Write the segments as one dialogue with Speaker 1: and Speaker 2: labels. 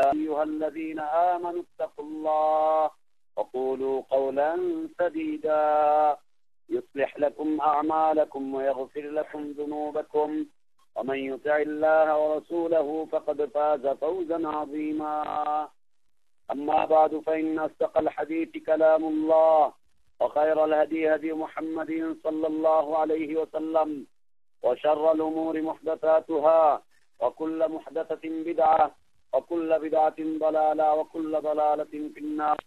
Speaker 1: أيها الذين آمنوا اتقوا الله وقولوا قولا سديدا يصلح لكم أعمالكم ويغفر لكم ذنوبكم ومن يطع الله ورسوله فقد فاز فوزا عظيما أما بعد فإن أصدق الحديث كلام الله وخير الهدي هدي محمد صلى الله عليه وسلم وشر الأمور محدثاتها وكل محدثة بدعة وكل بدعة ضلالة وكل ضلالة في النار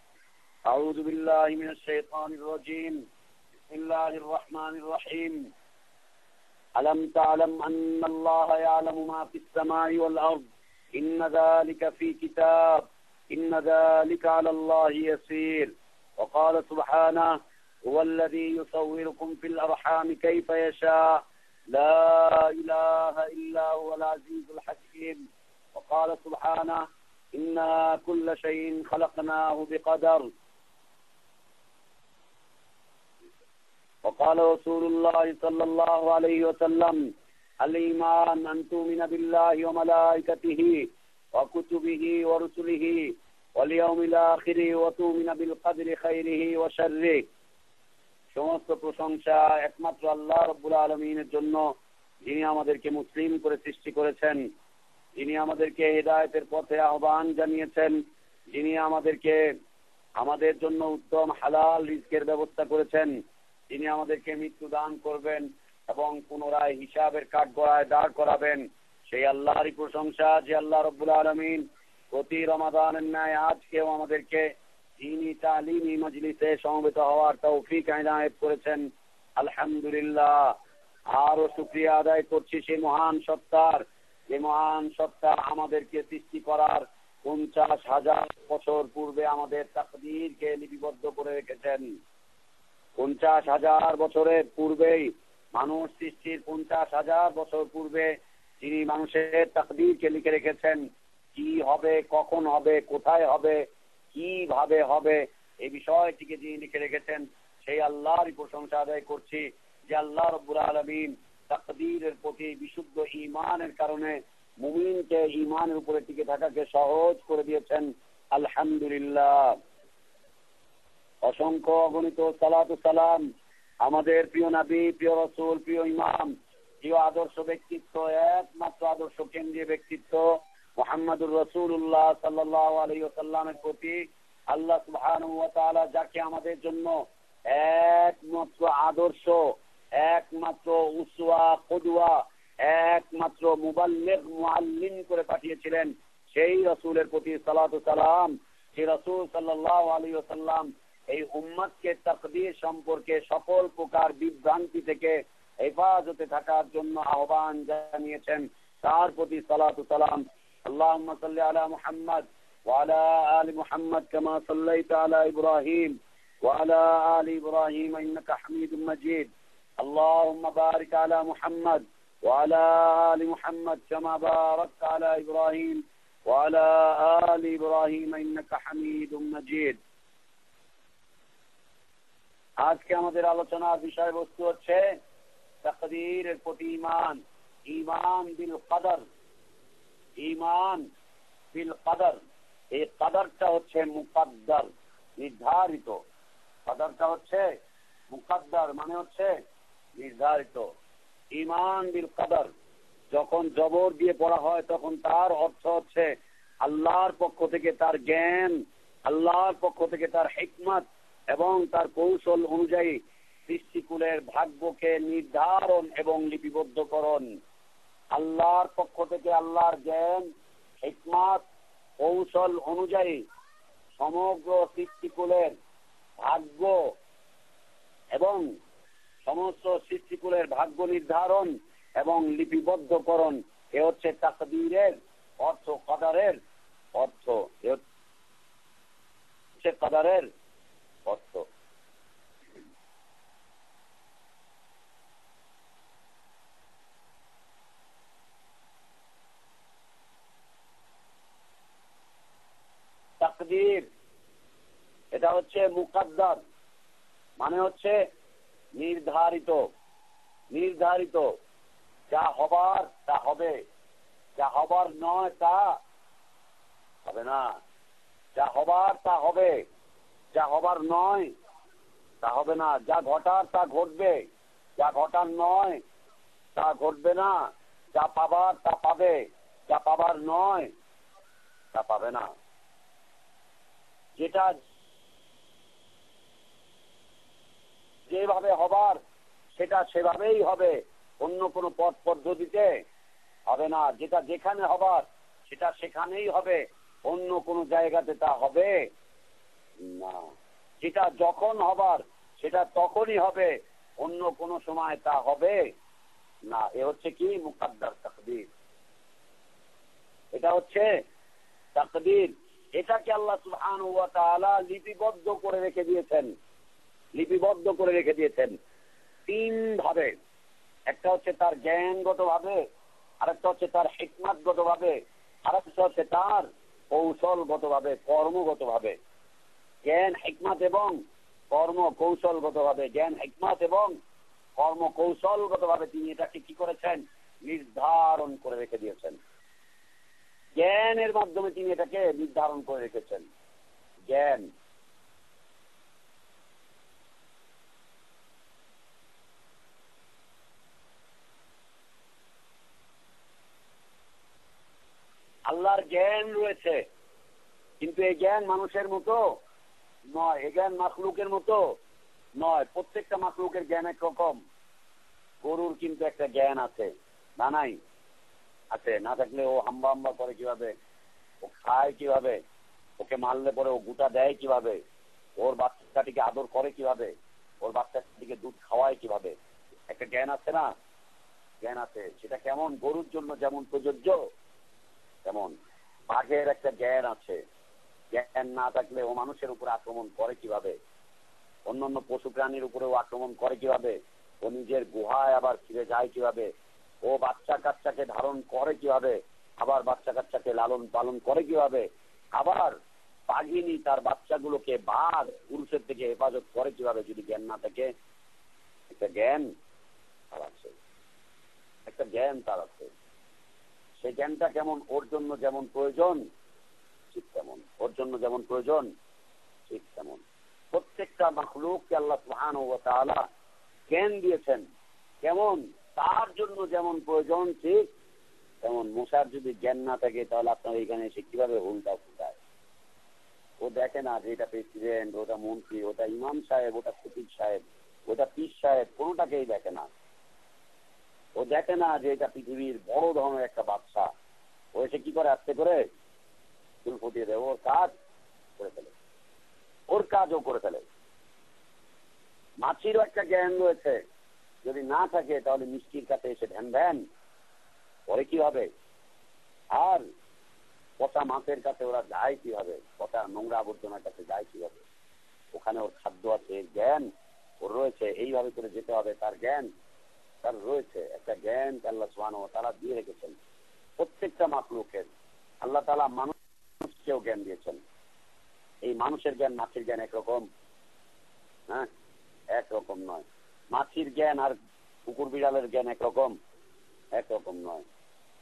Speaker 1: أعوذ بالله من الشيطان الرجيم بسم الله الرحمن الرحيم ألم تعلم أن الله يعلم ما في السماء والأرض إن ذلك في كتاب إن ذلك على الله يسير وقال سبحانه هو الذي يصوركم في الأرحام كيف يشاء لا إله إلا هو العزيز الحكيم وقال سبحانه إنا كل شيء خلقناه بقدر وقال رسول الله صلى الله عليه وسلم الإيمان أن تؤمن بالله وملائكته وكتبه ورسله واليوم الآخر وتؤمن بالقدر خيره وشره সমস্ত প্রশংসা একমাত্র আল্লাহ রাব্বুল আলামিনের জন্য, যিনি আমাদেরকে মুসলিম করে সৃষ্টি করেছেন, যিনি আমাদেরকে হিদায়াতের পথে আহ্বান জানিয়েছেন, যিনি আমাদের জন্য উত্তম হালাল রিজকের ব্যবস্থা করেছেন, যিনি আমাদেরকে মৃত্যু দান করবেন এবং পুনরায় হিসাবের কাঠগড়ায় দাঁড় করাবেন, সেই আল্লাহরই প্রশংসা যে আল্লাহ রাব্বুল আলামিন প্রতি রমাদানের ন্যায় আজকেও আমাদেরকে দ্বীনি তালিমি মজলিসে সমবেত হওয়ার তৌফিক ইনায়েত করেছেন। আলহামদুলিল্লাহ। আরো শুকরিয়া আদায় করছি সেই মহান সত্তার, যে মহান সত্তা আমাদেরকে সৃষ্টি করার 50,000 বছর পূর্বে আমাদের তাকদীরকে লিপিবদ্ধ করে রেখেছেন। 50,000 বছরের পূর্বেই, মানুষ সৃষ্টির 50,000 বছর পূর্বে তিনি মানুষের তাকদীরকে লিখে রেখেছেন। কি হবে, কখন হবে, কোথায় হবে, কিভাবে হবে, এই বিষয়টিকে যিনি লিখে রেখেছেন সেই আল্লাহরই প্রশংসা আদায় করছি, যে আল্লাহ রাব্বুল আলামিন তাকদীরের প্রতি বিশুদ্ধ ঈমানের কারণে মুমিনকে ঈমানের উপরে টিকে থাকাকে সহজ করে দিয়েছেন। আলহামদুলিল্লাহ। অসংখ্য অগণিত সালাত ও সালাম আমাদের প্রিয় নবী, প্রিয় রাসূল, প্রিয় ইমাম, প্রিয় আদর্শ ব্যক্তিত্ব, একমাত্র আদর্শ কেন্দ্রীয় ব্যক্তিত্ব মুহাম্মদুর রাসূলুল্লাহ সাল্লাল্লাহু আলাইহি ওয়াসাল্লামের প্রতি আল্লাহ সুবহানাহু ওয়া তাআলা যাকে আমাদের জন্য একমাত্র আদর্শ, একমাত্র উসওয়া কুদওয়া, একমাত্র মুবাল্লিগ মুআল্লিম করে পাঠিয়েছিলেন, সেই রাসূলের প্রতি সালাত ও সালাম। সেই রাসূল সাল্লাল্লাহু আলাইহি ওয়াসাল্লাম এই উম্মতকে তাকদীর সম্পর্কে সকল প্রকার বিভ্রান্তি থেকে হেফাজতে থাকার জন্য আহ্বান জানিয়েছেন, তার প্রতি সালাত ও সালাম। আল্লাহুম্মা সাল্লি আলা মুহাম্মদ ওয়া আলা আলি মুহাম্মদ কামা সাল্লাইতা আলা ইব্রাহিম ওয়া আলা আলি ইব্রাহিম ইন্নাকা হামিদুম মাজিদ। আল্লাহুম্মা বারিক আলা মুহাম্মদ ওয়া আলা আলি মুহাম্মদ কামা বারাকতা আলা ইব্রাহিম ওয়া আলা আলি ইব্রাহিম ইন্নাকা হামিদুম মাজিদ। আজকে আমাদের আলোচনার বিষয়বস্তু হচ্ছে তাকদীরের প্রতি ঈমান, ঈমান বিল কদর। ঈমান বিল কদর, এই কদরটা হচ্ছে মুকদ্দর, নির্ধারিত। কদরটা হচ্ছে মুকদ্দর, মানে হচ্ছে নির্ধারিত। ঈমান বিল কদর যখন জবর দিয়ে পড়া হয় তখন তার অর্থ হচ্ছে আল্লাহর পক্ষ থেকে তার জ্ঞান, আল্লাহর পক্ষ থেকে তার হিকমত এবং তার কৌশল অনুযায়ী সৃষ্টিকুলের ভাগ্যকে নির্ধারণ এবং লিপিবদ্ধকরণ। আল্লাহর পক্ষ থেকে আল্লাহর জ্ঞান, হিকমত, কৌশল অনুযায়ী সমগ্র সৃষ্টিকুলের ভাগ্য এবং সমস্ত সৃষ্টিকুলের ভাগ্য নির্ধারণ এবং লিপিবদ্ধকরণ, এ হচ্ছে তাকদীরের অর্থ, কদরের অর্থ। এ হচ্ছে কদরের অর্থ। তাকদীর এটা হচ্ছে মুকদ্দর, মানে হচ্ছে নির্ধারিত। নির্ধারিত, যা হবার তা হবে, যা হবার নয় তা হবে না। যা হবার তা হবে, যা হবার নয় তা হবে না। যা ঘটার তা ঘটবে, যা ঘটার নয় তা ঘটবে না। যা পাবার তা পাবে, যা পাবার নয় তা পাবে না। যেটা যেভাবে হবার সেটা সেভাবেই হবে, অন্য কোনো পথ পদ্ধতিতে হবে না। যেটা যেখানে হবার সেটা সেখানেই হবে, অন্য কোনো জায়গাতে তা হবে না। যেটা যখন হবার সেটা তখনই হবে, অন্য কোনো সময় তা হবে না। এ হচ্ছে কি মুকাদ্দার তাকদীর, এটা হচ্ছে তাকদীর। এটাকে আল্লাহ সুবহানাহু ওয়া তাআলা লিপিবদ্ধ করে রেখে দিয়েছেন, লিপিবদ্ধ করে রেখে দিয়েছেন তিন ভাবে। একটা হচ্ছে তার জ্ঞানগত ভাবে, আরেকটা হচ্ছে তার হিকমতগত ভাবে, আরেকটা হচ্ছে তার কৌশলগত ভাবে, কর্মগত ভাবে। জ্ঞান হিকমত এবং কর্ম কৌশলগত ভাবে, জ্ঞান হিকমত এবং কর্ম কৌশলগত ভাবে তিনি এটাকে কি করেছেন, নির্ধারণ করে রেখে দিয়েছেন। জ্ঞানের মাধ্যমে তিনি এটাকে নির্ধারণ করে রেখেছেন। জ্ঞান, আল্লাহর জ্ঞান রয়েছে, কিন্তু এই জ্ঞান মানুষের মতো নয়, এই জ্ঞান মাখলুকের মতো নয়। প্রত্যেকটা মাখলুকের জ্ঞান একরকম। গরুর কিন্তু একটা জ্ঞান আছে, না নাই? আছে, না থাকলে ও হাম্বা হাম্বা করে কিভাবে, ও খায় কিভাবে, ওকে মারলে পরে ও গুটা দেয় কিভাবে, ওর বাচ্চাটিকে আদর করে কিভাবে, ওর বাচ্চাটিকে দুধ খাওয়ায় কিভাবে, একটা জ্ঞান আছে না? জ্ঞান আছে। সেটা কেমন? গরুর জন্য যেমন প্রযোজ্য তেমন বাঘের একটা জ্ঞান আছে। জ্ঞান না থাকলে ও মানুষের উপরে আক্রমণ করে কিভাবে, অন্যান্য পশু প্রাণীর উপরেও আক্রমণ করে কিভাবে, ও নিজের গুহায় আবার ফিরে যায় কিভাবে, ও বাচ্চা কাচ্চাকে ধারণ করে কিভাবে, আবার বাচ্চা কাচ্চাকে লালন পালন করে কিভাবে, আবার বাঘিনী তার বাচ্চাগুলোকে বাঘ পুরুষের থেকে হেফাজত করে কিভাবে, যদি জ্ঞান না থাকে। একটা জ্ঞান তার আছে, একটা জ্ঞান তার আছে। সেই জ্ঞানটা কেমন? ওর জন্য যেমন প্রয়োজন ঠিক তেমন, ওর জন্য যেমন প্রয়োজন ঠিক তেমন। প্রত্যেকটা মাখলুককে আল্লাহ সুবহানাহু ওয়া তাআলা জ্ঞান দিয়েছেন। কেমন? তার জন্য যেমন প্রয়োজন ঠিক তেমন। মূসার যদি জ্ঞান না থাকে তাহলে আপনার এখানে এসে কিভাবে উল্টা ফুটায়? ও দেখে না যে এটা প্রেসিডেন্ট, ওটা মন্ত্রী, ওটা ইমাম সাহেব, ওটা খতিব সাহেব, ওটা পীর সাহেব, কোনোটাকেই দেখে না। ও দেখে না যে এটা পৃথিবীর বড় ধরনের একটা বাদশা। ও এসে কি করে? আস্তে করে চুল ফুটিয়ে দেয়, ওর কাজ করে ফেলে, ওর কাজও করে ফেলে। মাছিরও একটা জ্ঞান রয়েছে, যদি না থাকে তাহলে মিষ্টির কাছে এসে ধ্যান ধ্যান পরে কি হবে। আর পচা মাছের কাছে ওরা যায় কিভাবে, পচা নোংরা আবর্জনার কাছে যায় কিভাবে, ওখানে ওর খাদ্য আছে, জ্ঞান ওর রয়েছে, এইভাবে করে যেতে হবে, তার জ্ঞান তার রয়েছে। একটা জ্ঞান আল্লাহ সুবহানাহু ওয়া তাআলা দিয়ে রেখেছেন প্রত্যেকটা মাখলুকের। আল্লাহ তাআলা মানুষকেও জ্ঞান দিয়েছেন। এই মানুষের জ্ঞান মাছের জ্ঞান একরকম? হ্যাঁ, একরকম নয়। মাছির জ্ঞান আর কুকুর বিড়ালের জ্ঞান একরকম? একরকম নয়।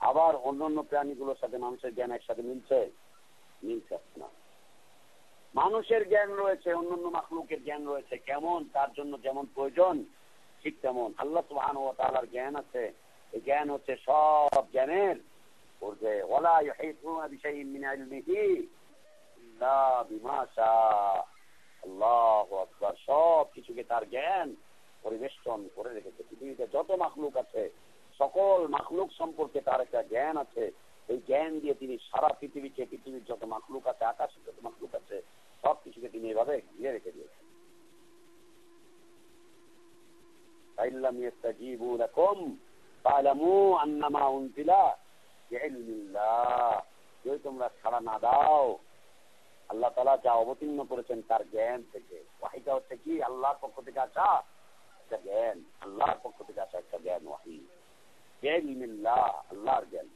Speaker 1: আবার অন্যান্য প্রাণীগুলোর সাথে মানুষের জ্ঞান একসাথে মিলছে? মিলছে না। মানুষের জ্ঞান রয়েছে, অন্যান্য মাখলুকের জ্ঞান রয়েছে। কেমন? তার জন্য যেমন প্রয়োজন ঠিক তেমন। আল্লাহ সুবহানাহু ওয়া তাআলার জ্ঞান আছে, এই জ্ঞান হচ্ছে সব জ্ঞানের ঊর্ধ্বে। ওয়ালা ইউহিতুনা বিশাইইন মিন ইলমিহি ইল্লা বিমা শাআ। আল্লাহু আকবার। সব কিছুকে তার জ্ঞান পরিবেষ্টন করে রেখেছে। পৃথিবীতে যত মাখলুক আছে সকল মাখলুক সম্পর্কে তার একটা জ্ঞান আছে। এই জ্ঞান দিয়ে তিনি সারা পৃথিবীকে, পৃথিবীর যত মাখলুক আছে, আকাশে যত মাখলুক আছে, সব কিছুকে তিনি এভাবে ঘিরে রেখে দিয়েছেন। ফাইল্লাম ইয়াস্তাজিবু লাকুম ফা'লামু আন্নামা উনজিলা বিইলমিল্লাহ। যদি তোমরা সাড়া না দাও, আল্লাহ তাআলা যা অবতীর্ণ করেছেন তার জ্ঞান থেকে। ওয়াহিটা হচ্ছে কি? আল্লাহর পক্ষ থেকে আসা একটা জ্ঞান, আল্লাহর পক্ষ থেকে আসা একটা জ্ঞান। ওয়াহি বিইলমিল্লাহ, আল্লাহর জ্ঞান।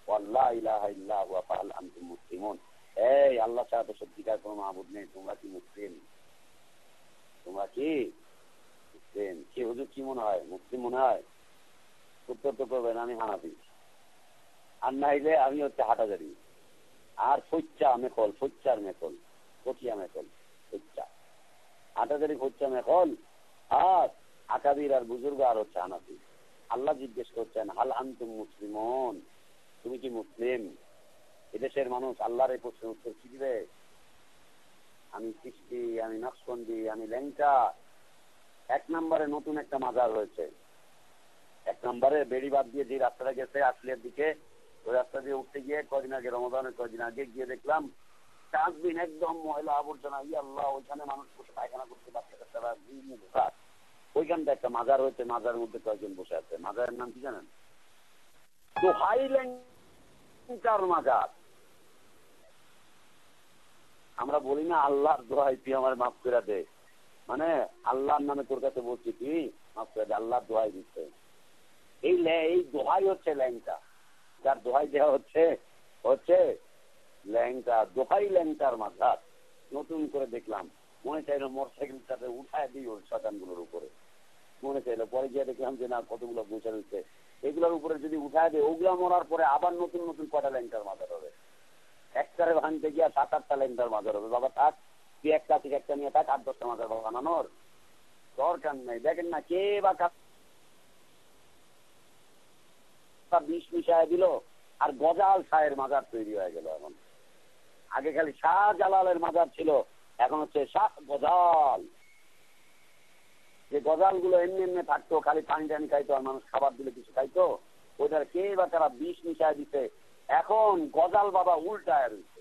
Speaker 1: ওয়াল্লা ইলাহা ইল্লা হুয়া ফাহাল আনতুম মুসলিমুন। এই আল্লাহ ছাড়া তো সত্যিকার কোনো মাবুদ নেই, তোমরা কি মুসলিম? তোমরা কি মুসলিম? কি হুজুর, কি মনে হয়? মুসলিম মনে হয়? উত্তর তো করবেন আমি হানাফি, আর নাইলে আমি হচ্ছে হাটাজারি। আর ফচ্চা মেখল, ফচ্চার মেখল, ফটিয়া মেখল, ফচ্চা 8,000 ফচ্চা মেখল। আর আকাবির আর বুজুর্গ আর হচ্ছে হানাফি। আল্লাহ জিজ্ঞেস করছেন, হাল আনতুম মুসলিমুন, তুমি কি মুসলিম? এদেশের মানুষ আল্লাহর এই প্রশ্নের উত্তর কি দিবে? আমি চিশতি, আমি নকশবন্দি, আমি ল্যাংটা। 1 নম্বরে নতুন একটা মাজার হয়েছে। 1 নম্বরে বেড়ি বাদ দিয়ে যে রাস্তাটা গেছে আসলিয়ার দিকে, ওই রাস্তা দিয়ে উঠতে গিয়ে কদিন আগে, রমজানের কদিন আগে গিয়ে দেখলাম ডাস্টবিন একদম ময়লা আবর্জনা। আল্লাহ, ওইখানে মানুষ বসে পায়খানা করতে, বাচ্চা কাচ্চারা ঢোকা। ওইখানটা একটা মাজার হয়েছে, মাজারের মধ্যে কয়েকজন বসে আছে। মাজারের নাম কি জানেন? দোহাই ল্যাংটার মাজার। আমরা বলি না আল্লাহর দোহাই তুই আমার মাফ করে দে, মানে আল্লাহর নামে তোর কাছে বলছি কি মাফ করে দে, আল্লাহর দোহাই দিচ্ছে। এই দোহাই হচ্ছে ল্যাংটা, যার দোহাই দেওয়া হচ্ছে হচ্ছে ল্যাংটা। দোহাই ল্যাংটার মাজার নতুন করে দেখলাম। মনে চাইলো মোটরসাইকেলটাতে উঠায় দিই ওর শতানগুলোর উপরে, মনে চাইলো। পরে গিয়ে দেখলাম যে না, কতগুলো বসে রয়েছে, এগুলোর উপরে যদি উঠায় দেয়, ওগুলা মরার পরে আবার নতুন নতুন কটা ল্যাংটার মাজার হবে। একটারে ভাঙতে গিয়া 7-8টা ল্যাংটার মাজার হবে। বাবা থাক, তুই একটা থেকে একটা নিয়ে থাক, 8-10টা মাজার বানানোর দরকার নেই। দেখেন না কে বা বিষ মিশায় দিল, আর গজাল শাহের মাজার তৈরি হয়ে গেল। এখন আগে খালি শাহজালালের মাজার ছিল, এখন হচ্ছে শাহ গজাল। যে গজাল গুলো এমনি এমনি থাকতো, খালি পানি টানি খাইতো, আর মানুষ খাবার দিলে কিছু খাইতো, ওইটার কে বা তারা বিষ মিশায় দিতে। এখন গজাল বাবা উল্টায় রয়েছে।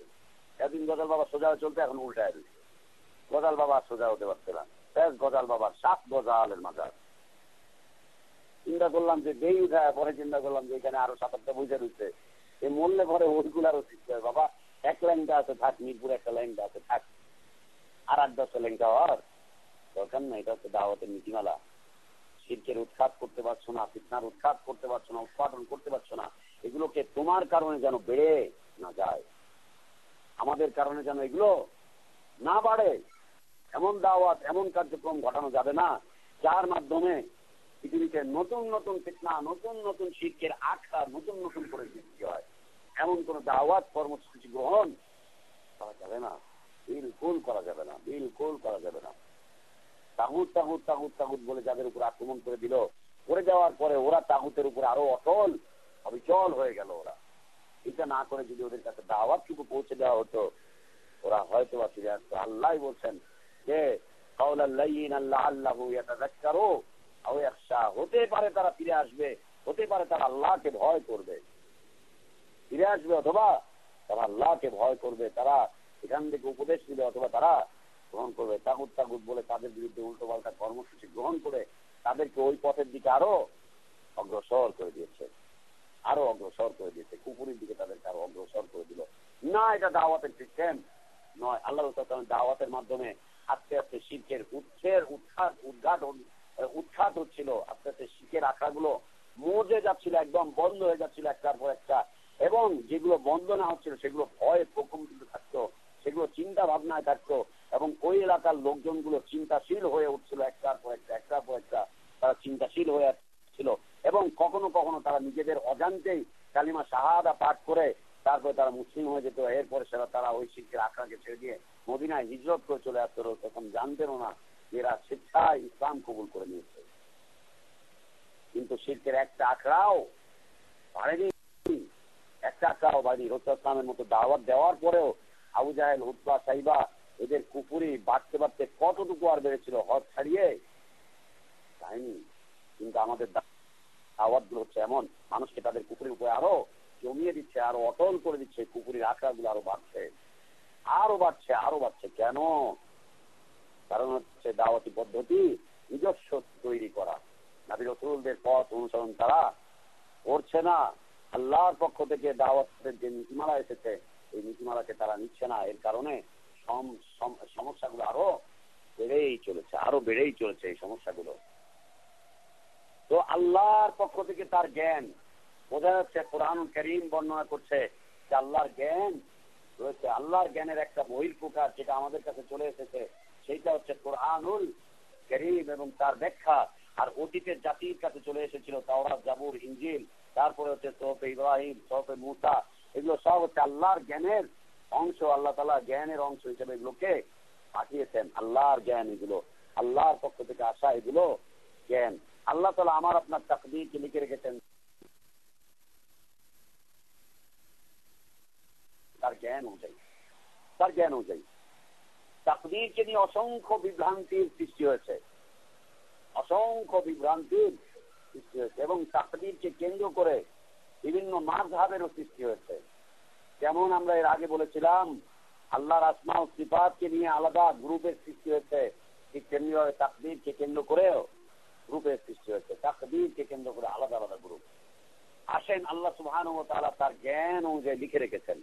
Speaker 1: এতদিন গজাল বাবা সোজা চলতে, এখন উল্টায় রয়েছে। গজাল বাবা সোজা হতে পারছে না। গজাল বাবার শাহ গজালের মাজার। চিন্তা করলাম যে যেই উঠায়, পরে চিন্তা করলাম যে এখানে আরো 7-8টা বইতে রয়েছে, এই মরলে পরে ওইগুলারও শিখতে হয়। বাবা এক ল্যাংটা আছে থাক, মিরপুরে একটা ল্যাংটা আছে থাক, আর 8-10টা ল্যাংটা হওয়ার দরকার না। এটা হচ্ছে দাওয়াতের নীতিমালা। শিরকের উৎখাত করতে পারছো না, ফিতনার উৎখাত করতে পারছো না, উৎপাদন করতে পারছো না, এগুলোকে তোমার কারণে যেন বেড়ে না যায়, আমাদের কারণে যেন এগুলো না বাড়ে, এমন দাওয়াত, এমন কার্যক্রম ঘটানো যাবে না যার মাধ্যমে পৃথিবীতে নতুন নতুন ফিতনা, নতুন নতুন শিরকের আখড়া নতুন নতুন করে সৃষ্টি হয়। এমন কোন দাওয়াত কর্মসূচি গ্রহণ করা যাবে না, বিলকুল করা যাবে না, বিলকুল করা যাবে না। তাগুত তাগুত তাগুত তাগুত বলে যাদের উপর আক্রমণ করে দিল, করে যাওয়ার পরে ওরা তাগুতের উপরে আরো অটল অবিচল হয়ে গেল। ওরা এটা না করে যদি ওদের কাছে দাওয়াত টুকু পৌঁছে দেওয়া হতো, ওরা হয়তো বা ফিরে আসতো। আল্লাহ বলছেন যে হতে পারে তারা ফিরে আসবে, হতে পারে তারা আল্লাহকে ভয় করবে, ফিরে আসবে, অথবা তারা আল্লাহকে ভয় করবে। তারা এখান থেকে উপদেশ দিবে, অথবা তারা গ্রহণ করবে। তাগুত তাগুত বলে তাদের বিরুদ্ধে উল্টো পাল্টা কর্মসূচি গ্রহণ করে তাদেরকে ওই পথের দিকে আরো অগ্রসর করে দিয়েছে, আরো অগ্রসর করে দিয়েছে, কুপুরের দিকে তাদেরকে আরো অগ্রসর করে দিল। না, এটা দাওয়াতের সিস্টেম নয়। আল্লাহ দাওয়াতের মাধ্যমে আস্তে আস্তে শিরকের উৎখাত হচ্ছিল, আস্তে আস্তে শিরকের আখড়াগুলো মজে যাচ্ছিল, একদম বন্ধ হয়ে যাচ্ছিল একটার পর একটা। এবং যেগুলো বন্ধ না হচ্ছিল সেগুলো ভয়ে প্রকম্পিত থাকতো, সেগুলো চিন্তা ভাবনায় থাকতো, এবং ওই এলাকার লোকজনগুলো চিন্তাশীল হয়ে উঠছিল একটার পর একটা, একটার পর একটা তারা চিন্তাশীল হয়ে ছিল। এবং কখনো কখনো তারা নিজেদের অজান্তেই কালিমা শাহাদা পাঠ করে তারপরে তারা মুসলিম হয়ে যেত। এরপরে তারা ওই শিরকের আখড়াকে ছেড়ে দিয়ে মদিনায় হিজরত করে চলে আসতো। তখন জানতেনও না যে এরা স্বেচ্ছায় ইসলাম কবুল করে নিয়েছে। কিন্তু শিরকের একটা আখড়াও বাড়েনি, একটা আখড়াও বাড়ি। রাসূল ইসলামের মতো দাওয়াত দেওয়ার পরেও আবু জাহেল, উতবা, সাইবা এদের কুফরি বাড়তে বাড়তে কতটুকু আর বেড়েছিল, হজ ছাড়িয়ে যায়নি। কিন্তু আমাদের দাওয়াত গুলো হচ্ছে এমন, মানুষকে তাদের কুফরির উপরে আরো জমিয়ে দিচ্ছে, আরো অটল করে দিচ্ছে। কুফরির আখড়া গুলো আরো বাড়ছে, আরো বাড়ছে, আরো বাড়ছে। কেন? কারণ হচ্ছে দাওয়াতি পদ্ধতি নিজস্ব তৈরি করা, নবী রাসূলদের পথ অনুসরণ তারা করছে না। আল্লাহর পক্ষ থেকে দাওয়াতের যে নীতিমালা এসেছে, এই নীতিমালাকে তারা নিচ্ছে না। এর কারণে সমস্যাগুলো আরো বেড়েই চলেছে, আরো বেড়েই চলেছে এই সমস্যাগুলো। তো আল্লাহর পক্ষ থেকে তার জ্ঞান বোঝা যাচ্ছে। কোরআনুল কারীম বর্ণনা করছে যে আল্লাহর জ্ঞান রয়েছে। আল্লাহর জ্ঞানের একটা বহিঃপ্রকাশ যেটা আমাদের কাছে চলে এসেছে, সেইটা হচ্ছে কোরআনুল কারীম এবং তার ব্যাখ্যা। আর অতীতের জাতির কাছে চলে এসেছিল তাওরাত, জাবুর, ইনজিল, তারপরে হচ্ছে সুহফে ইব্রাহিম, সুহফে মূসা। এগুলো সব হচ্ছে আল্লাহর জ্ঞানের অংশ, আল্লাহ তাআলা জ্ঞানের অংশ হিসেবে এগুলোকে পাঠিয়েছেন। আল্লাহর জ্ঞান এগুলো, আল্লাহর পক্ষ থেকে আসা এগুলো জ্ঞান। আল্লাহ তাআলা আমার আপনার তাকদীরকে লিখে রেখেছেন তার জ্ঞান অনুযায়ী, তার জ্ঞান অনুযায়ী। তাকদীরকে নিয়ে অসংখ্য বিভ্রান্তির সৃষ্টি হয়েছে, অসংখ্য বিভ্রান্তির সৃষ্টি হয়েছে, এবং তাকদীরকে কেন্দ্র করে বিভিন্ন মাযহাবেরও সৃষ্টি হয়েছে। যেমন আমরা এর আগে বলেছিলাম আল্লাহর আসমা ও সিফাতকে নিয়ে আলাদা গ্রুপের সৃষ্টি হয়েছে, ঠিক তেমনিভাবে তাকদীরকে কেন্দ্র করেও গ্রুপের সৃষ্টি হয়েছে। তাকদীরকে কেন্দ্র করে আলাদা আলাদা গ্রুপ। আসেন, আল্লাহ সুবহানাহু ওয়া তাআলা তার জ্ঞান অনুযায়ী লিখে রেখেছেন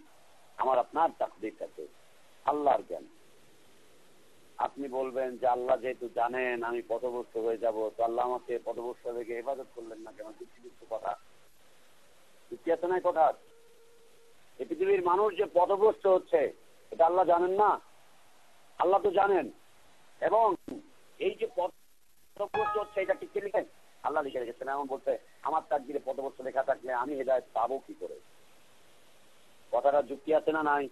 Speaker 1: আমার আপনার তাকদীরটাকে, আল্লাহর জ্ঞান। আপনি বলবেন যে আল্লাহ যেহেতু জানেন আমি পথভ্রষ্ট হয়ে যাব, তো আল্লাহ আমাকে পথভ্রষ্ট থেকে হেফাজত করলেন না কেন? যুক্তি কথা, যুক্তি আছে না কথা? এই পৃথিবীর মানুষ যে পথভ্রষ্ট হচ্ছে এটা আল্লাহ জানেন না? আল্লাহ তো জানেন। এবং এই যে পথভ্রষ্ট হচ্ছে এটা ঠিক লিখেন, আল্লাহ লিখে রেখেছেন। এমন বলতে আমার তাকদীরে পথভ্রষ্ট লেখা থাকলে আমি হেদায়েত পাবো কি করে? কথাটা যুক্তি আছে না নাই?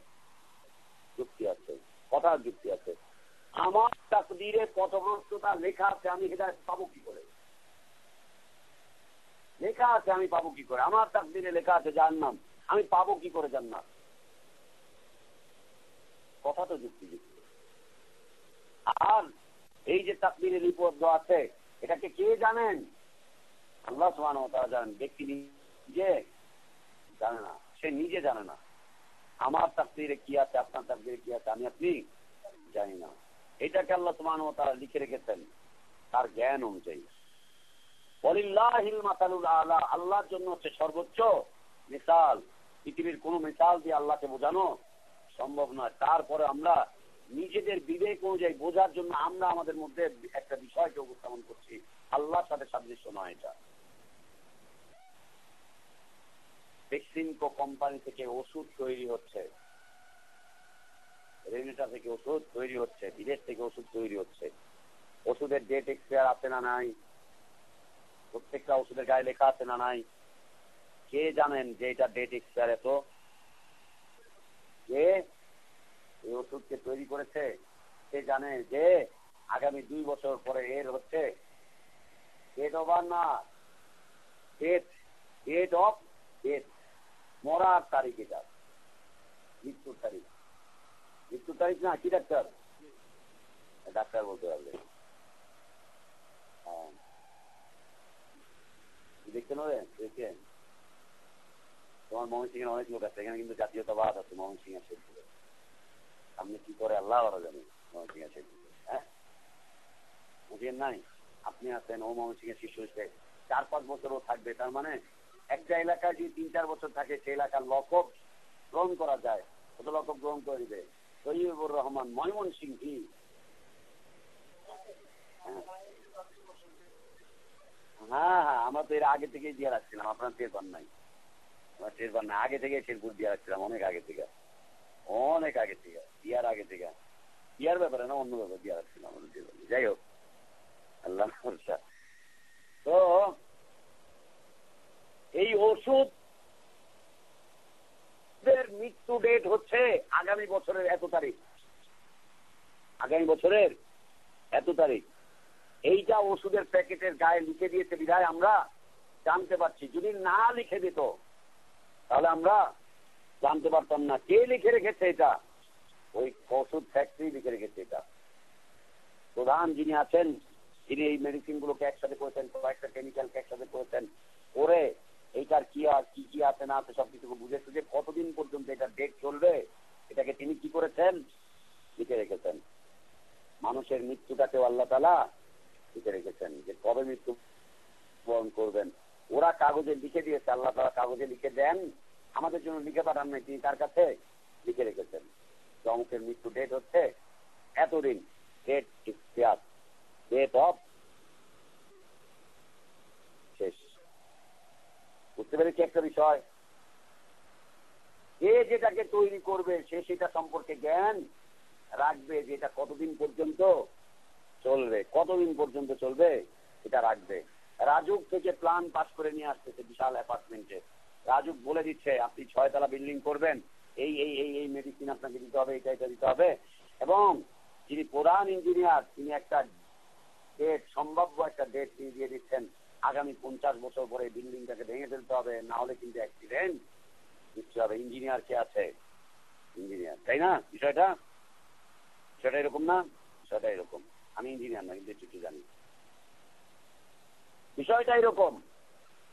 Speaker 1: যুক্তি আছে, কথার যুক্তি আছে। আমার তাকদীরে পথভ্রষ্টতা লেখা আছে, আমি হেদায়েত পাবো কি করে? লেখা আছে, আমি পাবো কি করে? আমার তাকদীরে লেখা আছে জাহান্নাম, আমি পাবো কি করে জান্নাত? কথা তো যুক্তিযুক্ত। আর এই যে তাকদীরে লিপিবদ্ধ আছে এটাকে কে জানেন? আল্লাহ সুবহানাহু ওয়া তাআলা জানেন। ব্যক্তি নিজে জানে না, সে নিজে জানে না। আমার তাকদীরে কি আছে, আপনার তাকদীরে কি আছে, আমি আপনি জানি না। এটাকে আল্লাহ সুবহানাহু ওয়া তাআলা লিখে রেখেছেন তার জ্ঞান অনুযায়ী। ওয়ালিল্লাহিল মাসালুল আলা, আল্লাহর জন্য হচ্ছে সর্বোচ্চ মিসাল। পৃথিবীর কোন মিসাল দিয়ে আল্লাহকে বোঝানো সম্ভব নয়। তারপরে আমরা নিজেদের বিবেক অনুযায়ী বোঝার জন্য আমরা আমাদের মধ্যে একটা বিষয়কে উপস্থাপন করছি, আল্লাহর সাথে সাদৃশ্য নয়। এটা বেক্সিমকো কোম্পানি থেকে ওষুধ তৈরি হচ্ছে, রেমিটা থেকে ওষুধ তৈরি হচ্ছে, বিদেশ থেকে ওষুধ তৈরি হচ্ছে। ওষুধের ডেট এক্সপায়ার আছে না নাই? প্রত্যেকটা ওষুধের গায়ে লেখা আছে না নাই? কে জানেন যে এটা ডেট এক্সপায়ার? এত কে এই ওষুধকে তৈরি করেছে সে জানে যে আগামী 2 বছর পরে এর হচ্ছে ডেট ওভার না, ডেট অফ ডেথ, মরার তারিখ। এটা মৃত্যুর তারিখ, মৃত্যুর তারিখ না। কি ডাক্তার? ডাক্তার বলতে পারবে। দেখতে নেবে? দেখেন তোমার ময়মনসিংহের অনেক লোক আছে, এখানে কিন্তু জাতীয়তাবাদ আছে ময়মনসিংহের ক্ষেত্রে। আপনি কি করে আল্লাহ ওরা জানে। ময়মনসিংহের ক্ষেত্রে হ্যাঁ বুঝেন নাই? আপনি আছেন, ও ময়মনসিংহের শিশু হিসেবে 4-5 বছরও থাকবে। তার মানে একটা এলাকায় যদি 3-4 বছর থাকে সেই এলাকার লকব গ্রহণ করা যায়, কত লকব গ্রহণ করে দিবে? তৈয়বুর রহমান ময়মনসিংহী। হ্যাঁ হ্যাঁ, আমরা তো এর আগে থেকেই দিয়ে রাখছিলাম, আপনার টের পান নাই। আমার টের পান না, আগে থেকে শেরপুর দিয়ে রাখছিলাম, অনেক আগে থেকে, অনেক আগে থেকে, বিয়ার আগে থেকে। বিয়ার ব্যাপারে না, অন্য ব্যাপারে দিয়ে রাখছিলাম। যাই হোক, আল্লাহ ভরসা। তো এই ওষুধের মৃত্যু ডেট হচ্ছে আগামী বছরের এত তারিখ, আগামী বছরের এত তারিখ। এইটা ওষুধের প্যাকেটের গায়ে লিখে দিয়েছে বিধায় আমরা জানতে পারছি। যদি না লিখে দিত তাহলে আমরা জানতে পারতাম না। কে লিখে রেখেছে এটা? ওই ওষুধ ফ্যাক্টরি লিখে রেখেছে এটা। প্রধান যিনি আছেন, তিনি এই মেডিসিন গুলোকে একসাথে করেছেন, কয়েকটা কেমিক্যালকে একসাথে করেছেন, করে এইটার কি কি আছে না আছে সবকিছু বুঝে সুঝে কতদিন পর্যন্ত এটা ডেট চলবে এটাকে তিনি কি করেছেন? লিখে রেখেছেন। মানুষের মৃত্যুটাকেও আল্লাহ তাআলা লিখে রেখেছেন যে কবে মৃত্যু বরণ করবেন। ওরা কাগজে লিখে দিয়েছে, আল্লাহ তাআলা কাগজে লিখে দেন, আমাদের জন্য লিখে পাঠান নাই, তিনি তার কাছে লিখে রেখেছেন। অমুকের মৃত্যু ডেট হচ্ছে এতদিন, ডেট এক্সপায়ার, ডেট অফ শেষ। বুঝতে পেরেছি একটা বিষয়? যে যেটাকে তৈরি করবে সে সেটা সম্পর্কে জ্ঞান রাখবে, যে এটা কতদিন পর্যন্ত চলবে, কতদিন পর্যন্ত চলবে এটা রাখবে। রাজুক থেকে প্ল্যান পাস করে নিয়ে আসতেছে বিশাল অ্যাপার্টমেন্টে। রাজুক বলে দিচ্ছে আপনি 6 তলা বিল্ডিং করবেন, এই এই এই এই মেডিসিন আপনি আপনাকে দিতে হবে, এটা দিতে হবে। এবং যিনি প্রধান ইঞ্জিনিয়ার তিনি একটা ডেট, সম্ভাব্য একটা ডেট তিনি দিয়ে দিচ্ছেন, আগামী 50 বছর পরে বিল্ডিংটাকে ভেঙে ফেলতে হবে, না হলে কিন্তু অ্যাক্সিডেন্ট নিশ্চয় হবে। ইঞ্জিনিয়ার কে আছে? ইঞ্জিনিয়ার, তাই না? বিষয়টা এরকম না? বিষয়টা এরকম। আমি ইঞ্জিনিয়ার না, কিন্তু একটু জানি। বিষয়টা এরকম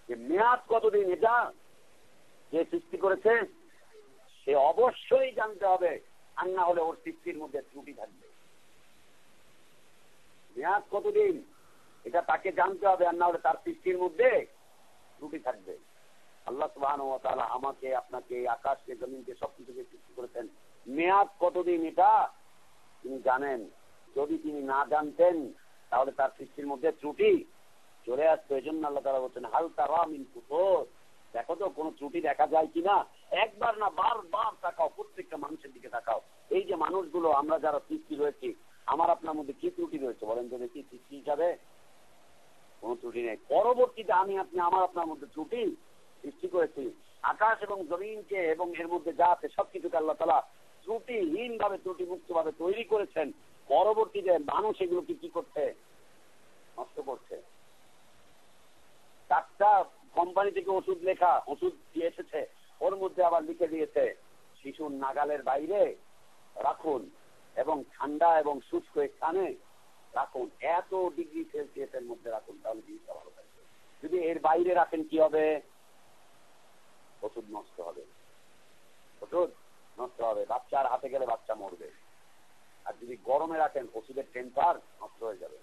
Speaker 1: যে মেয়াদ কতদিন এটা যে সৃষ্টি করেছে সে অবশ্যই জানতে হবে, আর না হলে ওর সৃষ্টির মধ্যে ত্রুটি থাকবে। মেয়াদ কতদিন এটা তাকে জানতে হবে, আর না হলে তার সৃষ্টির মধ্যে ত্রুটি থাকবে। আল্লাহ সুবহানাহু ওয়া তাআলা আমাকে, আপনাকে, আকাশকে, জমিনকে সবকিছুকে সৃষ্টি করেছেন, মেয়াদ কতদিন এটা তিনি জানেন। যদি তিনি না জানতেন তাহলে তার সৃষ্টির মধ্যে ত্রুটি চলে আসতো। এই জন্য আল্লাহ তাআলা বলছেন হাল তারা মিন ফুতুর, দেখো তো কোনো ত্রুটি দেখা যায় কিনা। একবার না বারবার তাকাও, প্রত্যেকটা মানুষের দিকে তাকাও। এই যে মানুষগুলো আমরা যারা সৃষ্টি রয়েছি, আমার আপনার মধ্যে কি ত্রুটি রয়েছে বলেন তো দেখি? সৃষ্টি হিসাবে কোন ত্রুটি নেই। পরবর্তীতে আমি আপনি আমার আপনার মধ্যে ত্রুটি সৃষ্টি করেছি। আকাশ এবং জমিনকে এবং এর মধ্যে যা আছে সবকিছুকে আল্লাহ তাআলা ত্রুটিহীন ভাবে, ত্রুটি মুক্ত ভাবে তৈরি করেছেন। পরবর্তীতে মানুষ এগুলোকে কি করছে? নষ্ট করছে। 4টা কোম্পানি থেকে ওষুধ দিয়ে এসেছে, ওর মধ্যে আবার লিখে দিয়েছে শিশুর নাগালের বাইরে রাখুন এবং ঠান্ডা এবং শুষ্ক স্থানে রাখুন, এত ডিগ্রি সেলসিয়াসের মধ্যে রাখুন, তাহলে জিনিসটা ভালো থাকবে। যদি এর বাইরে রাখেন কি হবে? ওষুধ নষ্ট হবে, ওষুধ নষ্ট হবে, বাচ্চার হাতে গেলে বাচ্চা মরবে। আর যদি গরমে রাখেন ওষুধের টেম্পার নষ্ট হয়ে যাবে।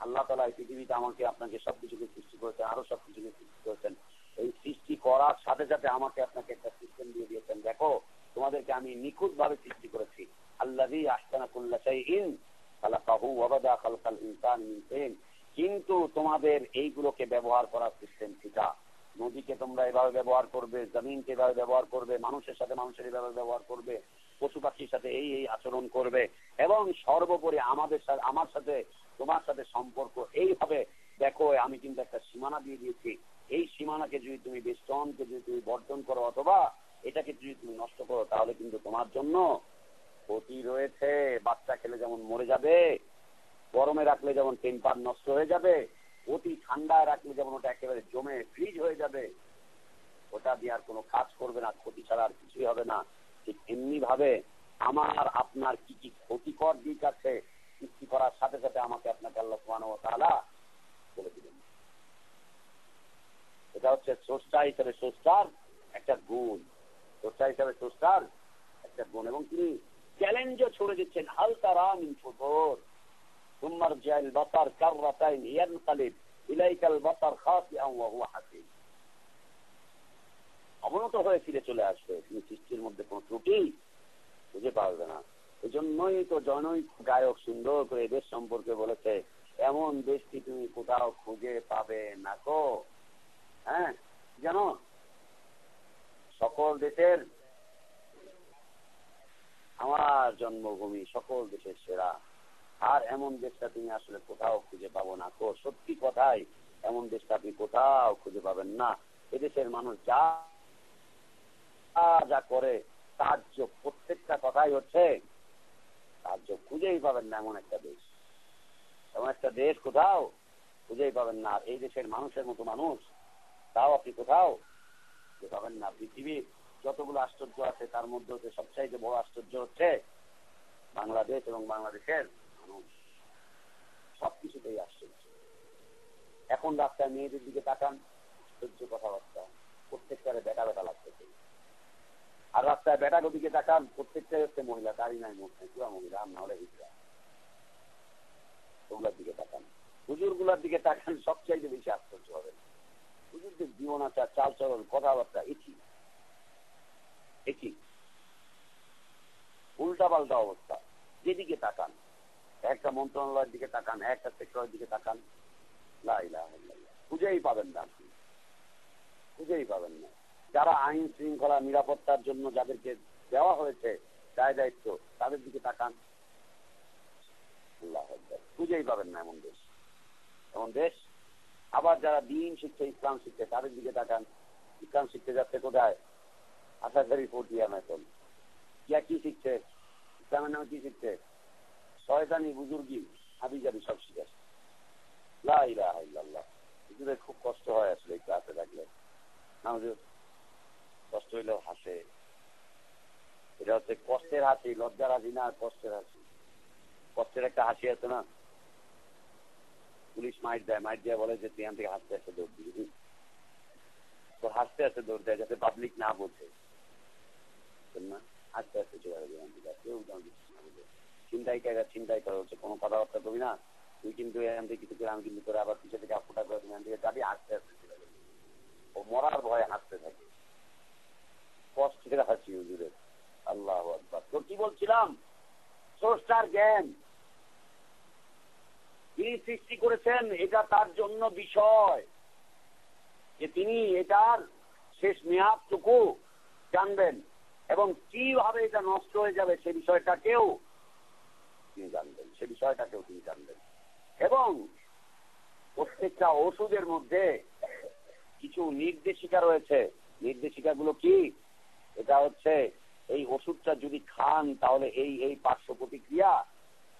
Speaker 1: আল্লাহ তাআলা এই পৃথিবীতে আমাকে আপনাকে সবকিছুকে সৃষ্টি করেছেন, আরো সবকিছুকে সৃষ্টি করেছেন। এই সৃষ্টি করার সাথে সাথে আমাকে আপনাকে একটা সিস্টেম দিয়ে দিয়েছেন, দেখো তোমাদেরকে আমি নিখুঁত ভাবে সৃষ্টি করেছি। আল্লাযী আহসানা কুল্লা শাইইন খালাকাহু ওয়া বাদা খালকাল ইনসান মিন তিন। কিন্তু তোমাদের এইগুলোকে ব্যবহার করার সিস্টেম এটা। নদীকে তোমরা এভাবে ব্যবহার করবে, জমিনকে এভাবে ব্যবহার করবে, মানুষের সাথে মানুষের এভাবে ব্যবহার করবে, পশু পাখির সাথে এই আচরণ করবে, এবং সর্বোপরি আমার সাথে তোমার সাথে সম্পর্ক এইভাবে। দেখো আমি কিন্তু একটা সীমানা দিয়ে দিয়েছি, এই সীমানাকে যদি তুমি বেষ্টনকে যদি তুমি বর্জন করো অথবা এটাকে যদি তুমি নষ্ট করো তাহলে কিন্তু তোমার জন্য ক্ষতি রয়েছে। বাচ্চা খেলে যেমন মরে যাবে, গরমে রাখলে যেমন টেম্পার নষ্ট হয়ে যাবে, অতি ঠান্ডায় রাখলে যেমন ওটা একেবারে জমে ফ্রিজ হয়ে যাবে, ওটা দিয়ে আর কোনো কাজ করবে না, ক্ষতি ছাড়া আর কিছুই হবে না। ঠিক এমনি ভাবে আমার আপনার কি কি ক্ষতিকর দিক আছে সৃষ্টি করার সাথে সাথে আমাকে আপনাকে আল্লাহ সুবহানাহু ওয়া তাআলা বলে দিলেন। এটা হচ্ছে স্রষ্টা হিসেবে স্রষ্টার একটা গুণ, স্রষ্টা হিসেবে স্রষ্টার একটা গুণ। এবং তিনি চ্যালেঞ্জও ছড়ে দিচ্ছেন হাল তারা মিন ফুতুর সুম্মা রজিআল বাসার কাররাতাইন ইয়ানকালিব ইলাইকাল বাসার খাসিআন ওয়া হুয়া হাসিব। অবনত হয়ে ফিরে চলে আসবে, তিনি সৃষ্টির মধ্যে কোনো ত্রুটি খুঁজে পাবে না। এই জন্যই তো জনৈক গায়ক সুন্দর করে দেশ সম্পর্কে বলেছে, এমন দেশটি তুমি কোথাও খুঁজে পাবে না কো। হ্যাঁ, জানো সকল দেশের আমার জন্মভূমি, সকল দেশের সেরা, আর এমন দেশটা তুমি আসলে কোথাও খুঁজে পাবো না কো। সত্যি কথাই, এমন দেশটা আপনি কোথাও খুঁজে পাবেন না। এদেশের মানুষ যা যা করে কার্য, প্রত্যেকটা কথাই হচ্ছে কার্য, খুঁজেই পাবেন না এমন একটা দেশ। এমন একটা দেশ কোথাও খুঁজেই পাবেন না। এই দেশের মানুষের মতো মানুষ তাও আপনি কোথাও খুঁজে পাবেন না। পৃথিবীর যতগুলো আশ্চর্য আছে তার মধ্যে হচ্ছে সবচাইতে বড় আশ্চর্য হচ্ছে বাংলাদেশ এবং বাংলাদেশের মানুষ। সবকিছুতেই আশ্চর্য। এখন রাস্তায় মেয়েদের দিকে তাকান, আশ্চর্য কথাবার্তা, প্রত্যেকটারে বেটা বেটা লাগতেছে। আর রাস্তায় বেটার দিকে তাকান, প্রত্যেকটাই হচ্ছে মহিলা, দাড়ি নাই, মুখ নাই, পুরা মহিলা, আর না হলে হিজড়া। ওগুলার দিকে তাকান, হুজুর গুলার দিকে তাকান, সবচাইতে বেশি আশ্চর্য হবে। হুজুরদের জীবন আচার, চাল চলন, কথাবার্তা একই, উল্টা পাল্টা অবস্থা। যেদিকে তাকান, একটা মন্ত্রণালয়ের দিকে তাকান, একটা সেক্টরের দিকে তাকান, লা ইলাহা ইল্লাল্লাহ, খুঁজেই পাবেন না, আপনি খুঁজেই পাবেন না। যারা আইন শৃঙ্খলা নিরাপত্তার জন্য যাদেরকে দেওয়া হয়েছে দায় দায়িত্ব, তাদের দিকে তাকান, খুঁজেই পাবেন না এমন দেশ, এমন দেশ। আবার যারা দ্বীন শিখছে, ইসলাম শিখছে, তাদের দিকে তাকান, ইসলাম শিখতে যাচ্ছে কোথায়? আশা করি পটিয়াম এখন কি শিখছে, ইসলামের নামে কি শিখছে, শয়তানি বুজুর্গি হাবি যাবি সব শিখেছে। লা ইলাহা ইল্লাল্লাহ। খুব কষ্ট হয় আসলে এই ক্লাসে থাকলে, কষ্ট হইলেও হাসে। এটা হচ্ছে কষ্টের হাসি, লজ্জার হাসি না, কষ্টের হাসি। কষ্টের একটা হাসি আছে না, পুলিশ মাইট দেয় বলে যে তুই এখান থেকে হাসতে আসতে দৌড় দিবি, তো হাসতে আসতে দৌড় দেয় যাতে পাবলিক না বোঝে না, হাসতে আসতে চলে যাবে কেউ চিন্তাই চিন্তাই করা হচ্ছে, কোনো কথাবার্তা করবি না তুই, কিন্তু এখান থেকে কিছু করে আমি কিন্তু করে আবার পিছিয়ে থেকে আফুটা করে তুমি এখান থেকে যাবি, হাসতে আসতে চলে যাবে। ও মরার ভয়ে হাসতে থাকে, কষ্টের হাসি হুজুরের। আল্লাহু আকবার। তো কি বলছিলাম, স্রষ্টার জ্ঞান তিনি সৃষ্টি করেছেন, এটা তার জন্য বিষয় যে তিনি এটার শেষ মেয়াদটুকু জানবেন এবং কিভাবে এটা নষ্ট হয়ে যাবে সে বিষয়টাকেও তিনি জানবেন, সে বিষয়টাকেও তিনি জানবেন। এবং প্রত্যেকটা ওষুধের মধ্যে কিছু নির্দেশিকা রয়েছে। নির্দেশিকাগুলো কি? এটা হচ্ছে এই ওষুধটা যদি খান তাহলে এই এই পার্শ্ব প্রতিক্রিয়া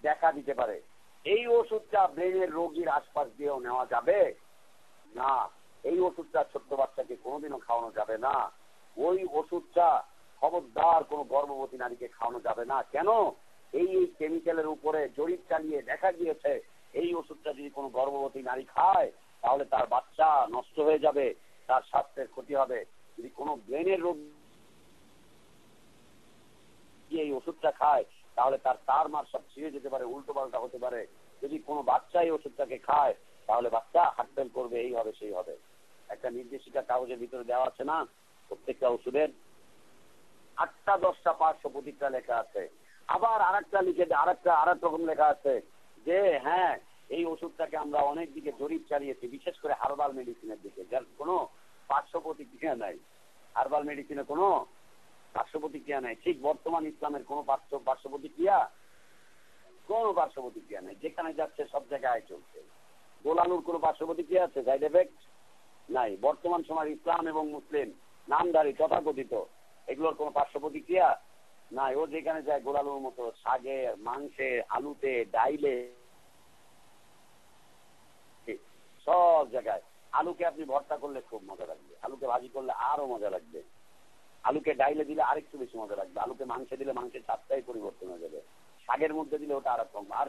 Speaker 1: দেখা দিতে পারে। এই ওষুধটা ব্রেনের রোগীর আশপাশ দিয়েও নেওয়া যাবে না। এই ওষুধটা ছোট্ট বাচ্চাকে কোনোদিনও খাওয়ানো যাবে না। ওই ওষুধটা খবরদার কোনো গর্ভবতী নারীকে খাওয়ানো যাবে না। কেন? এই এই কেমিক্যালের উপরে জরিপ চালিয়ে দেখা গিয়েছে এই ওষুধটা যদি কোনো গর্ভবতী নারী খায় তাহলে তার বাচ্চা নষ্ট হয়ে যাবে, তার স্বাস্থ্যের ক্ষতি হবে। যদি কোনো ব্রেনের রোগ এই ওষুধটা খায় তাহলে তার মার সব ছিঁড়ে যেতে পারে, উল্টো পাল্টা হতে পারে। যদি কোনো বাচ্চা এই ওষুধটাকে খায় তাহলে বাচ্চা হার্টফেল করবে, এই হবে সেই হবে। একটা নির্দেশিকা কাগজের ভিতরে দেওয়া আছে না, প্রত্যেকটা ওষুধের 8টা 10টা পার্শ্ব প্রতিক্রিয়া লেখা আছে। আবার আরেকটা লিখে আরেক রকম লেখা আছে যে হ্যাঁ এই ওষুধটাকে আমরা অনেক দিকে জরিপ চালিয়েছি, বিশেষ করে হার্বাল মেডিসিনের দিকে, যার কোনো পার্শ্ব প্রতিক্রিয়া নাই। হার্বাল মেডিসিনে কোনো পার্শ্ব প্রতিক্রিয়া নাই। ঠিক বর্তমান ইসলামের কোনো পার্শ্ব প্রতিক্রিয়া নেই। যেখানে যাচ্ছে সব জায়গায় চলছে। গোলালুর কোনো পার্শ্ব প্রতিক্রিয়া আছে? সাইড এফেক্ট নাই। বর্তমান সময় ইসলাম এবং মুসলিম নামদারি তথাকথিত এগুলোর কোনো পার্শ্ব প্রতিক্রিয়া নাই। ও যেখানে যায় গোলালুর মতো শাকে, মাংসে, আলুতে, ডাইলে, সব জায়গায়। আলুকে আপনি ভর্তা করলে খুব মজা লাগবে, আলুকে ভাজি করলে আরো মজা লাগবে, আলুকে ডাইলে দিলে আরেকটু বেশি মজা লাগবে, আলুকে মাংসে দিলে মাংসের স্বাদটাই পরিবর্তন হয়ে যাবে, শাকের মধ্যে দিলে ওটা আর রকম। আর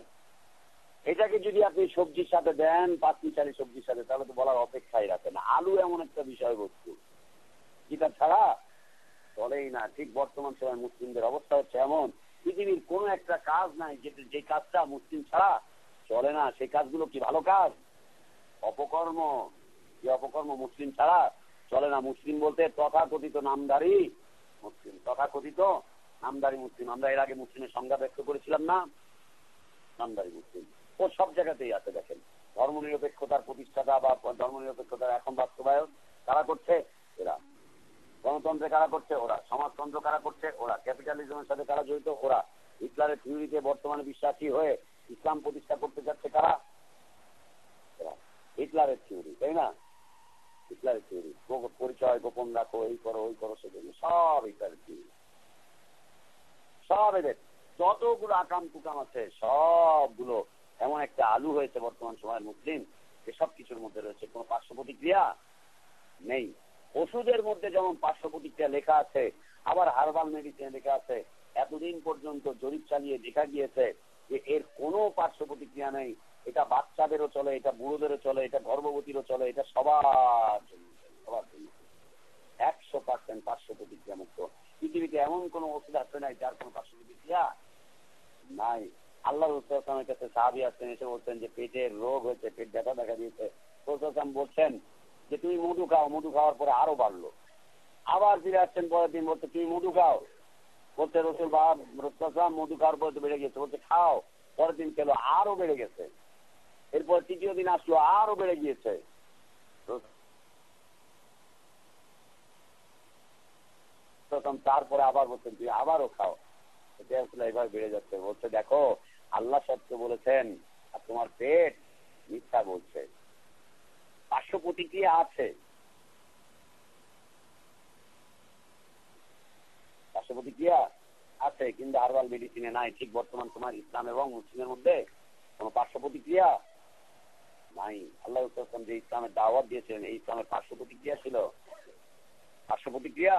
Speaker 1: এটাকে যদি আপনি সবজির সাথে দেন, পাঁচমিশালি সবজির সাথে, তাহলে তো বলার অপেক্ষাই রাখে না। আলু এমন একটা বিষয়বস্তু যেটা ছাড়া চলেই না। ঠিক বর্তমান সময় মুসলিমদের অবস্থা হচ্ছে এমন, পৃথিবীর কোনো একটা কাজ নাই যে কাজটা মুসলিম ছাড়া চলে না। সেই কাজগুলো কি ভালো কাজ? অপকর্ম। যে অপকর্ম মুসলিম ছাড়া চলে না। মুসলিম বলতে তথাকথিত নামধারী মুসলিম, তথাকথিত নামধারী মুসলিম। আমরা এর আগে মুসলিমের সংজ্ঞা ব্যক্ত করেছিলাম না, নামধারী মুসলিম ও সব জায়গাতেই আছে। দেখেন, ধর্মনিরপেক্ষতার প্রতিষ্ঠাতা বা ধর্মনিরপেক্ষতার এখন বাস্তবায়ন কারা করছে? এরা। গণতন্ত্রে কারা করছে? ওরা। সমাজতন্ত্র কারা করছে? ওরা। ক্যাপিটালিজমের সাথে কারা জড়িত? ওরা। হিটলারের থিওরিতে বর্তমানে বিশ্বাসী হয়ে ইসলাম প্রতিষ্ঠা করতে যাচ্ছে কারা? হিটলারের থিওরি, তাই না? হিটলারের থিওরি, পরিচয় গোপন রাখো, এই করো ওই করো, সেজন্য সব হিটলারের থিওরি। সব এদের যতগুলো আকাম কুকাম আছে সবগুলো এমন একটা আলু হয়েছে বর্তমান সময়ের মুসলিম, যে সব কিছুর মধ্যে রয়েছে কোনো পার্শ্ব প্রতিক্রিয়া নেই। ওষুধের মধ্যে যেমন পার্শ্ব প্রতিক্রিয়া লেখা আছে, আবার হার্বাল মেডিসিনে লেখা আছে। এতদিন পর্যন্ত জরিপ চালিয়ে দেখা গিয়েছে যে এর কোনো পার্শ্ব প্রতিক্রিয়া নেই। এটা বাচ্চাদেরও চলে, এটা বুড়োদেরও চলে, এটা গর্ভবতীরও চলে, এটা সবার জন্য, সবার জন্য 100% পার্শ্ব প্রতিক্রিয়া মুক্ত। পৃথিবীতে এমন কোন ওষুধ আছে নাই যার কোনো পার্শ্ব প্রতিক্রিয়া নাই। আল্লাহ রাসূলের কাছে সাহাবী আসছেন, এসে বলছেন যে পেটের রোগ হয়েছে, পেট ব্যথা দেখা দিয়েছে। রাসূল বলছেন যে তুমি মধু খাও, মধু খাওয়ার পরে আরো বাড়লো। আবার ফিরে আসছেন পরের দিন, বলছে তুমি মধু খাও, বলছে রাসূল মধু খাওয়ার পরে তো বেড়ে গেছে, বলছে খাও। পরের দিন খেলো, আরো বেড়ে গেছে। এরপর তৃতীয় দিন আসলো, আরো বেড়ে গিয়েছে। তারপরে আবার বলছেন তুই আবারও খাও, এটা আসলে এভাবে বেড়ে যাচ্ছে। বলছে দেখো আল্লাহ সত্য বলেছেন আর তোমার পেট মিথ্যা বলছে। পার্শ্ব প্রতিক্রিয়া আছে। পার্শ্ব প্রতিক্রিয়া আছে, কিন্তু হার্বাল মেডিসিনে নাই। ঠিক বর্তমান তোমার ইসলাম এবং মুসলিমের মধ্যে কোন পার্শ্ব প্রতিক্রিয়া নাই। আল্লাহ যে ইসলামের দাওয়াত দিয়েছিলেন, এই ইসলামের পার্শ্ব প্রতিক্রিয়া ছিল। পার্শ্ব প্রতিক্রিয়া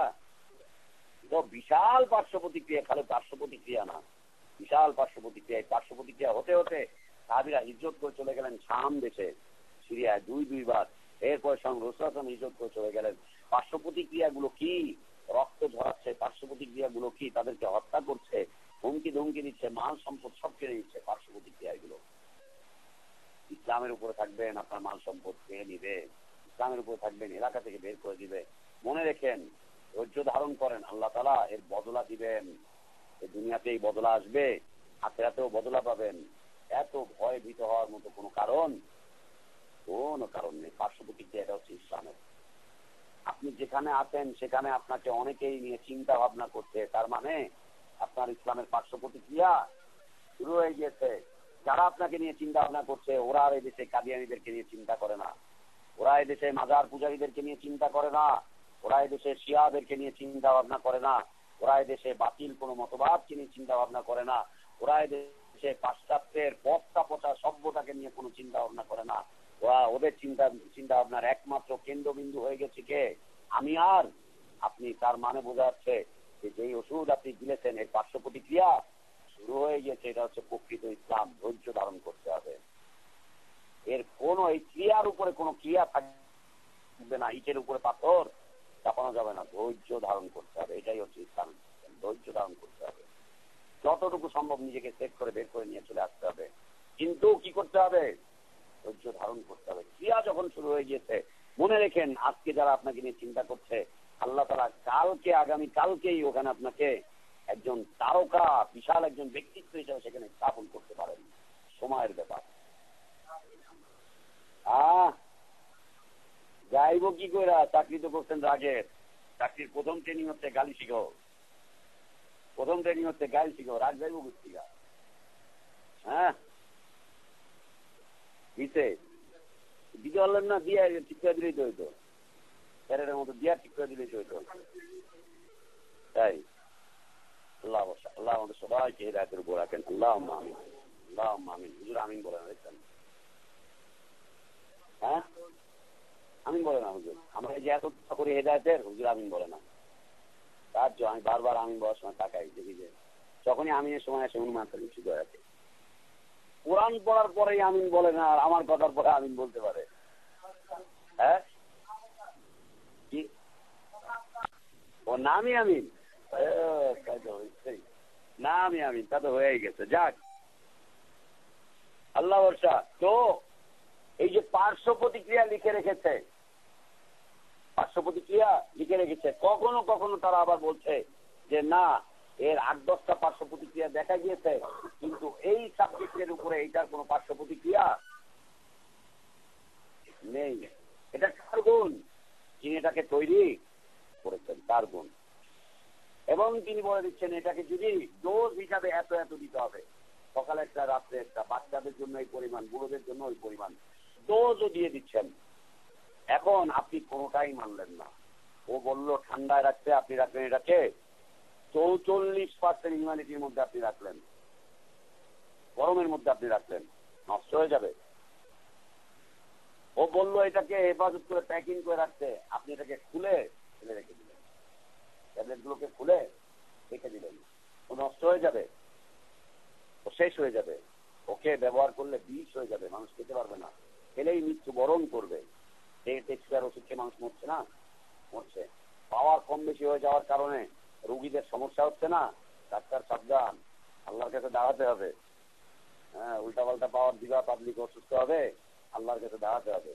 Speaker 1: তো বিশাল পার্শ্ব প্রতিক্রিয়া, খালি পার্শ্ব প্রতিক্রিয়া না, বিশাল পার্শ্ব প্রতিক্রিয়া। এই পার্শ্ব প্রতিক্রিয়া হতে হতে সাহাবীরা হিজরত করে চলে গেলেন শাম দেশে, সিরিয়ায় দুইবার। এরপর রসুল হিজরত করে চলে গেলেন। পার্শ্ব প্রতিক্রিয়া গুলো কি? রক্ত ঝরাচ্ছে, পার্শ্ব প্রতিক্রিয়া গুলো কি? তাদেরকে হত্যা করছে, হুমকি ধমকি দিচ্ছে, মাল সম্পদ সব কেড়ে নিচ্ছে। পার্শ্ব প্রতিক্রিয়া গুলো ইসলামের উপরে থাকবেন, আপনার মাল সম্পদ কেড়ে নিবে। ইসলামের উপরে থাকবেন, এলাকা থেকে বের করে দিবে। মনে রেখেন, ধৈর্য ধারণ করেন, আল্লাহ তাআলা এর বদলা দিবেন। এই দুনিয়াতেই বদলা আসবে, আখিরাতেও বদলা পাবেন। এত ভয় ভীত হওয়ার মতো কোনো কারণ নেই। পার্শ্ব প্রতিক্রিয়া এটা হচ্ছে ইসলামের। আপনি যেখানে আছেন সেখানে আপনাকে অনেকেই নিয়ে চিন্তা ভাবনা করছে, তার মানে আপনার ইসলামের পার্শ্ব প্রতিক্রিয়া শুরু হয়ে গিয়েছে। যারা আপনাকে নিয়ে চিন্তা ভাবনা করছে, ওরা আর এই দেশে কাদিয়ানীদেরকে নিয়ে চিন্তা করে না, ওরা এই দেশে মাজার পূজারীদেরকে নিয়ে চিন্তা করে না, ওরা এই দেশে শিয়াদেরকে নিয়ে চিন্তা ভাবনা করে না, ওরা এই দেশে বাতিল কোনো মতবাদকে নিয়ে চিন্তা ভাবনা করে না, ওরা এই দেশে পাশ্চাত্যের পথটা পচা সভ্যতাকে নিয়ে কোনো চিন্তা ভাবনা করে না। ওরা ওদের চিন্তা ভাবনার একমাত্র কেন্দ্রবিন্দু হয়ে গেছে কে? আমি আর আপনি। তার মানে বোঝা যাচ্ছে যে যেই ওষুধ আপনি দিলেছেন এর পার্শ্ব প্রতিক্রিয়া শুরু হয়ে গেছে। এটা হচ্ছে প্রকৃত ইসলাম। ধৈর্য ধারণ করতে হবে। এর কোন এই ক্রিয়ার উপরে কোনো ক্রিয়া থাকবে না, ইটের উপরে পাথর চাপানো যাবে না। ধৈর্য ধারণ করতে হবে, এটাই হচ্ছে ইসলাম। ধৈর্য ধারণ করতে হবে, যতটুকু সম্ভব নিজেকে সেট করে বের করে নিয়ে চলে আসতে হবে। কিন্তু কি করতে হবে? ধৈর্য ধারণ করতে হবে। ক্রিয়া যখন শুরু হয়ে গিয়েছে, মনে রেখেন, আজকে যারা আপনাকে নিয়ে চিন্তা করছে, আল্লাহ তাআলা কালকে, আগামী কালকেই ওখানে আপনাকে একজন তারকা, বিশাল একজন ব্যক্তিত্ব হিসেবে সেখানে স্থাপন করতে পারেন। সময়ের ব্যাপার। যাইব কি করে? চাকরি তো করছেন রাগের। চাকরির প্রথম ট্রেনিং হচ্ছে গালি শিখো, প্রথম ট্রেনিং হচ্ছে গালি শিখো। রাগ যাইব বুঝছিগা? হ্যাঁ, দিতে দিতে পারলেন না, দিয়ে ঠিক করে দিলেই তো হইতো। প্যারেডের মতো দিয়া ঠিক করে দিলেই তো হইতো। তাই আল্লাহ আল্লাহ আমাদের সবাইকে হিদায়াতের উপর রাখেন। আল্লাহুম্মা আমিন, আল্লাহুম্মা আমিন। হুজুর আমিন বলেন। দেখছেন? হ্যাঁ, আমিন বলে না হুজুর। আমরা যে এত চেষ্টা করি হেদায়েতের, হুজুর আমিন বলে না। তার জন্য আমি বারবার আমিন বলার সময় তাকাই, দেখি যে যখনই আমিনের সময় আসে অনুমান করি শুধু আছে। কোরআন পড়ার পরেই আমিন বলে না, আর আমার কথার পরে আমিন বলতে পারে। হ্যাঁ, কি ও নামই আমিন? নামই আমিন, তা তো হয়েই গেছে। যাক, আল্লাহ ভরসা। তো এই যে পার্শ্ব প্রতিক্রিয়া লিখে রেখেছে, পার্শ্ব প্রতিক্রিয়া লিখে রেখেছে, কখনো কখনো তারা আবার বলছে যে না, এর 8-10টা পার্শ্ব প্রতিক্রিয়া দেখা গিয়েছে, কিন্তু এই সাবজেক্টের উপরে এইটার কোনো পার্শ্ব প্রতিক্রিয়া নেই। এটা কার গুণ? যিনি এটাকে তৈরি করেছেন, তার গুণ। এবং তিনি বলে দিচ্ছেন এটাকে যদি ডোজ হিসাবে এত এত দিতে হবে, সকালে একটা, রাত্রে একটা, বাচ্চাদের জন্য এই পরিমাণ, বুড়োদের জন্য ওই পরিমাণ, ডোজও দিয়ে দিচ্ছেন। এখন আপনি কোনোটাই মানলেন না। ও বললো ঠান্ডায় রাখতে, আপনি রাখলেন এটাকে 44% হিউম্যানিটির মধ্যে আপনি রাখলেন, গরমের মধ্যে আপনি রাখলেন, নষ্ট হয়ে যাবে। ও বললো এটাকে হেফাজত করে প্যাকিং করে রাখতে, আপনি এটাকে খুলে ফেলে রেখে দিলেন, ট্যাবলেটগুলোকে খুলে রেখে দিলেন। ও নষ্ট হয়ে যাবে, ও শেষ হয়ে যাবে। ওকে ব্যবহার করলে বিষ হয়ে যাবে, মানুষ খেতে পারবে না, খেলেই মৃত্যুবরণ করবে। টেক্সটার ওষুধ খেয়ে মানুষ মরছে না? মরছে। পাওয়ার কম বেশি হয়ে যাওয়ার কারণে রোগীদের সমস্যা হচ্ছে না? ডাক্তার সাবধান, আল্লাহর কাছে দাঁড়াতে হবে। হ্যাঁ, উল্টা পাল্টা পাওয়ার দিবা, পাবলিক অসুস্থ হবে, আল্লাহর কাছে দাঁড়াতে হবে।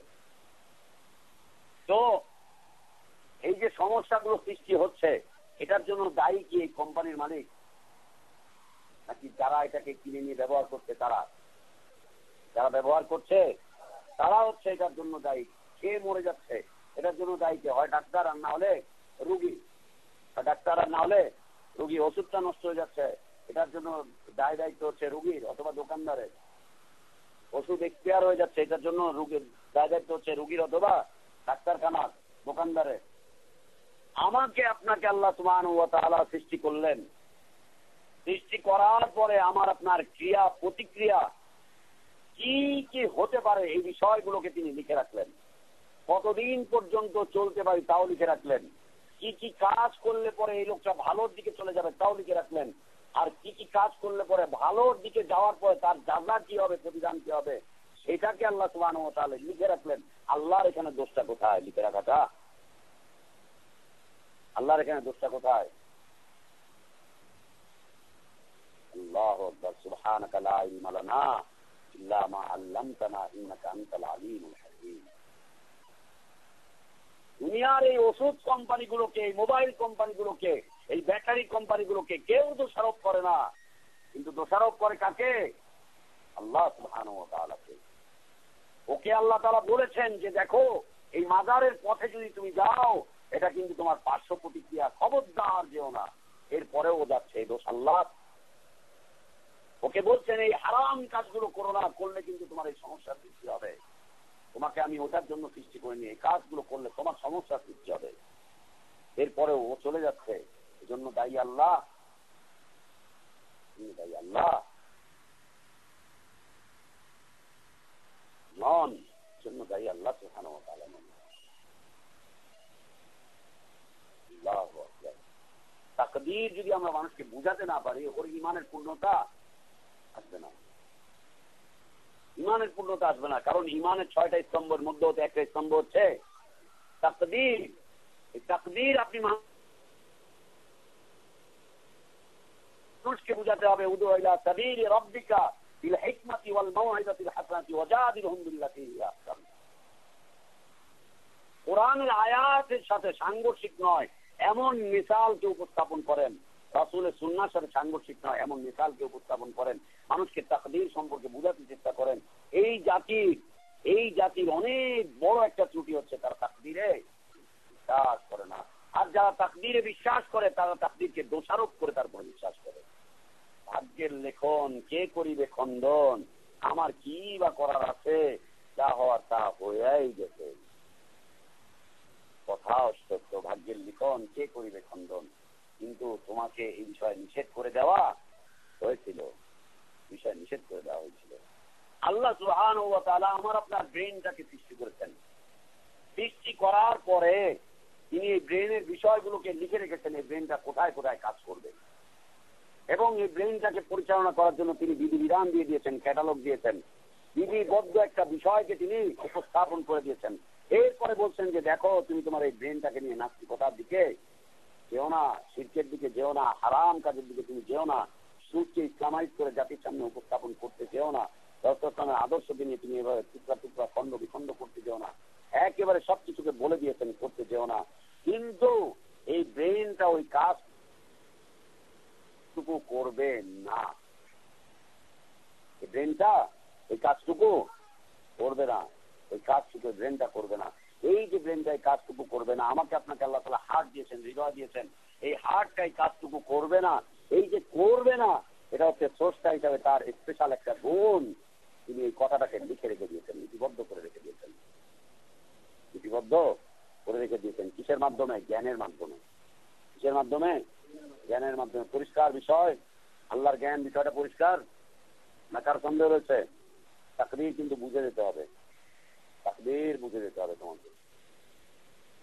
Speaker 1: তো এই যে সমস্যাগুলো সৃষ্টি হচ্ছে, এটার জন্য দায়ী কি এই কোম্পানির মালিক, নাকি যারা এটাকে কিনে নিয়ে ব্যবহার করছে তারা? যারা ব্যবহার করছে তারা হচ্ছে এটার জন্য দায়ী। খেয়ে মরে যাচ্ছে, এটার জন্য দায়ী কে? হয় ডাক্তার, আর না হলে রুগী। ডাক্তার আর না হলে রুগী। ওষুধটা নষ্ট হয়ে যাচ্ছে, এটার জন্য দায়িত্ব হচ্ছে রুগীর অথবা দোকানদারের। ওষুধ এক্সপায়ার হয়ে যাচ্ছে, এটার জন্য রুগীর দায়িত্ব হচ্ছে রুগীর অথবা ডাক্তারখানার, দোকানদারের। আমাকে আপনাকে আল্লাহ সুবহানাহু ওয়া তাআলা সৃষ্টি করলেন। সৃষ্টি করার পরে আমার আপনার ক্রিয়া প্রতিক্রিয়া কি কি হতে পারে এই বিষয়গুলোকে তিনি লিখে রাখলেন। কতদিন পর্যন্ত চলতে পারি তাও লিখে রাখলেন। কি কি কাজ করলে পরে এই লোকটা ভালোর দিকে চলে যাবে তাও লিখে রাখলেন। আর কি কি কাজ করলে পরে ভালোর দিকে যাওয়ার পরে তার জাযা কি হবে, প্রতিদান কি হবে, সেটাকে আল্লাহ সুবহানাহু ওয়া তাআলা লিখে রাখলেন। আল্লাহর এখানে দোষটা কোথায় লিখে রাখাটা? আল্লাহর এখানে দোষটা কোথায়? আল্লাহু আকবার। সুবহানাকা লা ইলমা লানা ইল্লা মা আল্লামতানা ইন্নাকা আনতাল আলিমুল হাকীম। দুনিয়ার এই ওষুধ কোম্পানিগুলোকে, এই মোবাইল কোম্পানিগুলোকে, এই ব্যাটারি কোম্পানিগুলোকে কেউ দোষারোপ করে না, কিন্তু দোষারোপ করে কাকে? আল্লাহ সুবহানাহু ওয়া তাআলাকে। ওকে আল্লাহ তাআলা বলেছেন যে দেখো এই মাজারের পথে যদি তুমি যাও এটা কিন্তু তোমার পার্শ্ব প্রতিক্রিয়া, খবরদার যেও না। এরপরেও ও যাচ্ছে, এই দোষ আল্লাহ। ওকে বলছেন এই হারাম কাজগুলো করো না, করলে কিন্তু তোমার এই সমস্যার সৃষ্টি হবে। তোমাকে আমি ওটার জন্য সৃষ্টি করিনি, এই কাজগুলো করলে তোমার সমস্যার সৃষ্টি হবে। এরপরেও ও চলে যাচ্ছে। এজন্য দায়ী আল্লাহ, দায়ী আল্লাহ নন, জন্য দায়ী আল্লাহ সুবহানাহু ওয়া তাআলা নন। আল্লাহু আকবার। তাকদীর যদি আমরা মানুষকে বুঝাতে না পারি, ওর ঈমানের পূর্ণতা আসবে না। ঈমানের পূর্ণতা আসবে না, কারণ ঈমানের 6টা স্তম্ভের মধ্যে হতে একটা স্তম্ভ হচ্ছে তাকদীর। এই তাকদীর আপনি মানুষকে বুঝাতে হবে। উদু ইলা সাবিলি রাব্বিকা বিল হিকমাতি ওয়াল মাউইযাতিল হাসানাতি ওয়াজাদিলহুম বিল্লাতী হিয়া আহসান। কোরআনের আয়াতের সাথে সাংঘর্ষিক নয় এমন মিসালকে উপস্থাপন করেন, রাসূলের সুন্নাহর সাথে সাংঘর্ষিক নয় এমন মিসালকে উপস্থাপন করেন, মানুষকে তাকদীর সম্পর্কে বোঝাতে চেষ্টা করেন। এই জাতির অনেক বড় একটা ত্রুটি হচ্ছে, তারা তাকদীরে বিশ্বাস করে না। আর যারা তাকদীরে বিশ্বাস করে তারা তাকদীরকে দোষারোপ করে তারপর বিশ্বাস করে। ভাগ্যের লেখন কে করিবে খণ্ডন, আমার কি বা করার আছে, যা হওয়ার তা হয়েই গেছে। কথা সত্য, ভাগ্যের লিখন কে করিবে খণ্ডন, কিন্তু তোমাকে এই বিষয়ে নিষেধ করে দেওয়া হয়েছিল, বিষয় নিষেধ করে দেওয়া হয়েছিল। আল্লাহ সুবহানাহু ওয়া তাআলা আমার আপনার ব্রেনটাকে সৃষ্টি করেছেন। সৃষ্টি করার পরে তিনি এই ব্রেনের বিষয়গুলোকে লিখে রেখেছেন, এই ব্রেনটা কোথায় কোথায় কাজ করবে, এবং এই ব্রেনটাকে পরিচালনা করার জন্য তিনি বিধিবিধান দিয়ে দিয়েছেন, ক্যাটালগ দিয়েছেন, বিধিবদ্ধ একটা বিষয়কে তিনি উপস্থাপন করে দিয়েছেন। এরপরে বলছেন যে দেখো তুমি তোমার এই ব্রেনটাকে নিয়ে নাস্তিকতার দিকে যেও না, শিরকের দিকে যেও না, হারাম কাজের দিকে তুমি যেও না, সুদকে ইসলামাইজ করে জাতির সামনে উপস্থাপন করতে যেও না, রাসূলের আদর্শকে নিয়ে তুমি এভাবে টুকরা টুকরা খণ্ড বিখণ্ড করতে যেও না, একেবারে সবকিছুকে বলে দিয়েছেন করতে যেও না। কিন্তু এই ব্রেনটা ওই কাজটুকু করবে না, এই ব্রেনটা এই কাজটুকু করবে না, ওই কাজটুকু ব্রেনটা করবে না। এই যে ব্রেনটা এই কাজটুকু করবে না, আমাকে আপনাকে আল্লাহ তাআলা হার্ট দিয়েছেন, হৃদয় দিয়েছেন, এই হার্টটা এই কাজটুকু করবে না। এই যে করবে না, এটা হচ্ছে স্রষ্টা হিসাবে তার স্পেশাল একটা গুণ। তিনি এই কথাটাকে লিখে রেখে দিয়েছেন, লিপিবদ্ধ করে রেখে দিয়েছেন, লিপিবদ্ধ করে রেখে দিয়েছেন। কিসের মাধ্যমে? জ্ঞানের মাধ্যমে। কিসের মাধ্যমে? জ্ঞানের মাধ্যমে। পরিষ্কার বিষয়, আল্লাহর জ্ঞান বিষয়টা পরিষ্কার না? কার সন্দেহ রয়েছে? তাকদীর কিন্তু বুঝে যেতে হবে, তাকদীর বুঝে যেতে হবে তোমাকে,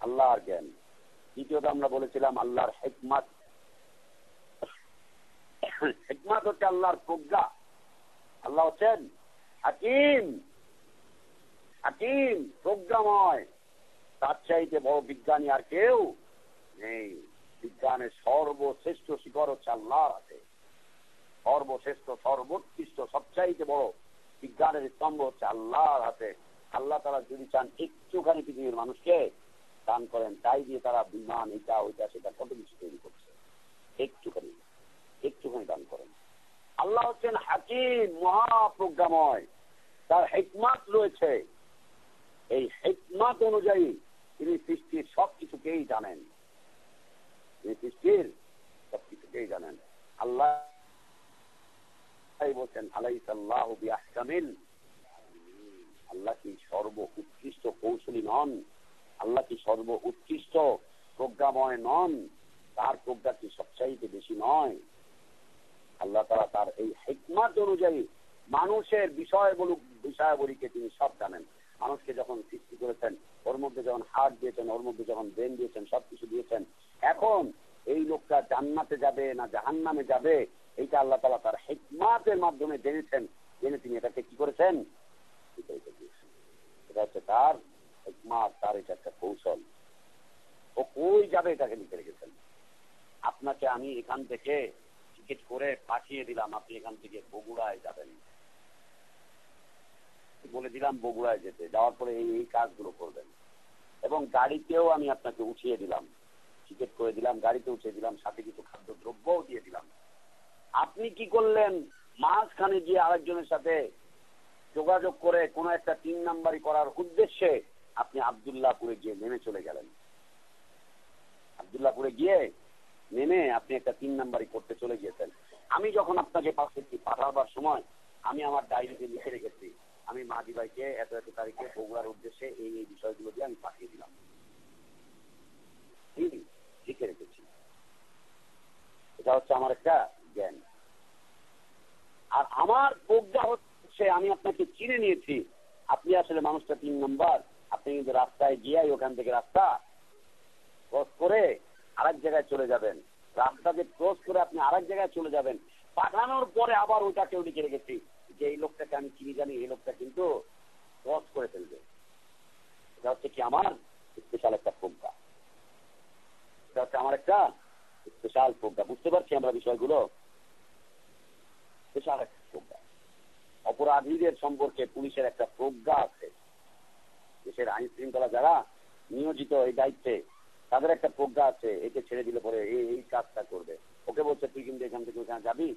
Speaker 1: আল্লাহর জ্ঞান। দ্বিতীয়ত আমরা বলেছিলাম আল্লাহর হিকমত। হিকমত হচ্ছে আল্লাহর প্রজ্ঞা। আল্লাহ হচ্ছেন হাকিম, হাকিম প্রজ্ঞাময়। তার চাইতে বড় বিজ্ঞানী আর কেউ নেই। বিজ্ঞানের সর্বশ্রেষ্ঠ শিখর হচ্ছে আল্লাহর হাতে, সর্বশ্রেষ্ঠ সর্বোৎকৃষ্ট সবচাইতে বড় বিজ্ঞানের স্তম্ভ হচ্ছে আল্লাহর হাতে। আল্লাহ তারা যদি চান একটুখানি পৃথিবীর মানুষকে দান করেন, তাই দিয়ে তারা বিমান এটা ওইটা সেটা কত কিছু তৈরি করছে। একটুখানি একটুখানি দান করেন। আল্লাহ হচ্ছেন হাকিম, মহাপ্রজ্ঞাময়, তার হিকমত রয়েছে। এই হিকমত অনুযায়ী তিনি সৃষ্টির সবকিছুকেই জানেন, তিনি সৃষ্টির সবকিছুকেই জানেন। আল্লাহ বলছেন আলাইসাল্লাহু বিআহকামিল, আল্লাহ কি সর্ব উৎকৃষ্ট কৌশলী নন? আল্লাহ কি সর্ব উৎকৃষ্ট প্রজ্ঞাময় নন, তার প্রজ্ঞা কি সবচাইতে বেশি নয়? আল্লাহ তাআলা তার এই হিকমত অনুযায়ী মানুষের বিষয়াবলীকে তিনি সব জানেন। মানুষকে যখন সৃষ্টি করেছেন, ওর মধ্যে যখন হার্ট দিয়েছেন, ওর মধ্যে যখন ব্রেন দিয়েছেন, সবকিছু দিয়েছেন, এখন এই লোকটা জান্নাতে যাবে না জাহান্নামে যাবে, এইটা আল্লাহ তাআলা তার হিকমতের মাধ্যমে জেনেছেন। জেনে তিনি এটাকে কি করেছেন? এটা হচ্ছে তার হিকমত, তার এটা একটা কৌশল। ও কই যাবে এটাকে লিখে রেখেছেন। আপনাকে আমি এখান থেকে টিকিট করে পাঠিয়ে দিলাম, আপনি এখান থেকে বগুড়ায় যাবেন, বলে দিলাম বগুড়ায় যেতে, যাওয়ার পরে এই কাজগুলো করবেন। এবং গাড়িতেও আমি আপনাকে উঠিয়ে দিলাম, টিকিট করে দিলাম, গাড়িতে উঠিয়ে দিলাম, সাথে কিছু খাদ্য দ্রব্যও দিয়ে দিলাম। আপনি কি করলেন? মাঝখানে গিয়ে আরেকজনের সাথে যোগাযোগ করে কোন একটা 3 নাম্বারি করার উদ্দেশ্যে আপনি আব্দুল্লাহপুরে গিয়ে নেমে চলে গেলেন। আব্দুল্লাহপুরে গিয়ে নেমে আপনি একটা 3 নাম্বারি করতে চলে গিয়েছেন। আমি যখন আপনাকে পাঠাবার সময় আমি আমার ডায়েরিতে লিখে রেখেছি, আমি মাহাদি ভাইকে এত এত তারিখে বগুড়ার উদ্দেশ্যে এই এই বিষয়গুলো দিয়ে আমি পাঠিয়ে দিলাম, লিখে রেখেছি। এটা হচ্ছে আমার একটা জ্ঞান। আর আমার প্রজ্ঞা হচ্ছে আমি আপনাকে চিনে নিয়েছি, আপনি আসলে মানুষটা 3 নম্বর, আপনি কিন্তু রাস্তায় গিয়ে ওখান থেকে রাস্তা ক্রস করে আরেক জায়গায় চলে যাবেন। রাস্তা যে ক্রস করে আপনি আরেক জায়গায় চলে যাবেন, পাঠানোর পরে আবার ওইটাকেও লিখে রেখেছি যে এই লোকটাকে আমি চিনি জানি, এই লোকটা কিন্তু ক্রস করে ফেলবে। এটা হচ্ছে কি আমার স্পেশাল একটা প্রজ্ঞা। এটা হচ্ছে আমার একটা স্পেশাল প্রজ্ঞা। বুঝতে পারছি আমরা বিষয়গুলো? স্পেশাল একটা প্রজ্ঞা। অপরাধীদের সম্পর্কে পুলিশের একটা প্রজ্ঞা আছে। দেশের আইন শৃঙ্খলা যারা নিয়োজিত এই দায়িত্বে, তাদের একটা প্রজ্ঞা আছে, একে ছেড়ে দিলে পরে এই কাজটা করবে। ওকে বলছে তুই কিন্তু এখান থেকে ওখানে যাবি,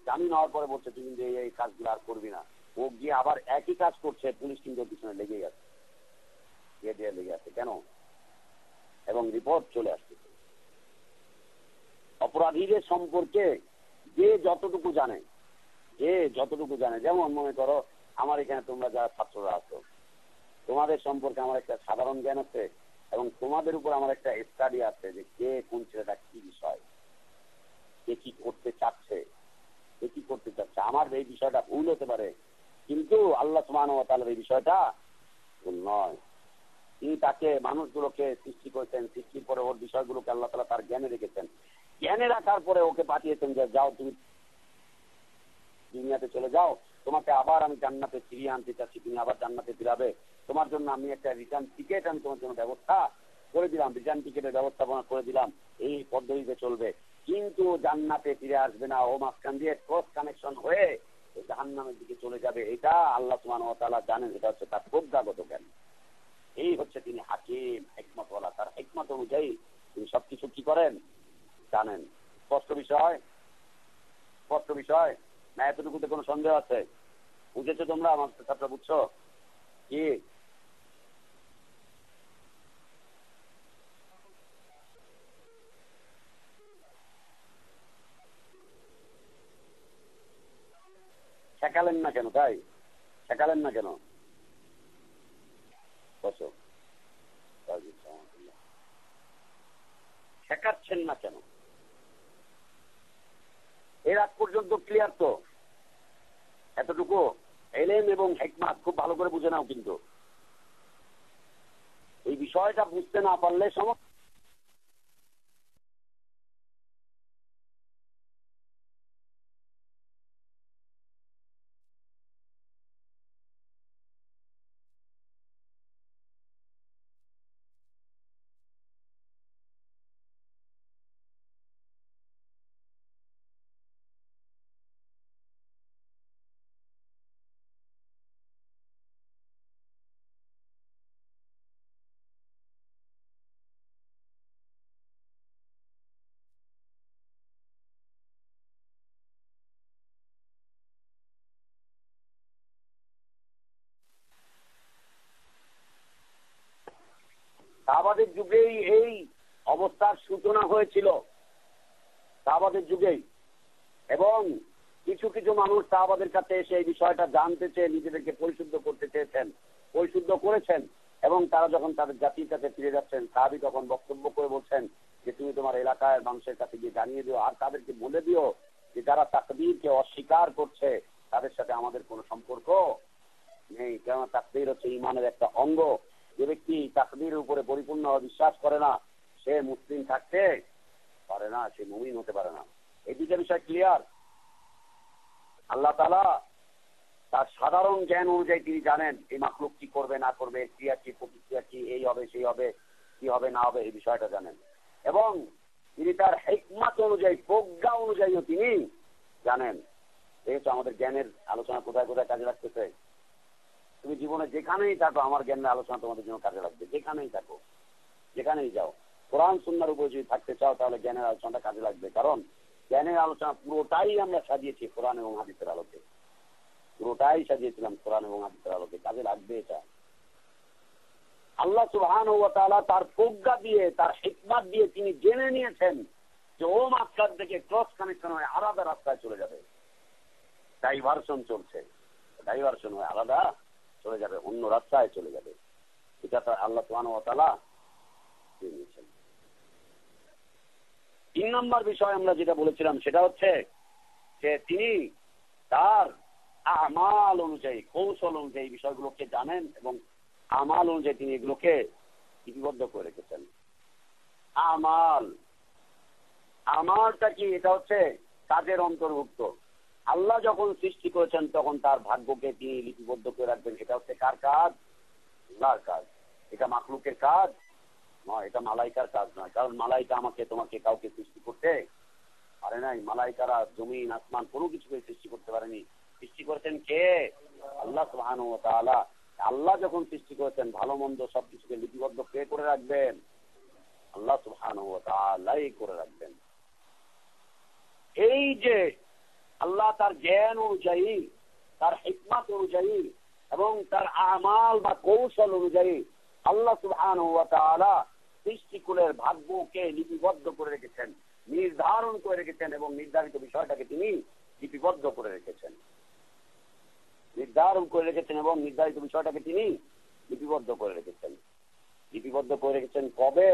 Speaker 1: জামিন হওয়ার পরে বলছে তুই কিন্তু এই কাজগুলো আর করবি না। ও গিয়ে আবার একই কাজ করছে, পুলিশ কিন্তু পিছনে লেগেই আছে, লেগে আছে কেন? এবং রিপোর্ট চলে আসছে। অপরাধীদের সম্পর্কে যে যতটুকু জানে, যেমন মনে করো আমার এখানে তোমরা যারা ছাত্ররা আছো, তোমাদের সম্পর্কে আমার একটা সাধারণ জ্ঞান আছে, এবং তোমাদের উপর আমার একটা স্টাডি আছে যে কে কোন ছেলেটা কি বিষয়, কে কি করতে চাচ্ছে, আমার এই বিষয়টা ভুল হতে পারে, কিন্তু আল্লাহ সুবহানাহু ওয়া তাআলার এই বিষয়টা ভুল নয়। তিনি তাকে মানুষগুলোকে সৃষ্টি করেছেন, সৃষ্টির পরে ওর বিষয়গুলোকে আল্লাহ তাআলা তার জ্ঞানে রেখেছেন। জ্ঞানে রাখার পরে ওকে পাঠিয়েছেন যে যাও তুমি দুনিয়াতে চলে যাও, তোমাকে আবার আমি জান্নাতে ফিরিয়ে আনতে চাচ্ছি, তুমি আবার জান্নাতে ফিরাবে। তোমার জন্য আমি একটা রিটার্ন টিকেট আমি তোমার জন্য ব্যবস্থা করে দিলাম, রিটার্ন টিকেটের ব্যবস্থাপনা করে দিলাম, এই পদ্ধতিতে চলবে। কিন্তু জান্নাতে ফিরে আসবে না, ও মাঝখান দিয়ে ক্রস কানেকশন হয়ে জাহান্নামের দিকে চলে যাবে। এটা আল্লাহ সুবহানাহু ওয়া তাআলা জানেন, এটা হচ্ছে তার প্রজ্ঞাগত জ্ঞান। এই হচ্ছে তিনি হাকিম, হিকমতওয়ালা। তার হিকমত অনুযায়ী তিনি সবকিছু কি করেন জানেন। স্পষ্ট বিষয় না? এতটুকুতে কোনো সন্দেহ আছে? বুঝেছো তোমরা? আমার কথাটা বুঝছো কি? শেখালেন না কেন? তাই শেখালেন না কেন? বসো, শেখাচ্ছেন না কেন? এর আগ পর্যন্ত ক্লিয়ার তো? এতটুকু ইলম এবং হিকমত খুব ভালো করে বুঝে নাও। কিন্তু এই বিষয়টা বুঝতে না পারলে সমস্যা। সাহাবাদের যুগেই এই অবস্থার সূচনা হয়েছিল, সাহাবাদের যুগেই। এবং কিছু কিছু মানুষ সাহাবাদের কাছে এসে এই বিষয়টা জানতে চেয়ে নিজেদেরকে পরিশুদ্ধ করতে চেয়েছেন, পরিশুদ্ধ করেছেন। এবং তারা যখন তাদের জাতির কাছে ফিরে যাচ্ছেন, সাহাবী তখন বক্তব্য করে বলছেন যে তুমি তোমার এলাকার মানুষের কাছে গিয়ে জানিয়ে দিও, আর তাদেরকে বলে দিও যে যারা তাকদীরকে অস্বীকার করছে তাদের সাথে আমাদের কোনো সম্পর্ক নেই। কেননা তাকদীর হচ্ছে ঈমানের একটা অঙ্গ। যে ব্যক্তি তাকদীরের উপরে পরিপূর্ণ বিশ্বাস করে না, সে মুসলিম থাকতে পারে না, সে মুমিন হতে পারে না। এই দুইটা বিষয় ক্লিয়ার। আল্লাহ তাআলা তার সাধারণ জ্ঞান অনুযায়ী তিনি জানেন এই মাখলুক কি করবে না করবে, ক্রিয়া কি প্রতিক্রিয়া কি, এই হবে সেই হবে, কি হবে না হবে, এই বিষয়টা জানেন। এবং তিনি তার হিকমত অনুযায়ী, প্রজ্ঞা অনুযায়ীও তিনি জানেন। এই হচ্ছে আমাদের জ্ঞানের আলোচনা কোথায় কোথায় কাজে লাগতেছে। তুমি জীবনে যেখানেই থাকো, আমার জ্ঞানের আলোচনা তোমাদের জন্য কাজে লাগবে। যেখানেই থাকো, যেখানেই যাও, কোরআন সুন্নাহর উপর যদি থাকতে চাও তাহলে জ্ঞানের আলোচনাটা কাজে লাগবে। কারণ জ্ঞানের আলোচনা পুরোটাই আমরা সাজিয়েছি কোরআন এবং হাদিসের আলোকে, পুরোটাই সাজিয়েছিলাম কোরআন এবং হাদিসের আলোকে, কাজে লাগবে এটা। আল্লাহ সুবহানাহু ওয়া তাআলা তার প্রজ্ঞা দিয়ে, তার হিকমত দিয়ে তিনি জেনে নিয়েছেন যে ও মাস্টার থেকে ক্রস কানেকশন হয়ে আলাদা রাস্তায় চলে যাবে, ডাইভার্সন চলছে, ডাইভার্সন হয়ে আলাদা চলে যাবে, অন্য রাস্তায় চলে যাবে। এটা তো আল্লাহ সুবহানাহু ওয়া তাআলা জেনে নিয়েছেন। 3 নম্বর বিষয় আমরা যেটা বলেছিলাম সেটা হচ্ছে যে তিনি তার আমাল অনুযায়ী, কৌশল অনুযায়ী বিষয়গুলোকে জানেন এবং আমাল অনুযায়ী তিনি এগুলোকে লিপিবদ্ধ করে রেখেছেন। আমালটা কি? এটা হচ্ছে কাজের অন্তর্ভুক্ত। আল্লাহ যখন সৃষ্টি করেছেন তখন তার ভাগ্যকে তিনি লিপিবদ্ধ করে রাখবেন। এটা হচ্ছে কার কাজ? আল্লাহর কাজ। এটা মাখলুকের কাজ নয়, এটা মালাইকার কাজ নয়। কারণ মালাইকা আমাকে তোমাকে কাউকে সৃষ্টি করতে পারে নাই। মালাইকারা জমিন আসমান কোনো কিছুকে সৃষ্টি করতে পারেনি। সৃষ্টি করেছেন কে? আল্লাহ সুবহানাহু ওয়া তাআলা। আল্লাহ যখন সৃষ্টি করেছেন ভালো মন্দ সবকিছুকে লিপিবদ্ধ কে করে রাখবেন? আল্লাহ সুবহানাহু ওয়া তাআলাই করে রাখবেন। এই যে আল্লাহ তার জ্ঞান অনুযায়ী, তার হিকমত অনুযায়ী এবং তার আমাল বা কৌশল অনুযায়ী আল্লাহ সুবহানাহু ওয়া তাআলা সৃষ্টিকুলের ভাগ্যকে লিপিবদ্ধ করে রেখেছেন, নির্ধারণ করে রেখেছেন এবং নির্ধারিত বিষয়টাকে তিনি লিপিবদ্ধ করে রেখেছেন, নির্ধারণ করে রেখেছেন এবং নির্ধারিত বিষয়টাকে তিনি লিপিবদ্ধ করে রেখেছেন। লিপিবদ্ধ করে রেখেছেন কবে?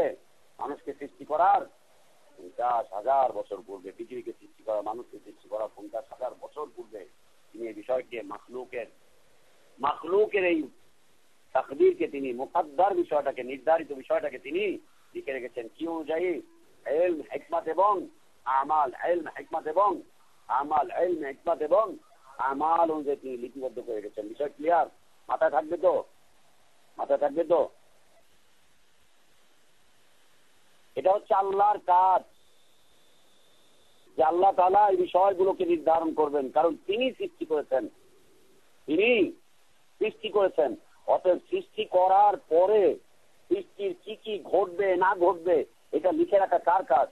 Speaker 1: মানুষকে সৃষ্টি করার 50,000 বছর পূর্বে, পৃথিবীকে সৃষ্টি করা, মানুষকে সৃষ্টি করা 50,000 বছর পূর্বে তিনি এই বিষয়কে মাখলুকের এই তাকদীরকে তিনি মুকদ্দার বিষয়টাকে, নির্ধারিত বিষয়টাকে তিনি লিখে রেখেছেন। কি অনুযায়ী? ইলম, হিকমত এবং আমাল। ইলম, হিকমত এবং আমাল, ইলম, হিকমত এবং আমাল অনুযায়ী তিনি লিপিবদ্ধ করে রেখেছেন। বিষয় ক্লিয়ার? মাথায় থাকবে তো? মাথায় থাকবে তো? এটা হচ্ছে আল্লাহর কাজ যে আল্লাহ তাআলা এই বিষয়গুলোকে নির্ধারণ করবেন। কারণ তিনি সৃষ্টি করেছেন, তিনি সৃষ্টি করেছেন। অতএব সৃষ্টি করার পরে সৃষ্টির কি কি ঘটবে না ঘটবে এটা লিখে রাখা কার কাজ?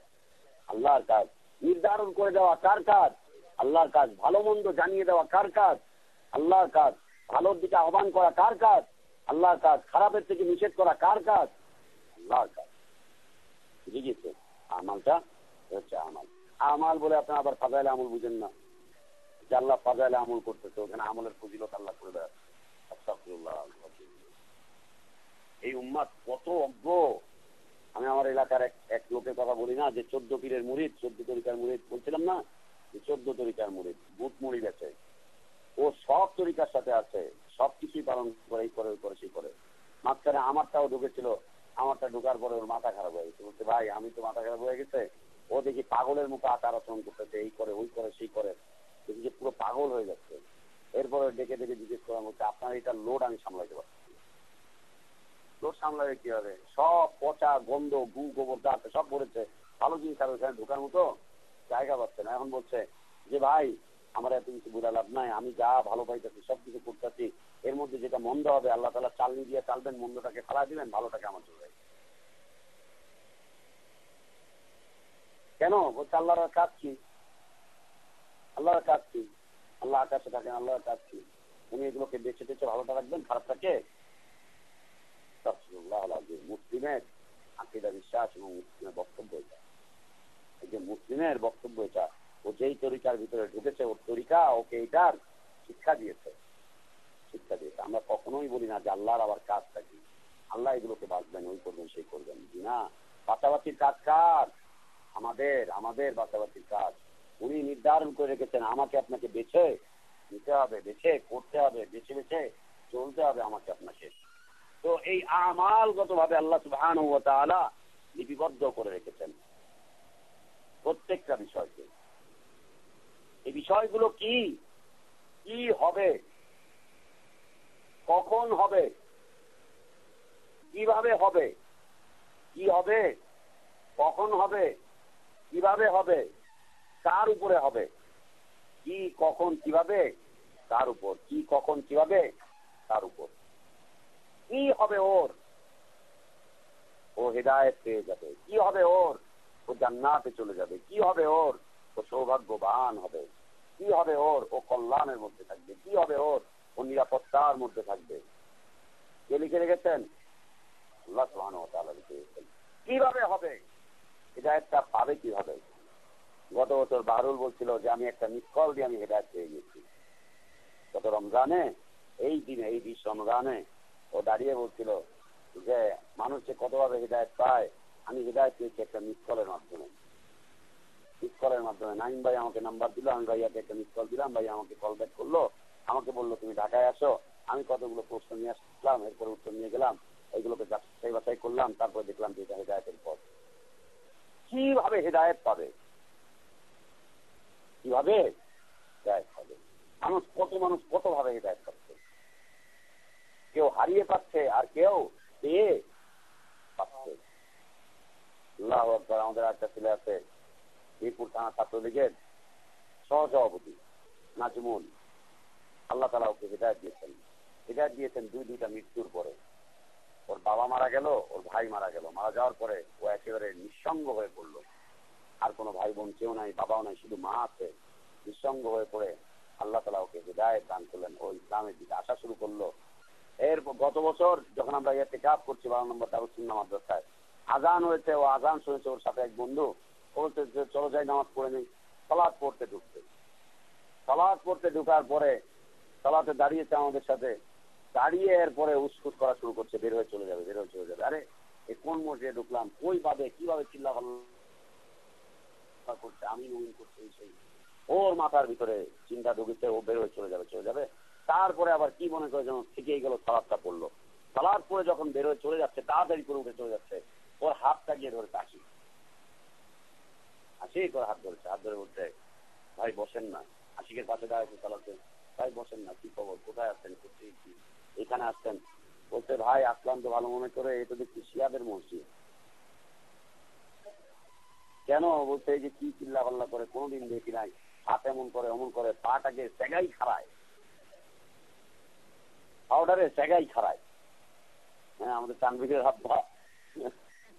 Speaker 1: আল্লাহর কাজ। নির্ধারণ করে দেওয়া কার কাজ? আল্লাহর কাজ। ভালো মন্দ জানিয়ে দেওয়া কার কাজ? আল্লাহর কাজ। ভালোর দিকে আহ্বান করা কার কাজ? আল্লাহর কাজ। খারাপের থেকে নিষেধ করা কার কাজ? আল্লাহর কাজ। বুঝে গেছে? আমালটা হচ্ছে আমাল। আমাল বলে আপনার আবার ফাজাইলে আমল বুঝেন না যে আল্লাহ ফাজাইলে আমল করতেছে, ওখানে আমলের ফজিলত আল্লাহ করে দেয়। আস্তাগফিরুল্লাহ। এই উম্মাত কত অজ্ঞ। আমি আমার এলাকার এক লোকের কথা বলি না, যে 14 পীরের মুরিদ, 14 তরিকার মুরিদ বলছিলাম না, যে 14 তরিকার মুরিদ, বুট মুড়ি গেছে, ও সব তরিকার সাথে আছে, সবকিছুই পালন করে, এই করে ওই করে সেই করে। মাঝখানে আমারটাও ঢুকেছিল, আমারটা ঢোকার পরে ওর মাথা খারাপ হয়ে গেছে। বলছে ভাই আমি তো মাথা খারাপ হয়ে গেছে, ও দেখি পাগলের মুখে আচার আচরণ করতেছে, এই করে ওই করে সেই করে, দেখি যে পুরো পাগল হয়ে যাচ্ছে। এরপরে ডেকে ডেকে জিজ্ঞেস করা হচ্ছে আপনার এটা লোড আমি সামলাইতে পারছি। লোড সামলাবে কি হবে? সব পচা গন্ধ গু গোবর যা আছে সব পড়েছে, ভালো জিনিস আর ওখানে ঢোকার মতো জায়গা পাচ্ছে না। এখন বলছে যে ভাই আমার এত কিছু বুঝা লাভ নাই, আমি যা ভালো পাইতেছি সব কিছু করতেছি, এর মধ্যে যেটা মন্দ হবে আল্লাহ তাআলা চালনি দিয়ে চালবেন, মন্দটাকে ফালা দিবেন, ভালোটাকে আমার চলে যাবে। কেন? বলছে আল্লাহর কাজ কি? আল্লাহর কাজ কি? আল্লাহ আকাশে থাকেন, আল্লাহর কাজ কি? উনি এগুলোকে বেছে বেছে ভালোটা রাখবেন, খারাপটাকে। মুসলিমের আকীদা, বিশ্বাস এবং মুসলিমের বক্তব্য এটা। এই যে মুসলিমের বক্তব্য এটা, ও যেই তরিকার ভিতরে ঢুকেছে ওর তরিকা ওকে এটার শিক্ষা দিয়েছে, শিক্ষা দিয়েছে। আমরা কখনোই বলি না যে আল্লাহর আবার কাজটা কি। আল্লাহ এগুলোকে বাঁচবেন, ওই করবেন, সেই করবেন না। বাঁচাবাচির কাজ কার? আমাদের আমাদের বাঁচাবাচির কাজ উনি নির্ধারণ করে রেখেছেন। আমাকে আপনাকে বেছে নিতে হবে, বেছে করতে হবে, বেছে বেছে চলতে হবে আমাকে আপনাকে। তো এই আমালগত ভাবে আল্লাহ সুবহানাহু ওয়া তাআলা লিপিবদ্ধ করে রেখেছেন প্রত্যেকটা বিষয়কে। এই বিষয়গুলো কি কি হবে, কখন হবে, কিভাবে হবে, কি হবে, কখন হবে, কিভাবে হবে, কার উপরে হবে, কি কখন কিভাবে তার উপর, কি কখন কিভাবে তার উপর। কি হবে ওর? ও হেদায়েত পেয়ে যাবে। কি হবে ওর? ও জান্নাতে চলে যাবে। কি হবে ওর? ও সৌভাগ্যবান হবে। কি হবে ওর? ও কল্যাণের মধ্যে থাকবে। কি হবে ওর? ও নিরাপত্তার মধ্যে থাকবে। কে লিখে রেখেছেন? আল্লাহ সুবহানাহু ওয়া তাআলা লিখে রেখেছেন। কিভাবে হবে? হেদায়েতটা পাবে কিভাবে? গত বছর বাহরুল বলছিল যে আমি একটা মিস কল দিয়ে আমি হেদায়েত পেয়ে গেছি। গত রমজানে, এই দিনে, এই 20 রমজানে ও দাঁড়িয়ে বলছিল যে মানুষ যে কতভাবে হেদায়েত পায়, আমি হেদায়েত পেয়েছি একটা মিস কলের মাধ্যমে। মিস কলের মাধ্যমে নাইম ভাই আমাকে নাম্বার দিল, আমি ভাইয়াকে একটা মিস কল দিলাম, ভাই আমাকে কল ব্যাক করলো, আমাকে বললো তুমি ঢাকায় আসো। আমি কতগুলো প্রশ্ন নিয়ে আসলাম, এরপরে উত্তর নিয়ে গেলাম, এইগুলোকে যাচাই বাছাই করলাম, তারপরে দেখলাম যে এটা হেদায়েতের পথ। কিভাবে হেদায়েত পাবে? কিভাবে হেদায়েত পাবে? মানুষ কতভাবে হেদায়েত পাচ্ছে। কেউ হারিয়ে পাচ্ছে আর কেউ পেয়ে পাচ্ছে। আল্লাহু আকবার। আমাদের একটা ছেলে আছে মিরপুর থানা ছাত্রলীগের সহসভাপতি নাজমুল, আল্লাহ তাআলা ওকে হেদায়েত দিয়েছেন। হেদায়েত দিয়েছেন দুইটা মৃত্যুর পরে। ওর বাবা মারা গেল, ওর ভাই মারা গেল। মারা যাওয়ার পরে ও একেবারে নিঃসঙ্গ হয়ে পড়লো। আর কোনো ভাই বোন কেউ নাই, বাবাও নাই, শুধু মা আছে। নিঃসঙ্গ হয়ে পড়ে আল্লাহ তাআলা ওকে হেদায়েত দান করলেন। ও ইসলামের দিকে আসা শুরু করলো। এরপর গত বছর যখন আমরা ইতিকাফ করছি 12 নম্বর দারুস সুন্নাহ মাদ্রাসায়, আজান হয়েছে, ও আজান শুনেছে, ওর সাথে এক বন্ধু বলছে যে চলো যাই নামাজ পড়ে নেই। সালাত পড়তে ঢুকছে। সালাত পড়তে ঢুকার পরে সালাতে দাঁড়িয়েছে আমাদের সাথে, দাঁড়িয়ে এরপরে উসকুস করা শুরু করছে, বের হয়ে চলে যাবে, বের হয়ে চলে যাবে। আরে এই কোন মসজিদে ঢুকলাম, কই পাবে, কিভাবে চিল্লা করছে, আমি নবীন করছি, সেই ওর মাথার ভিতরে চিন্তা ঢুকেছে, ও বের হয়ে চলে যাবে, চলে যাবে। তারপরে আবার কি মনে করে যেন ঠিকই গেল, সালাদটা পড়লো। সালাদ পরে যখন বের হয়ে চলে যাচ্ছে, তাড়াতাড়ি করে উঠে চলে যাচ্ছে, ওর হাতটা গিয়ে ধরে হাসি হাসি করে হাত ধরেছে, হাত ধরে বলছে ভাই বসেন না। আশিকের পাশে দাঁড়াচ্ছে চালাতে, ভাই বসেন না, কি খবর, কোথায় আসছেন, কোথায় কি এখানে আসছেন? বলছে ভাই আসলাম তো ভালো মনে করে, এটা দেখছি শিয়াদের মসজিদ। কেন? বলছে এই যে কি চিল্লা পাল্লা করে, কোনোদিন দেখি নাই। হাত এমন করে, অমন করে, পাটাকে সেগাই খাড়ায়, পাউডারে সেগাই খাড়ায়। হ্যাঁ, আমাদের তানভীরের আব্বা,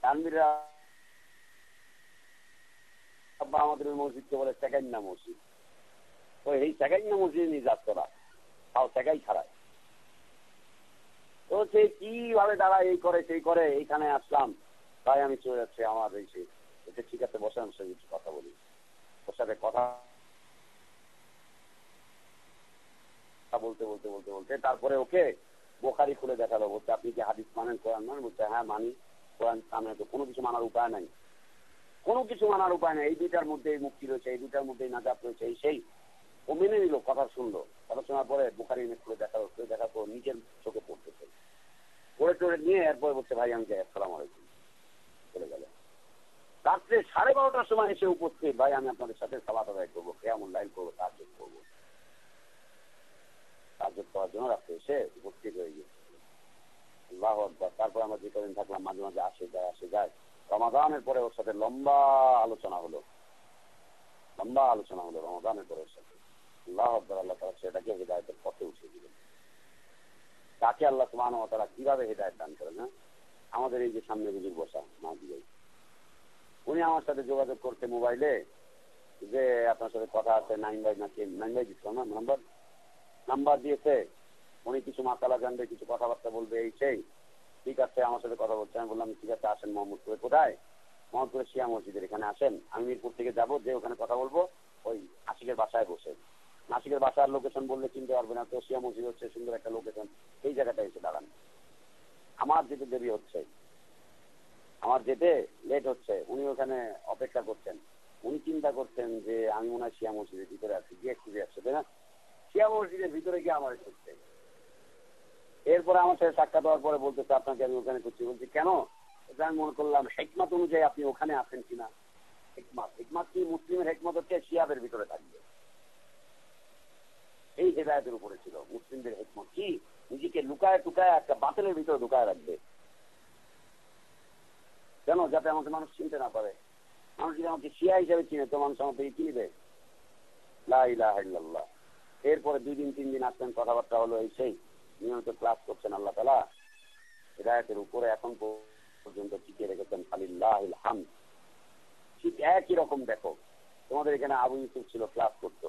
Speaker 1: তানভীরের আব্বা আমাদের ওই মসজিদকে বলে সেগাইন্না মসজিদ। তো এই সেগাইন্না মসজিদে নিয়ে যাচ্ছে না, তাও সেগাই খাড়ায়। তো সে কিভাবে দাঁড়ায়, এই করে সেই করে। এইখানে আসলাম, তাই আমি চলে যাচ্ছি আমার এই সে। ঠিক আছে বসে, আমি কিছু কথা বলি। ওর সাথে কথা বলতে বলতে বলতে বলতে তারপরে ওকে বুখারী খুলে দেখালো। বলছে আপনি কি হাদিস মানেন, কোরআন মানেন? বলছে হ্যাঁ মানি। কোরআন সামনে তো কোনো কিছু মানার উপায় নাই, কোনো কিছু মানার উপায় নেই। এই দুইটার মধ্যে মুক্তি রয়েছে, এই দুইটার মধ্যে নাজাত রয়েছে, এই সেই। ও মেনে নিল, কথা শুনলো। কথা শোনার পরে বুখারী খুলে দেখালো, খুলে দেখার পর নিজের চোখে পড়তেছে। পড়ে টড়ে নিয়ে এরপরে বলছে ভাই আমি যাই, আসসালামু আলাইকুম, চলে গেল। রাত্রে 12:30টার সময় এসে উপস্থিত, ভাই আমি আপনাদের সাথে সালাত আদায় করবো, কিয়ামুল লাইল করবো, তাহাজ্জুদ করবো। তাহাজ্জুদ করার জন্য রাত্রে এসে উপস্থিত হয়ে গেছে। আল্লাহু আকবার। তারপর আমরা যে কদিন থাকলাম, মাঝে মাঝে আসে যায়। রমাদানের পরে ওর সাথে লম্বা আলোচনা হলো রমাদানের পরে ওর সাথে। আল্লাহু আকবার। আল্লাহ তাআলা সেটাকে হিদায়াতের পথে উঠিয়ে দিলেন। তাকে আল্লাহ সুবহানাহু ওয়া তাআলা কিভাবে হিদায়াত দান করেন। না আমাদের এই যে সামনে হুজুর বসা মাঝি ভাই, উনি আমার সাথে যোগাযোগ করতে মোবাইলে যে আপনার সাথে কথা আছে, নাইম ভাই নাকি, নাইম ভাই দিচ্ছিল না নাম্বার দিয়েছে। উনি কিছু মাসালা জানবে, কিছু কথাবার্তা বলবে, এই সেই। ঠিক আছে আমার সাথে কথা বলছে। আমি বললাম ঠিক আছে আসেন মোহাম্মদপুরে। কোথায়? মোহাম্মদপুরে শিয়া মসজিদের এখানে আসেন। আমি মিরপুর থেকে যাবো, যে ওখানে কথা বলবো ওই আশিকের বাসায় বসে। আশিকের বাসার লোকেশন বললে চিনতে পারবে না, তো শিয়া মসজিদ হচ্ছে সুন্দর একটা লোকেশন, এই জায়গাটা এসে দাঁড়ান। আমার যেতে দেরি হচ্ছে, আমার যেতে লেট হচ্ছে, উনি ওখানে অপেক্ষা করছেন। উনি চিন্তা করছেন যে আমি মনে হয় শিয়া মসজিদের ভিতরে আছি, গিয়ে খুঁজে আসছে, তাই না? শিয়া মসজিদের ভিতরে গিয়ে আমার খুঁজছে। এরপরে আমার সাথে সাক্ষাৎ হওয়ার পরে বলতেছে আপনাকে আমি ওখানে খুঁজছি। বলছি কেন? আমি মনে করলাম হেকমত অনুযায়ী আপনি ওখানে আছেন কিনা। হেকমত, হেকমত কি? মুসলিমের হেকমত হচ্ছে শিয়াদের ভিতরে থাকবে, এই হেদায়তের উপরে ছিল। মুসলিমদের হেকমত কি? নিজেকে লুকায় টুকায় একটা বাতিলের ভিতরে ঢুকায় রাখবে। কেন? যাতে আমাকে মানুষ চিনতে না পারে। মানুষ যদি আমাকে শিয়া হিসাবে চিনে তো মানুষ আমাকে চিনবে। লা ইলাহা ইল্লাল্লাহ। এরপরে 2 দিন 3 দিন আসছেন, কথাবার্তা হলো, এই সেই নিয়মিত ক্লাস করছেন। আল্লাহ তাআলা হিদায়াতের উপরে এখন পর্যন্ত টিকিয়ে রেখেছেন, ফালিল্লাহিল হামদ। ঠিক একই রকম দেখো, তোমাদের এখানে আবু ইউসুফ ছিল, ক্লাস করতো,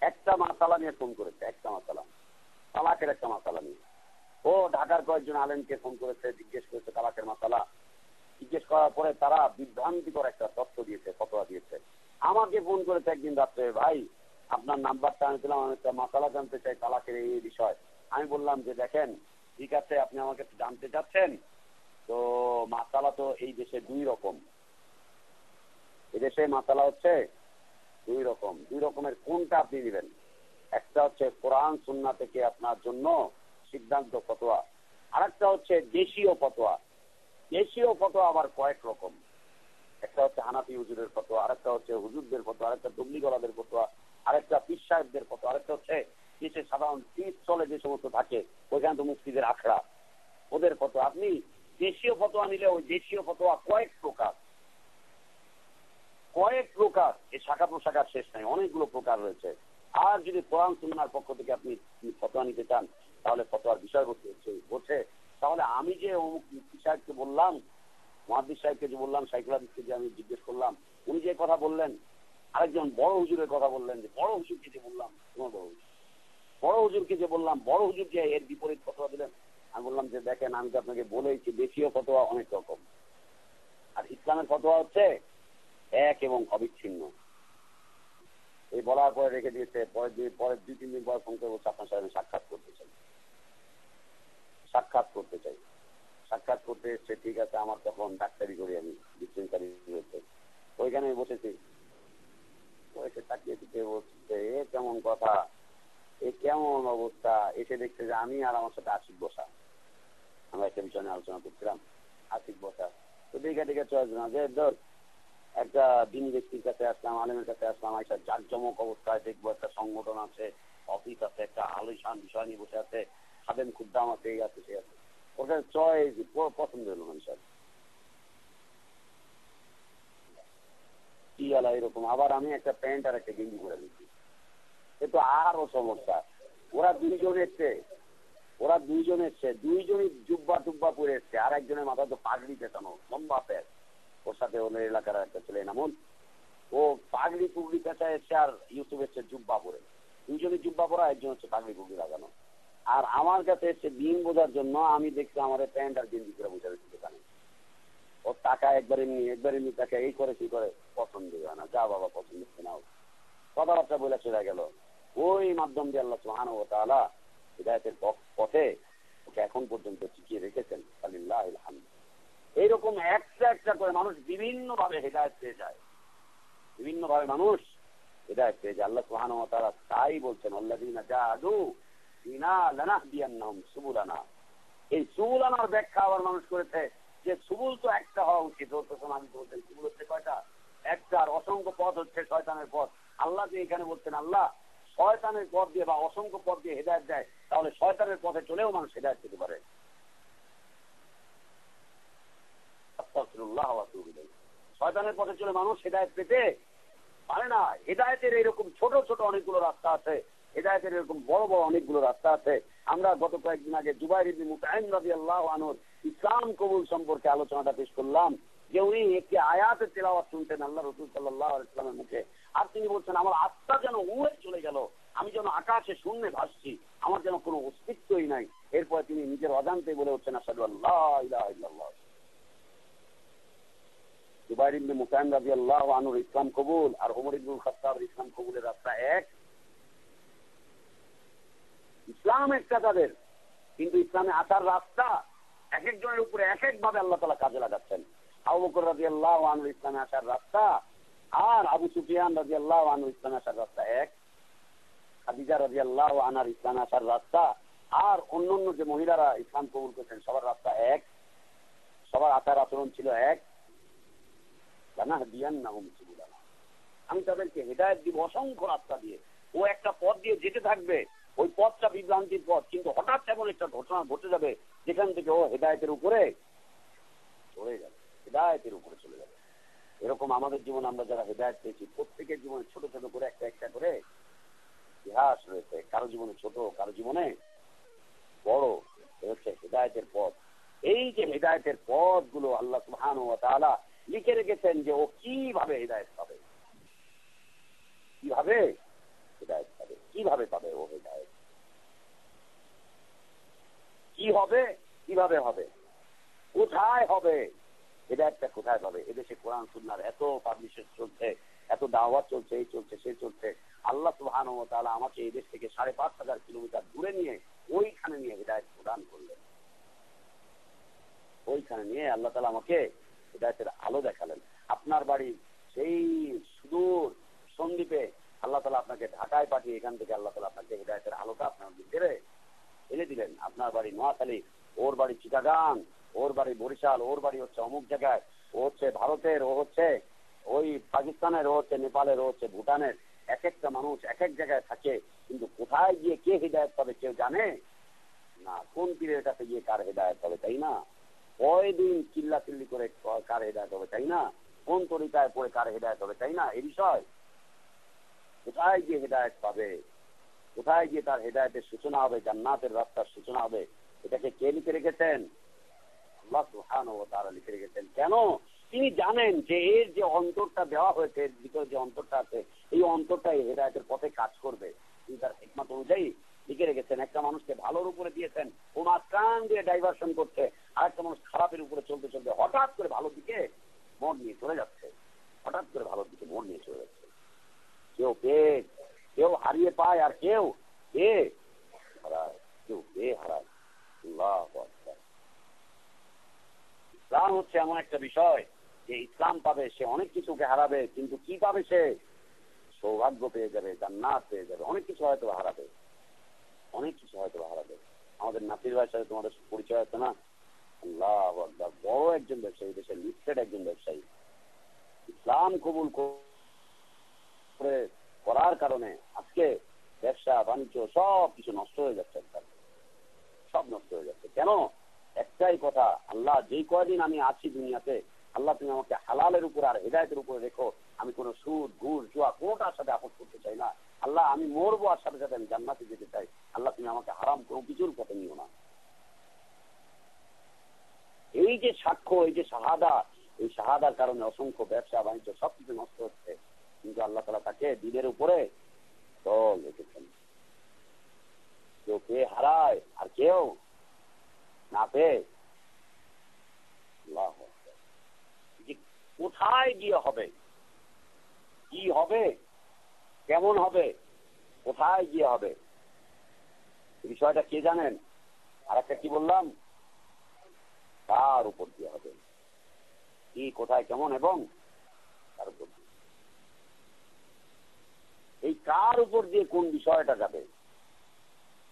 Speaker 1: একটা মাসালা নিয়ে ফোন করেছে, একটা মাসালা, তালাকের একটা মাসালা নিয়ে। ও ঢাকার কয়েকজন আলেমকে ফোন করেছে, জিজ্ঞেস করেছে তালাকের মাসালা। জিজ্ঞেস করার পরে তারা বিভ্রান্তিকর একটা তথ্য দিয়েছে, ফতোয়া দিয়েছে। আমাকে ফোন করেছে একদিন রাত্রে, ভাই আপনার নাম্বারটা আমি পেলাম, আমি একটা মাসালা জানতে চাই তালাকের এই বিষয়। আমি বললাম যে দেখেন, ঠিক আছে আপনি আমাকে জানতে চাচ্ছেন, তো মাসালা তো এই দেশে 2 রকম। এদেশে মাসালা হচ্ছে 2 রকম। 2 রকমের কোনটা আপনি নেবেন? একটা হচ্ছে কোরআন সুন্নাহ থেকে আপনার জন্য সিদ্ধান্ত ফতোয়া, আরেকটা হচ্ছে দেশীয় ফতোয়া। দেশীয় ফতোয়া আবার কয়েক রকম। একটা হচ্ছে হানাফি হুজুরের ফতোয়া, আরেকটা হচ্ছে হুজুরদের ফতোয়া, আরেকটা তবলিগওয়ালাদের ফতোয়া, আরেকটা পীর সাহেবদের ফতোয়া, আরেকটা হচ্ছে দেশে সাধারণ পীর চলে যে সমস্ত থাকে, ওইখানে তো মুফতিদের আখড়া, ওদের ফতোয়া। আপনি দেশীয় ফতোয়া নিলে ওই দেশীয় ফতোয়া কয়েক প্রকার, কয়েক প্রকার। এই শাখা প্রশাখার শেষ নাই, অনেকগুলো প্রকার রয়েছে। আর যদি কোরআন সুন্নাহর পক্ষ থেকে আপনি ফতোয়া নিতে চান, তাহলে ফতোয়ার বিষয়বস্তু বলছে, তাহলে আমি যে অমুক মুফতি সাহেবকে বললাম, মুহাদ্দিস সাহেবকে যে বললাম, শাইখুল হাদিসকে যে আমি জিজ্ঞেস করলাম, উনি যে কথা বললেন, আরেকজন বড় হুজুরের কথা বললেন, যে বড় হুজুরকে যে বললাম, বড় হুজুরকে যে বললাম, বড় হুজুর যে এর বিপরীত ফতোয়া দিলেন। আমি বললাম যে দেখেন, আমি তো আপনাকে বলেছি দেশীয় ফতোয়া অনেক রকম, আর ইসলামের ফতোয়া হচ্ছে এক এবং অবিচ্ছিন্ন। এই বলার পরে রেখে দিয়েছে। পরে 2-3 দিন পর ফোন করে বলছে আপনার সাথে সাক্ষাৎ করতে চাই, সাক্ষাৎ করতে চাই। সাক্ষাৎ করতে এসছে, ঠিক আছে। আমার তখন ডাক্তারি করি, আমি ডিসপেন্সারি হচ্ছে, ওইখানে বসেছি। এসে তাকিয়ে বলছে এ কেমন কথা, এ কেমন অবস্থা। এসে দেখছে যে আমি আর আমার সাথে আশিক বসা, আমরা একটা বিষয় নিয়ে আলোচনা করছিলাম, আশিক বসা। তো দেখে দেখে চলে না যে ধর একটা দিনী ব্যক্তির কাছে আসলাম, আলেমের কাছে আসলাম, একটা জাঁকজমক অবস্থায় দেখবো, একটা সংগঠন আছে, অফিস আছে, একটা আলোচনা বিষয় নিয়ে বসে আছে, খাদেম খুদ্দাম আছে, এই আছে সে আছে, ওর কাছে চয়েস পছন্দ হলো মানুষের কি আলা এরকম। আবার আমি একটা প্যান্ট আর একটা গেঞ্জি করে দিচ্ছি, এ তো আরো সমস্যা। ওরা দুইজন এসছে, দুইজনই জুব্বা টুব্বা পরে এসছে, আর একজনের মাথা তো পাগড়ি পেটানো, লম্বা প্যাট। ওর সাথে ওদের এলাকার একটা ছেলে নামুন, ও পাগড়ি পুগড়ি পেঁচায় এসছে, আর ইউসুফ এসছে জুব্বা পরে। দুইজনই জুব্বা পরা, একজন হচ্ছে পাগড়ি পুগড়ি লাগানো। আর আমার কাছে এসছে দিন বোঝার জন্য। আমি দেখছি আমার প্যান্ট আর গেঞ্জি করে বোঝা দিচ্ছে দোকানে। ওর টাকা একবার এমনি টাকা এই করে কি করে, পছন্দ হয় না। যা বাবা, পছন্দ হচ্ছে না। কথাবার্তা বলে চলে গেল। ওই মাধ্যম দিয়ে আল্লাহ সুবহানাহু ওয়া তাআলা হিদায়াতের পথে ওকে এখন পর্যন্ত টিকিয়ে রেখেছেন। আলিল্লাহিল হামদ। এইরকম একটা একটা করে মানুষ বিভিন্ন ভাবে হিদায়াত পেয়ে যায়, বিভিন্ন ভাবে মানুষ হিদায়াত পেয়ে যায়। আল্লাহ সুবহানাহু ওয়া তাআলা তাই বলছেন, আল্লাযীনা জাহাদু ফিনা লানাহদিয়ান্নাহুম সুবুলানা। এই সুবুলানার ব্যাখ্যা আবার মানুষ করেছে যে সুবুল তো একটা হওয়া উচিত। ও তখন আমি বলছেন সুবুল হচ্ছে কয়টা? একটা। আর অসংখ্য পথ হচ্ছে শয়তানের পথ। আল্লাহ যে এখানে বলছেন আল্লাহ শয়তানের পথ দিয়ে বা অসংখ্য পথ দিয়ে হেদায়েত দেয়, তাহলে শয়তানের পথে চলেও মানুষ হেদায়েত পেতে পারে। আস্তাগফিরুল্লাহ ওয়া আতুবু ইলাইহি। শয়তানের পথে চলে মানুষ হেদায়েত পেতে পারে না। হেদায়েতের এরকম ছোট ছোট অনেকগুলো রাস্তা আছে, হেদায়েতের এরকম বড় বড় অনেকগুলো রাস্তা আছে। আমরা গত কয়েকদিন আগে জুবাইর ইবনে মুতাইম রাদিয়াল্লাহু আনহুর ইসলাম কবুল সম্পর্কে আলোচনাটা পেশ করলাম, যে উনি একটি আয়াতের তেলাওয়াত শুনতেন আল্লাহ রাসূল সাল্লাল্লাহু আলাইহি ওয়াসাল্লামের মুখে। আর তিনি বলছেন আমার আত্মা যেন উড়ে চলে গেল, আমি যেন আকাশে শূন্যে ভাসছি, আমার যেন কোনো অস্তিত্বই নাই। এরপরে তিনি নিজের অজান্তে বলে উঠছেন আশহাদু আল্লা ইলাহা ইল্লাল্লাহ। জুবাইর ইবনে মুতাইম রাদিয়াল্লাহু আনহুর ইসলাম কবুল আর ওমর ইবনুল খাত্তাবের ইসলাম কবুলের রাস্তা এক। ইসলাম একটা তাদের, কিন্তু ইসলামে আসার রাস্তা এক একজনের উপরে এক একভাবে আল্লাহ তাআলা কাজে লাগাচ্ছেন। আবু বকর রাদিয়াল্লাহু আনহু ইসলামে আসার রাস্তা আর আবু সুফিয়ান রাদিয়াল্লাহু আনহু ইসলামে আসার রাস্তা এক, খাদিজা রাদিয়াল্লাহু আনহার ইসলামে আসার রাস্তা আর অন্যান্য যে মহিলারা ইসলাম কবুল করেছেন সবার রাস্তা এক, সবার আচার আচরণ ছিল এক। আমি তাদেরকে হেদায়েত দিব অসংখ্য রাস্তা দিয়ে। ও একটা পথ দিয়ে যেতে থাকবে, ওই পথটা বিভ্রান্তির পথ, কিন্তু হঠাৎ এমন একটা ঘটনা ঘটে যাবে যেখান থেকে ও হেদায়েতের উপরে চলে যাবে, হেদায়েতের উপরে চলে যাবে। এরকম আমাদের জীবনে আমরা যারা হেদায়েত পেয়েছি প্রত্যেকের জীবনে ছোট ছোট করে একটা একটা করে ইতিহাস রয়েছে, কারো জীবনে ছোট কারো জীবনে বড়, হচ্ছে হেদায়েতের পথ। এই যে হেদায়েতের পথগুলো আল্লাহ সুবহানাহু ওয়া তাআলা লিখে রেখেছেন যে ও কিভাবে হেদায়েত পাবে, কিভাবে হেদায়েত পাবে, কিভাবে পাবে ও হেদায়েত, কি হবে, কিভাবে হবে, কোথায় হবে, হেদায়েতটা কোথায় পাবে। এদেশে কোরআন সুন্নাহর এত পাবলিশের চলছে, এত দাওয়াত চলছে, এই চলছে সে চলছে। আল্লাহ সুবহানাহু ওয়া তাআলা আমাকে এই দেশ থেকে ৫,৫০০ কিলোমিটার দূরে নিয়ে ওইখানে নিয়ে হেদায়েত প্রদান করলেন। ওইখানে নিয়ে আল্লাহ তাআলা আমাকে হেদায়েতের আলো দেখালেন। আপনার বাড়ি সেই সুদূর সন্দ্বীপে, আল্লাহ তাআলা আপনাকে ঢাকায় পাঠিয়ে এখান থেকে আল্লাহ তাআলা আপনাকে হেদায়েতের আলোটা আপনার ভিতরে এনে দিলেন। আপনার বাড়ি নোয়াখালী, ওর বাড়ি চিটাগাং, ওর বাড়ি বরিশাল, ওর বাড়ি হচ্ছে অমুক জায়গায়, ও হচ্ছে ভারতের, ও হচ্ছে ওই পাকিস্তানের, ও হচ্ছে নেপালের, ও হচ্ছে ভুটানের। এক একটা মানুষ এক এক জায়গায় থাকে, কিন্তু কোথায় গিয়ে কে হেদায়েত পাবে কেউ জানে না। কোন পীরের কাছে গিয়ে কার হেদায়েত হবে, তাই না? কয়দিন চিল্লা চিল্লি করে কার হেদায়েত হবে, তাই না? কোন তরিকায় পড়ে কার হেদায়েত হবে, তাই না? এই বিষয় কোথায় গিয়ে হেদায়েত পাবে, কোথায় গিয়ে তার হেদায়েতের সূচনা হবে, জান্নাতের রাস্তার সূচনা হবে, এটাকে কে লিখে রেখেছেন? আল্লাহ সুবহানাহু ওয়া তাআলা লিখে রেখেছেন। কেন? তিনি জানেন যে এর যে অন্তরটা দেওয়া হয়েছে, এর ভিতরে যে অন্তরটা আছে, এই অন্তরটাই হেদায়েতের পথে কাজ করবে। তিনি তার হিকমত অনুযায়ী লিখে রেখেছেন। একটা মানুষকে ভালোর উপরে দিয়েছেন, ও মাঝখান দিয়ে ডাইভার্সন করছে, আর একটা মানুষ খারাপের উপরে চলতে চলতে হঠাৎ করে ভালোর দিকে মোড় নিয়ে চলে যাচ্ছে, হঠাৎ করে ভালোর দিকে মোড় নিয়ে চলে যাচ্ছে। কেউ পেয়ে, কেউ হারিয়ে পায়, আর কেউ পেয়ে হারায়, কেউ পেয়ে হারায়। আল্লাহু আকবার। ইসলাম হচ্ছে এমন একটা বিষয় যে ইসলাম পাবে সে অনেক কিছুকে হারাবে, কিন্তু কি পাবে সে? সৌভাগ্য পেয়ে যাবে, জান্নাত পেয়ে যাবে। অনেক কিছু হয়তো হারাবে, অনেক কিছু হয়তো হারাবে। আমাদের নাসির ভাইয়ের সাথে তোমাদের পরিচয় আছে না? আল্লাহু আকবার, বড় একজন ব্যবসায়ী, দেশের লিস্টেড একজন ব্যবসায়ী। ইসলাম কবুল করে করার কারণে আজকে ব্যবসা বাণিজ্য সব কিছু নষ্ট হয়ে যাচ্ছে, সব নষ্ট হয়ে যাচ্ছে। কেন? একটাই কথা, আল্লাহ যেই কয়দিন আমি আছি দুনিয়াতে, আল্লাহ তুমি আমাকে হালালের উপর আর হেদায়েতের উপরে রেখো। আমি কোনো সুদ ঘুষ জুয়া কোনোটার সাথে আপোষ করতে চাই না। আল্লাহ আমি মরবো আর সাথে সাথে আমি জান্নাতে যেতে চাই। আল্লাহ তুমি আমাকে হারাম কোনো কিছুর পথে নিও না। এই যে সাক্ষ্য, এই যে শাহাদা, এই শাহাদার কারণে অসংখ্য ব্যবসা বাণিজ্য সবকিছু নষ্ট হচ্ছে, কিন্তু আল্লাহ তাআলা তাকে দিনের উপরে দল রেখেছেন। কেউ পেয়ে হারায় আর কেউ না পেয়ে। কোথায় গিয়ে হবে, কি হবে, কেমন হবে, কোথায় গিয়ে হবে, এই বিষয়টা কে জানেন? আর একটা কি বললাম, তার উপর দিয়ে হবে, কি কোথায় কেমন এবং তার উপর দিয়ে। এই কার উপর দিয়ে কোন বিষয়টা যাবে,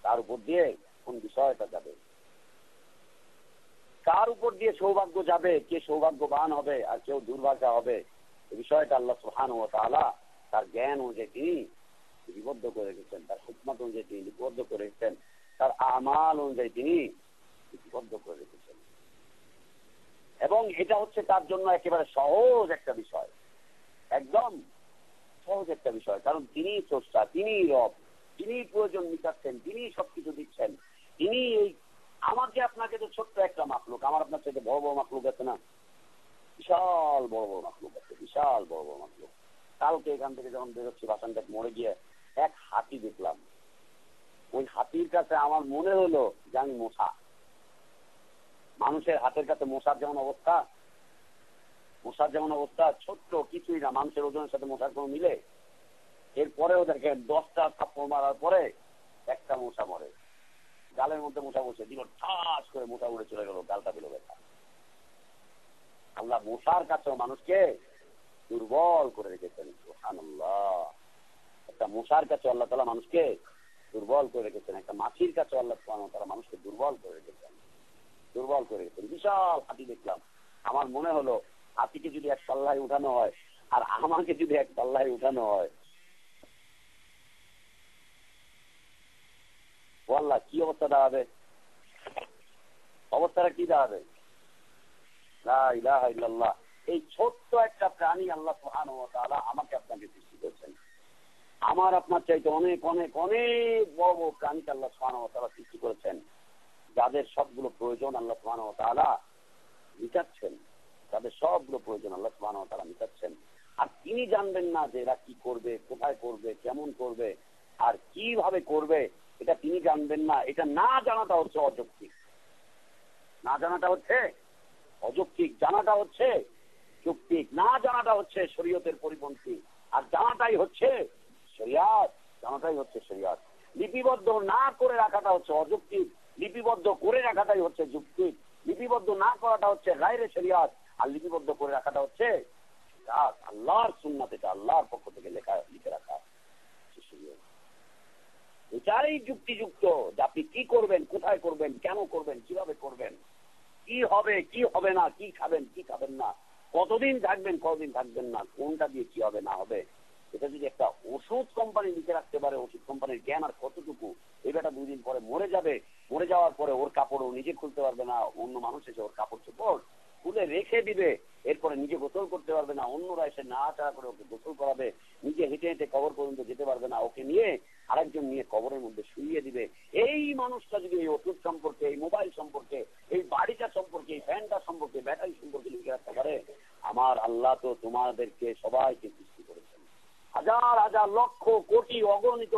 Speaker 1: তার উপর দিয়ে কোন বিষয়টা যাবে, কার উপর দিয়ে সৌভাগ্য যাবে, কে সৌভাগ্যবান হবে আর কেউ দুর্ভাগ্য হবে, এই বিষয়টা আল্লাহ সুবহানাহু ওয়া তাআলা তার জ্ঞান অনুযায়ী তিনি লিপিবদ্ধ করে রেখেছেন, তার হিকমত অনুযায়ী তিনি লিপিবদ্ধ করে রেখেছেন, তার আমাল অনুযায়ী তিনি লিপিবদ্ধ করে রেখেছেন। এবং এটা হচ্ছে তার জন্য একেবারে সহজ একটা বিষয়, একদম সহজ একটা বিষয়। কারণ তিনি স্রষ্টা, তিনি রব, তিনি প্রয়োজন মিটাচ্ছেন, তিনি সবকিছু দিচ্ছেন। তিনি এই আমাকে আপনাকে তো ছোট্ট একটা মাখলুক, আমার আপনার সাথে বড় বড় মাখলুক আছে না? বিশাল বড় বড় মাখলুক আছে, বিশাল বড় বড় মাখলুক। কালকে এখান থেকে যখন বেরোচ্ছি বাসানটাক মোড়ে গিয়ে এক হাতি দেখলাম। ওই হাতির কাছে আমার মনে হলো যে আমি মশা। মানুষের হাতের কাছে মশার যেমন অবস্থা, মশার যেমন অবস্থা, ছোট্ট কিছুই না, মানুষের ওজনের সাথে মশার কোনো মিলে। এরপরেও দেখেন 10টা থাপ্পড় মারার পরে একটা মশা মরে। গালের মধ্যে মশা বসে দিল, ঠাস করে মশা উড়ে চলে গেল, গালটা দিল ব্যথা। আল্লাহ মশার কাছেও মানুষকে দুর্বল করে রেখেছেন। সুবহানাল্লাহ। একটা মশার কাছে আল্লাহ তাআলা মানুষকে দুর্বল করে রেখেছেন, একটা মাছির কাছে আল্লাহ সুবহানাহু ওয়া তাআলা মানুষকে দুর্বল করে রেখেছেন, দুর্বল করে রেখেছেন। বিশাল হাতি দেখলাম, আমার মনে হলো হাতিকে যদি এক পাল্লায় উঠানো হয় আর আমাকে যদি এক পাল্লায় উঠানো হয়, আল্লাহ কি অবস্থা দাঁড়াবে, অবস্থাটা কি দাঁড়াবে। লা ইলাহা ইল্লাল্লাহ। এই ছোট্ট একটা প্রাণী আল্লাহ সুবহানাহু ওয়া তাআলা আমাকে আপনাকে সৃষ্টি করেছেন। আমার আপনার চাইতে অনেক অনেক অনেক বড় বড় প্রাণীকে আল্লাহ সুবহানাহু ওয়া তাআলা সৃষ্টি করেছেন, যাদের সবগুলো প্রয়োজন আল্লাহ সুবহানাহু ওয়া তাআলা মিটাচ্ছেন, তাদের সবগুলো প্রয়োজন আল্লাহ সুবহানাহু ওয়া তাআলা মিটাচ্ছেন। আর তিনি জানবেন না যে এরা কি করবে, কোথায় করবে, কেমন করবে আর কিভাবে করবে, এটা তিনি জানবেন না। এটা না জানাটা হচ্ছে অযৌক্তিক, না জানাটা হচ্ছে অযৌক্তিক, জানাটা হচ্ছে যৌক্তিক। না জানাটা হচ্ছে শরীয়তের পরিপন্থী, আর জানাটাই হচ্ছে শরিয়াত, জানাটাই হচ্ছে শরিয়াত। লিপিবদ্ধ না করে রাখাটা হচ্ছে অযৌক্তিক, লিপিবদ্ধ করে রাখাটাই হচ্ছে যৌক্তিক। লিপিবদ্ধ না করাটা হচ্ছে গায়রে শরিয়াত, আর লিপিবদ্ধ করে রাখাটা হচ্ছে আল্লাহর সুন্নাত, এটা আল্লাহর পক্ষ থেকে লিখে রাখা। এটাই যুক্তিযুক্ত যে আপনি কি করবেন, কোথায় করবেন, কেন করবেন, কিভাবে করবেন, কি হবে কি হবে না, কি খাবেন কি খাবেন না, কতদিন থাকবেন কতদিন থাকবেন না, কোনটা দিয়ে কি হবে না হবে। এটা যদি একটা ওষুধ কোম্পানি লিখে রাখতে পারে, ওষুধ কোম্পানির জ্ঞান আর কতটুকু। এই বেটা 2 দিন পরে মরে যাবে, মরে যাওয়ার পরে ওর কাপড় ও নিজে খুলতে পারবে না, অন্য মানুষ এসে ওর কাপড় চোপড় খুলে রেখে দিবে, এরপরে নিজে গোসল করতে পারবে না, অন্যরা এসে নাড়াচাড়া করে ওকে গোসল করাবে, নিজে হেঁটে হেঁটে কবর পর্যন্ত যেতে পারবে না, ওকে নিয়ে আরেকজন নিয়ে কবরের মধ্যে শুইয়ে দিবে। এই মানুষটা যদি এই ওষুধ সম্পর্কে, এই মোবাইল সম্পর্কে, এই বাড়িটা সম্পর্কে, এই ফ্যানটা সম্পর্কে, ব্যাটারি সম্পর্কে লিখে রাখতে পারে, আমার আল্লাহ তো তোমাদেরকে সবাইকে সৃষ্টি করেছেন, হাজার হাজার লক্ষ কোটি অগণিত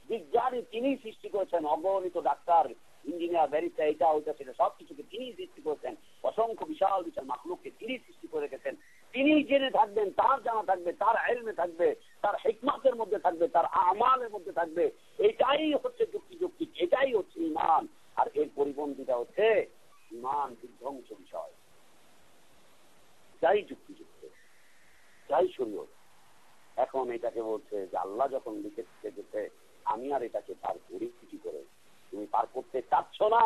Speaker 1: বিজ্ঞানী তিনি সৃষ্টি করেছেন, অগণিত ডাক্তার, ইঞ্জিনিয়ার, ব্যারিস্টার, এটা ওইটা সেটা সবকিছুকে তিনি সৃষ্টি করেছেন, অসংখ্য বিশাল বিশাল মাখলুককে তিনি সৃষ্টি করে রেখেছেন। তিনি জেনে থাকবেন, তার জানা থাকবে, তার ইলমে থাকবে, তার হিকমতের মধ্যে থাকবে, তার আমালের মধ্যে থাকবে। এটাই হচ্ছে যুক্তিযুক্তিক, এটাই হচ্ছে ঈমান। আর এর পরিপন্থীটা হচ্ছে ঈমান বিধ্বংস বিষয়। যাই যুক্তিযুক্ত, যাই শরীয়ত। এখন এটাকে বলছে যে আল্লাহ যখন লিখে গেছে, আমি আর এটাকে পার করি কি করে। তুমি পার করতে চাচ্ছ না,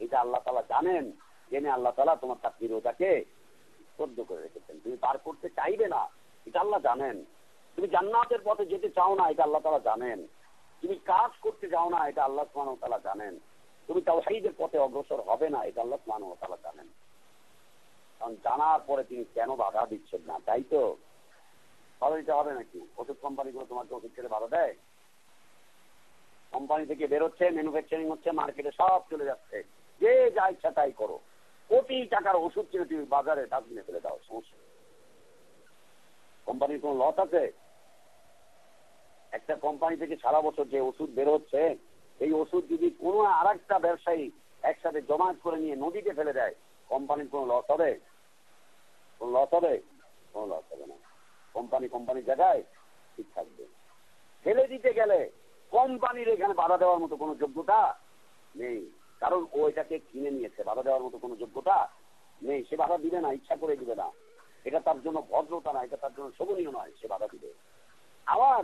Speaker 1: এটা আল্লাহ তাআলা জানেন, জেনে আল্লাহ তাআলা তোমার তাকদীর ওটাকে সহ্য করে রেখেছেন। তুমি পার করতে চাইবে না, এটা আল্লাহ জানেন। তুমি জান্নাতের পথে যেতে চাও না, এটা আল্লাহ তাআলা জানেন। তুমি কাজ করতে চাও না, এটা আল্লাহ সুবহানাহু ওয়া তাআলা জানেন। তুমি তাওহীদের পথে অগ্রসর হবে না, এটা আল্লাহ সুবহানাহু ওয়া তাআলা জানেন। কারণ জানার পরে তিনি কেন বাধা দিচ্ছেন না, তাই তো বাধা দিতে হবে নাকি? ওষুধ কোম্পানিগুলো তোমাকে ওষুধ ছেড়ে বাধা দেয়? কোম্পানি থেকে বেরোচ্ছে, ম্যানুফ্যাকচারিং হচ্ছে, মার্কেটে সব চলে যাচ্ছে, যে যা ইচ্ছা তাই করো। কোটি টাকার ওষুধ ছেড়ে তুমি বাজারে ডাস্টবিনে ফেলে দাও, সমস্যা। কোম্পানির কোন লস আছে? একটা কোম্পানি থেকে সারা বছর যে ওষুধ বের হচ্ছে, এই ওষুধ যদি কোনো আর একটা ব্যবসায়ী একসাথে জমায়েত করে নিয়ে নদীতে ফেলে দেয়, কোম্পানির কোন লস হবে? কোন লস হবে? কোন লস হবে না। কোম্পানির জায়গায় ঠিক থাকবে। ফেলে দিতে গেলে কোম্পানির এখানে বাধা দেওয়ার মতো কোনো যোগ্যতা নেই, কারণ ও এটাকে কিনে নিয়েছে। বাধা দেওয়ার মতো কোনো যোগ্যতা নেই, সে বাধা দিবে না, ইচ্ছা করে দিবে না। এটা তার জন্য ভদ্রতা না, এটা তার জন্য শোভনীয় নয়, সে বাধা দিবে। আবার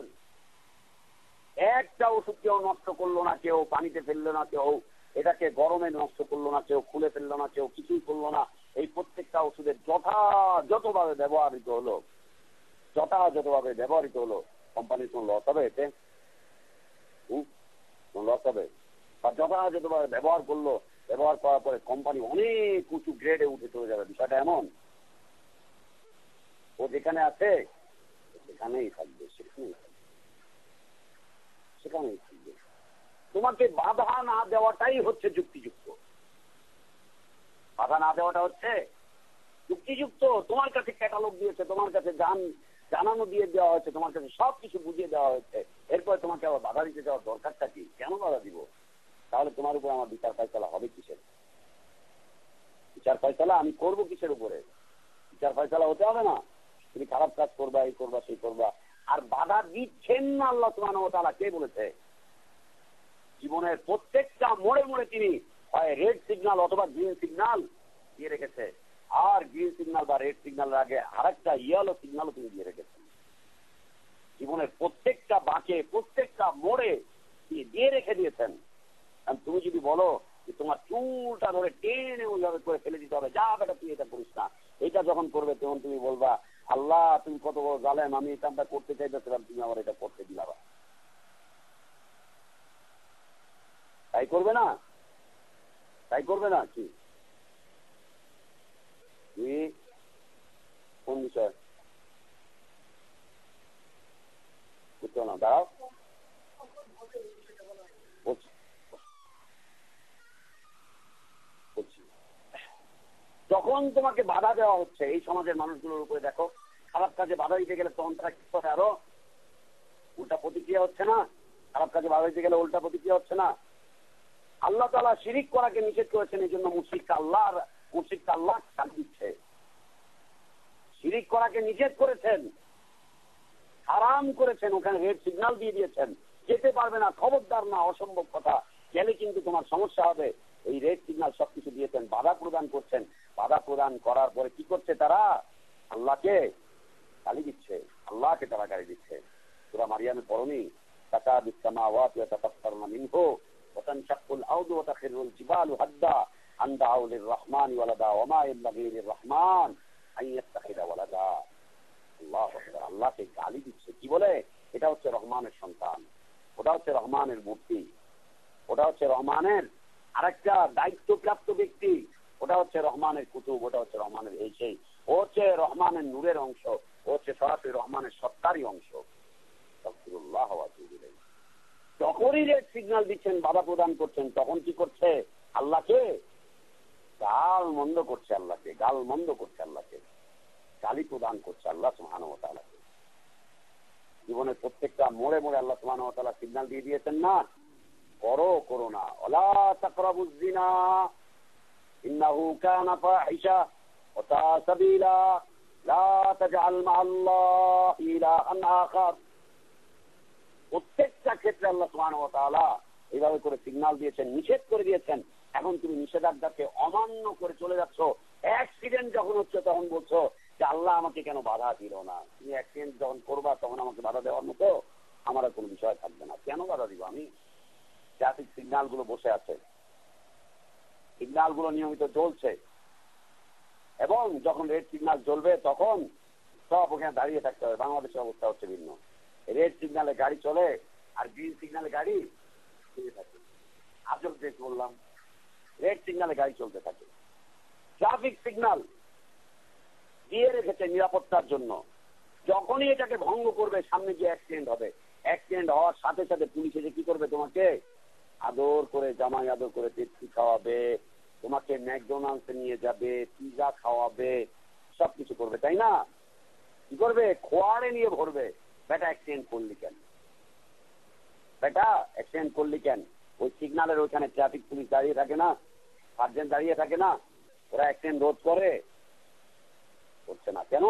Speaker 1: একটা ওষুধ কেউ নষ্ট করলো না, কেউ পানিতে ফেললো না, কেউ এটাকে গরমে নষ্ট করলো না, কেউ খুলে ফেললো না, কেউ কিছুই করলো না। এই প্রত্যেকটা ওষুধের যথাযথভাবে ব্যবহৃত হলো, যথাযথভাবে ব্যবহৃত হলো, কোম্পানির কোন লস হবে? এতে কোন লস হবে? বা যথাযথভাবে ব্যবহার করলো, ব্যবহার করার পরে কোম্পানি অনেক উঁচু গ্রেডে উঠে চলে যাবে। বিষয়টা এমন, ও যেখানে আছে সেখানেই থাকবে, সেখানেই থাকবে। তোমাকে বাধা না দেওয়াটাই হচ্ছে যুক্তিযুক্ত, বাধা না দেওয়াটা হচ্ছে যুক্তিযুক্ত। তোমার কাছে ক্যাটালগ দিয়েছে, তোমার কাছে জানানো দিয়ে দেওয়া হয়েছে, তোমার কাছে সবকিছু বুঝিয়ে দেওয়া হয়েছে, এরপরে তোমাকে আবার বাধা দিতে যাওয়ার দরকারটা কি? কেন বাধা দিব? তাহলে তোমার উপর আমার বিচার ফয়সালা হবে কিসের? বিচার ফয়সালা আমি করবো কিসের উপরে? বিচার ফয়সালা হতে হবে না, তুমি খারাপ কাজ করবা, এই করবা, সেই করবা। আর বাধা দিচ্ছেন না আল্লাহ সুবহানাহু ওয়া তাআলা, কে বলেছে? জীবনের প্রত্যেকটা মোড়ে মোড়ে তিনি হয় রেড সিগন্যাল অথবা গ্রিন সিগন্যাল দিয়ে রেখেছে, আর গ্রিন সিগন্যাল বা রেড সিগন্যালের আগে আরেকটা ইয়েলো সিগন্যালও তিনি দিয়ে রেখেছেন। জীবনের প্রত্যেকটা বাঁকে প্রত্যেকটা মোড়ে তিনি দিয়ে রেখে দিয়েছেন। তুমি যদি বলো যে তোমার চুলটা ধরে টেনে ওইভাবে করে ফেলে দিতে হবে, যা বেটা তুই এটা করিস না, এটা যখন করবে তখন তুমি বলবা আল্লাহ তুমি কত বড় জালেম, আমি এই কামটা করতে চাইতেছিলাম, তুমি আমার এটা করতে দিলাবা। তাই করবে না? তাই করবে না কি? কোন বিষয় বুঝছো না? দাঁড়াও, যখন তোমাকে বাধা দেওয়া হচ্ছে এই সমাজের মানুষগুলোর উপরে, দেখো খারাপ কাজে বাধা দিতে গেলে তখন তারা কি করে, আরো উল্টা প্রতিক্রিয়া হচ্ছে না? খারাপ কাজে বাধা দিতে গেলে উল্টা প্রতিক্রিয়া হচ্ছে না? আল্লাহ তাআলা শিরিক করাকে নিষেধ করেছেন, এই জন্য মুশরিককে আল্লাহ গালি দিচ্ছে। শিরিক করাকে নিষেধ করেছেন, হারাম করেছেন, ওখানে রেড সিগন্যাল দিয়ে দিয়েছেন, যেতে পারবে না, খবরদার না, অসম্ভব কথা, গেলে কিন্তু তোমার সমস্যা হবে। এই রেড সিগন্যাল সবকিছু দিয়েছেন, বাধা প্রদান করছেন। বাধা প্রদান করার পরে কি করছে তারা? আল্লাহকে গালি দিচ্ছে, আল্লাহকে তারা গালি দিচ্ছে। সূরা মারিয়ামে পড়নি? তাকাদু সামাওয়াতু ইয়াতাফাত্তারনা মিনহু ওয়া তানশাক্কুল আরদু ওয়া তাখিরুল জিবালু হাদ্দা আন দাউ লির-রাহমানি ওয়ালাদা ওয়া মা ইয়ানবাগি লির-রাহমান আন ইয়াত্তাখিযা ওয়ালাদা। আল্লাহু আকবার, আল্লাহকে গালি দিচ্ছে। কি বলে? এটা হচ্ছে রহমানের সন্তান, ওটা হচ্ছে রহমানের মূর্তি, ওটা হচ্ছে রহমানের আরেকটা দায়িত্বপ্রাপ্ত ব্যক্তি, ওটা হচ্ছে রহমানের কুতুব, ওটা হচ্ছে রহমানের এই সেই, ও হচ্ছে রহমানের নূরের অংশ, ও হচ্ছে সরাসরি রহমানের সত্তারই অংশ। যখনই রেড সিগন্যাল দিচ্ছেন, বাধা প্রদান করছেন, তখন কি করছে? আল্লাহকে গাল মন্দ করছে, আল্লাহকে গাল মন্দ করছে, আল্লাহকে গালি প্রদান করছে আল্লাহ সুবহানাহু ওয়া তাআলা। জীবনের প্রত্যেকটা মোড়ে মোড়ে আল্লাহ সুবহানাহু ওয়া তাআলা সিগন্যাল দিয়ে দিয়েছেন না, করো না, ওয়ালা তাকরাবুজ জিনা ইন্নাহু কানা ফাহিশা ওয়া সাআ সাবিলা লা তাজআল মা'আল্লাহি ইলাহান আখার। প্রত্যেকটা ক্ষেত্রে আল্লাহ সুবহানাহু ওয়া তাআলা এইভাবে করে সিগন্যাল দিয়েছেন, নিষেধ করে দিয়েছেন। এখন তুমি নিষেধাজ্ঞাকে অমান্য করে চলে যাচ্ছ। অ্যাক্সিডেন্ট যখন হচ্ছে তখন বলছো যে আল্লাহ আমাকে কেন বাধা দিল না। তুমি অ্যাক্সিডেন্ট যখন করবা তখন আমাকে বাধা দেওয়ার মতো আমার আর কোনো বিষয় থাকবে না, কেন বাধা দিব আমি? ট্রাফিক সিগন্যাল গুলো বসে আছে, সিগন্যাল গুলো নিয়মিত চলছে, এবং যখন রেড সিগন্যাল জ্বলবে তখন সব ওখানে দাঁড়িয়ে থাকতে হবে। বাংলাদেশের অবস্থা হচ্ছে ভিন্ন, রেড সিগন্যালে গাড়ি চলে আর গ্রিন সিগন্যালে গাড়ি চলতে থাকে। আজব দেশ বললাম, রেড সিগন্যালে গাড়ি চলতে থাকে। ট্রাফিক সিগন্যাল দিয়ে রেখেছে নিরাপত্তার জন্য, যখনই এটাকে ভঙ্গ করবে সামনে গিয়ে অ্যাক্সিডেন্ট হবে। অ্যাক্সিডেন্ট হওয়ার সাথে সাথে পুলিশ এসে কি করবে? তোমাকে আদর করে, জামাই আদর করে পেপসি খাওয়াবে, তোমাকে ম্যাকডোনাল্ডসে নিয়ে যাবে, পিজা খাওয়াবে, সবকিছু করবে, তাই না? কি করবে? খোয়ারে নিয়ে ভরবে। বেটা অ্যাক্সিডেন্ট করলি কেন? বেটা অ্যাক্সিডেন্ট করলি কেন? ওই সিগন্যালের ওইখানে ট্রাফিক পুলিশ দাঁড়িয়ে থাকে না, সার্জেন্ট দাঁড়িয়ে থাকে না, ওরা অ্যাক্সিডেন্ট রোধ করছে না কেন?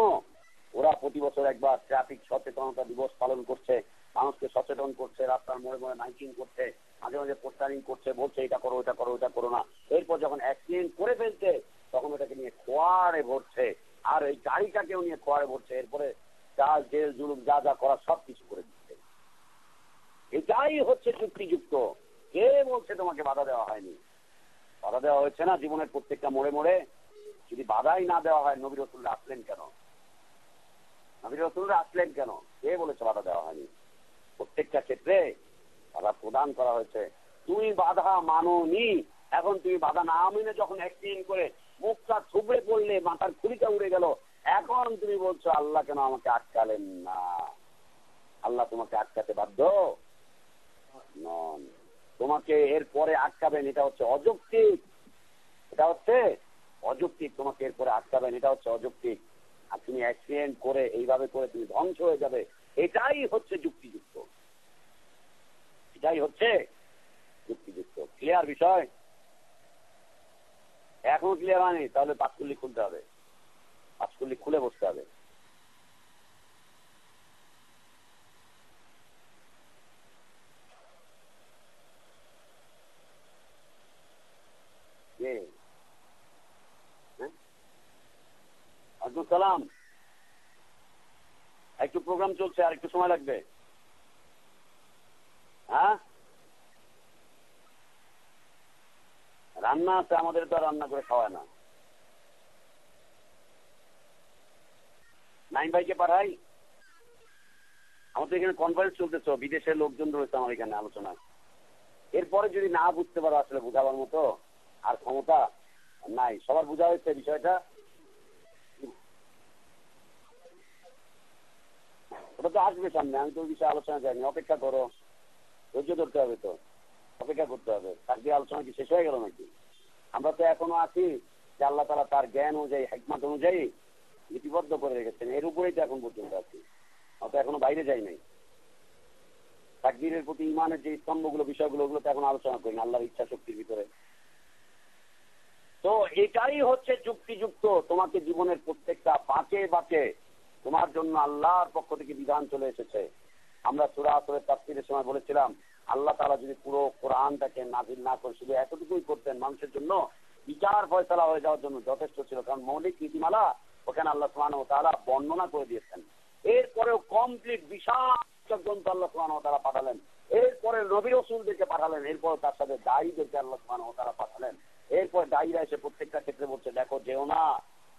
Speaker 1: ওরা প্রতি বছর একবার ট্রাফিক সচেতনতা দিবস পালন করছে, মানুষকে সচেতন করছে, রাস্তার মোড়ে মোড়ে মাইকিং করছে, মাঝে মাঝে পোস্টারিং করছে, বলছে এটা করো, এটা করো, এটা করো না। এরপর যখন অ্যাক্সিডেন্ট করে ফেলছে তখন ওটাকে নিয়ে খোয়ারে ভরছে, আর এই গাড়িটাকেও নিয়ে খোয়ারে ভরছে। এরপরে চাল জেল জুলুম যা যা করা সব কিছু করে দিচ্ছে। এটাই হচ্ছে যুক্তিযুক্ত। কে বলছে তোমাকে বাধা দেওয়া হয়নি? বাধা দেওয়া হয়েছে না জীবনের প্রত্যেকটা মোড়ে মোড়ে। যদি বাধাই না দেওয়া হয়, নবী রাসূলুল্লাহ আসলেন কেন? নবী রাসূলুল্লাহ আসলেন কেন? কে বলেছে বাধা দেওয়া হয়নি? প্রত্যেকটা ক্ষেত্রে বাধা প্রদান করা হয়েছে। তুমি বাধা মানোনি, এখন তুমি বাধা না মেনে যখন অ্যাক্সিডেন্ট করে মুখটা থুবড়ে পড়লে, মাথার খুলিটা উড়ে গেল, এখন তুমি বলছো আল্লাহ কেন আমাকে আটকালেন না? আল্লাহ তোমাকে আটকাতে বাধ্য নন। তোমাকে এরপরে আটকাবেন, এটা হচ্ছে অযৌক্তিক। এটা হচ্ছে অযৌক্তিক, তোমাকে এরপরে আটকাবেন, এটা হচ্ছে অযৌক্তিক। আর তুমি অ্যাক্সিডেন্ট করে এইভাবে করে তুমি ধ্বংস হয়ে যাবে, এটাই হচ্ছে যুক্তিযুক্ত। এটাই হচ্ছে যুক্তিযুক্ত। ক্লিয়ার বিষয়? এখনো ক্লিয়ার হয়নি? তাহলে পাঁচকুল্লি খুলতে হবে, পাঁচকুল্লি খুলে বসতে হবে। সালাম। একটু প্রোগ্রাম চলছে, আর একটু সময় লাগবে। হ্যাঁ, রান্না আছে, আমাদের তো রান্না করে খাওয়ায় না। নাইম ভাইকে পাঠাই। আমাদের এখানে কনফারেন্স চলতেছে, বিদেশের লোকজন রয়েছে আমার এখানে আলোচনা। এরপরে যদি না বুঝতে পারো, আসলে বুঝাবার মতো আর ক্ষমতা নাই। সবার বোঝা হয়েছে বিষয়টা? ওটা তো আসবে সামনে, আমি তো ওই বিষয়ে আলোচনা যাইনি। অপেক্ষা করো, ধৈর্য ধরতে হবে, তো অপেক্ষা করতে হবে। তার দিয়ে আলোচনা কি শেষ হয়ে গেল নাকি? আমরা তো এখনো আছি যে আল্লাহ তাআলা তার জ্ঞান অনুযায়ী, হিকমত অনুযায়ী লিপিবদ্ধ করে রেখেছেন, এর উপরেই তো এখন পর্যন্ত আছি। অত এখনো বাইরে যাই নাই। তাকদীরের প্রতি ইমানের যে স্তম্ভগুলো, বিষয়গুলো, ওগুলো তো এখন আলোচনা করি না, আল্লাহর ইচ্ছা শক্তির ভিতরে। তো এটাই হচ্ছে যুক্তিযুক্ত। তোমাকে জীবনের প্রত্যেকটা বাঁকে বাঁকে তোমার জন্য আল্লাহর পক্ষ থেকে বিধান চলে এসেছে। আমরা সূরা আসরের তাফসীরের সময় বলেছিলাম, আল্লাহ তাআলা যদি পুরো কোরআনটাকে নাযিল না করে শুধু এতটুকুই করতেন, মানুষের জন্য বিচার ফয়সালা হয়ে যাওয়ার জন্য যথেষ্ট ছিল। কারণ মৌলিক নীতিমালা ওখানে আল্লাহ সুবহানাহু ওয়া তাআলা বর্ণনা করে দিয়েছেন। এরপরেও কমপ্লিট বিশাল গ্রন্থ আল্লাহ সুবহানাহু ওয়া তাআলা পাঠালেন। এরপরে নবী রাসূলদেরকে পাঠালেন। এরপর তার সাথে দায়ীদেরকে আল্লাহ সুবহানাহু ওয়া তাআলা পাঠালেন। এরপর দায়ীরা এসে প্রত্যেকটা ক্ষেত্রে বলছে, দেখো যেও না।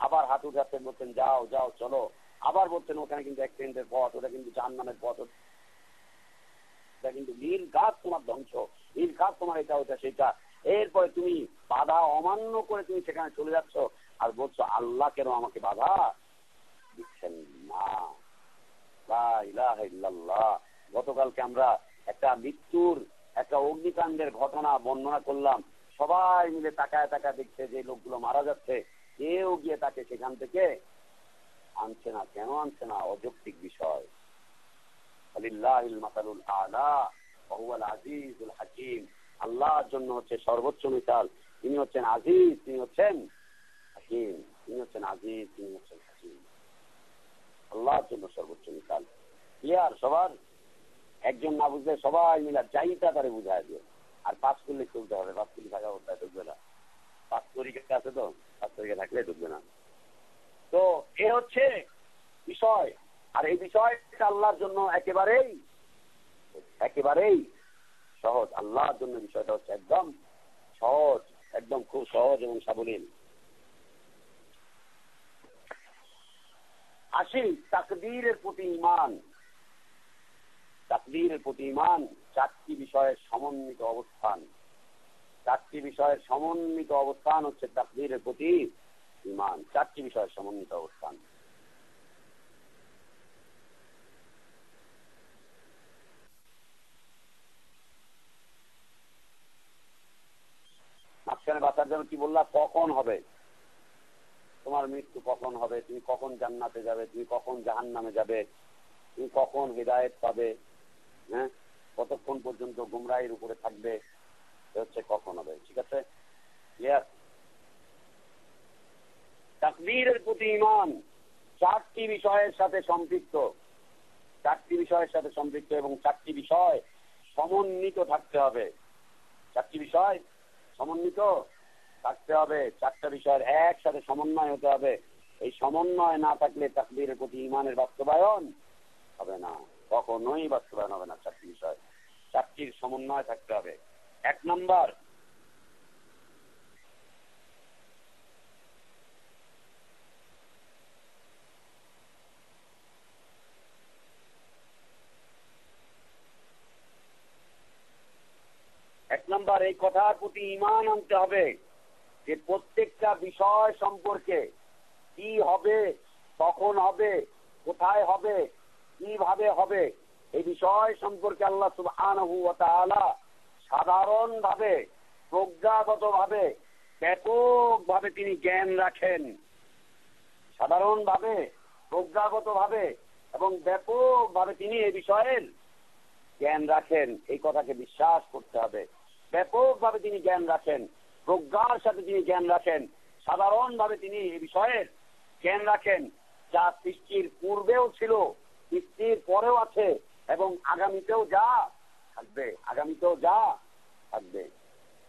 Speaker 1: আবার হাত উঠাচ্ছেন, বলছেন যাও যাও চলো। আবার বলছেন ওখানে কিন্তু অ্যাক্সিডেন্টের পথ, ওটা কিন্তু জাহান্নামের পথ, ওটা কিন্তু নীল গাছ তোমার ধ্বংস, নীল গাছ তোমার এটা ওটা সেটা। এরপরে তুমি বাধা অমান্য করে তুমি সেখানে চলে যাচ্ছ, আর বলছো আল্লাহ কেন আমাকে বাধা দিচ্ছেন না। লা ইলাহা ইল্লাল্লাহ। গতকালকে আমরা একটা মৃত্যুর, একটা অগ্নিকাণ্ডের ঘটনা বর্ণনা করলাম। সবাই মিলে তাকায় তাকায় দেখছে যে লোকগুলো মারা যাচ্ছে, কেউ গিয়ে তাকে সেখান থেকে আনছে না। কেন আনছে না? অযৌক্তিক বিষয়। লিল্লাহিল মাসালুল আলা ওয়া হুয়াল আজিজুল হাকীম। আল্লাহর জন্য হচ্ছে সর্বোচ্চ মিসাল। তিনি হচ্ছেন আজিজ, তিনি হচ্ছেন হাকীম। তিনি হচ্ছেন আজিজ, তিনি হচ্ছেন হাকীম। আল্লাহর জন্য সর্বোচ্চ মিসাল। ক্লিয়ার সবার? একজন না বুঝলে সবাই মিলে যাইটা তারে বুঝায় দিয়ে। আর পাঁচ করলে চলতে হবে, পাঁচ করলে থাকা অবস্থায় ঢুকবে না। পাঁচ তরিকা আছে তো, পাঁচ তরিকা থাকলে ঢুকবে না। তো এ হচ্ছে বিষয়। আর এই বিষয়টা আল্লাহর জন্য একেবারেই একেবারেই সহজ। আল্লাহর জন্য বিষয়টা হচ্ছে একদম সহজ, একদম খুব সহজ এবং সাবলীল। আসি তাকদীরের প্রতি ঈমান। তাকদীরের প্রতি ঈমান চারটি বিষয়ের সমন্বিত অবস্থান। চারটি বিষয়ের সমন্বিত অবস্থান হচ্ছে তাকদীরের প্রতি ঈমান। চারটি বিষয়ের সমন্বিত অবস্থান। মাঝখানে বাঁচার জন্য কি বললা? কখন হবে তোমার মৃত্যু, কখন হবে, তুমি কখন জান্নাতে যাবে, তুমি কখন জাহান্নামে যাবে, তুমি কখন হিদায়াত পাবে, হ্যাঁ, কতক্ষণ পর্যন্ত গুমরাহির উপরে থাকবে, হচ্ছে কখন হবে। ঠিক আছে, ক্লিয়ার? তাকদীরের প্রতি ঈমান চারটি বিষয়ের সাথে সম্পৃক্ত। চারটি বিষয়ের সাথে সম্পৃক্ত এবং চারটি বিষয় সমন্বিত থাকতে হবে। চারটি বিষয় সমন্বিত থাকতে হবে। চারটা বিষয়ের একসাথে সমন্বয় হতে হবে। এই সমন্বয় না থাকলে তাকদীরের প্রতি ঈমানের বাস্তবায়ন হবে না, কখনোই বাস্তবায়ন হবে না। চারটি বিষয়, চারটির সমন্বয় থাকতে হবে। এক নম্বর, এই কথার প্রতি ঈমান আনতে হবে যে প্রত্যেকটা বিষয় সম্পর্কে কি হবে, কখন হবে, কোথায় হবে, কিভাবে হবে, এই বিষয় সম্পর্কে আল্লাহ সুবহানাহু ওয়া তাআলা সাধারণভাবে, প্রজ্ঞাগতভাবে, ব্যাপকভাবে তিনি জ্ঞান রাখেন। সাধারণভাবে, প্রজ্ঞাগতভাবে এবং ব্যাপকভাবে তিনি এই বিষয়ের জ্ঞান রাখেন। এই কথাকে বিশ্বাস করতে হবে। ব্যাপকভাবে তিনি জ্ঞান রাখেন, প্রজ্ঞার সাথে তিনি জ্ঞান রাখেন, সাধারণভাবে তিনি এই বিষয়ের জ্ঞান রাখেন। যা সৃষ্টির পূর্বেও ছিল, সৃষ্টির পরেও আছে এবং আগামীতেও যা থাকবে, আগামীতেও যা থাকবে।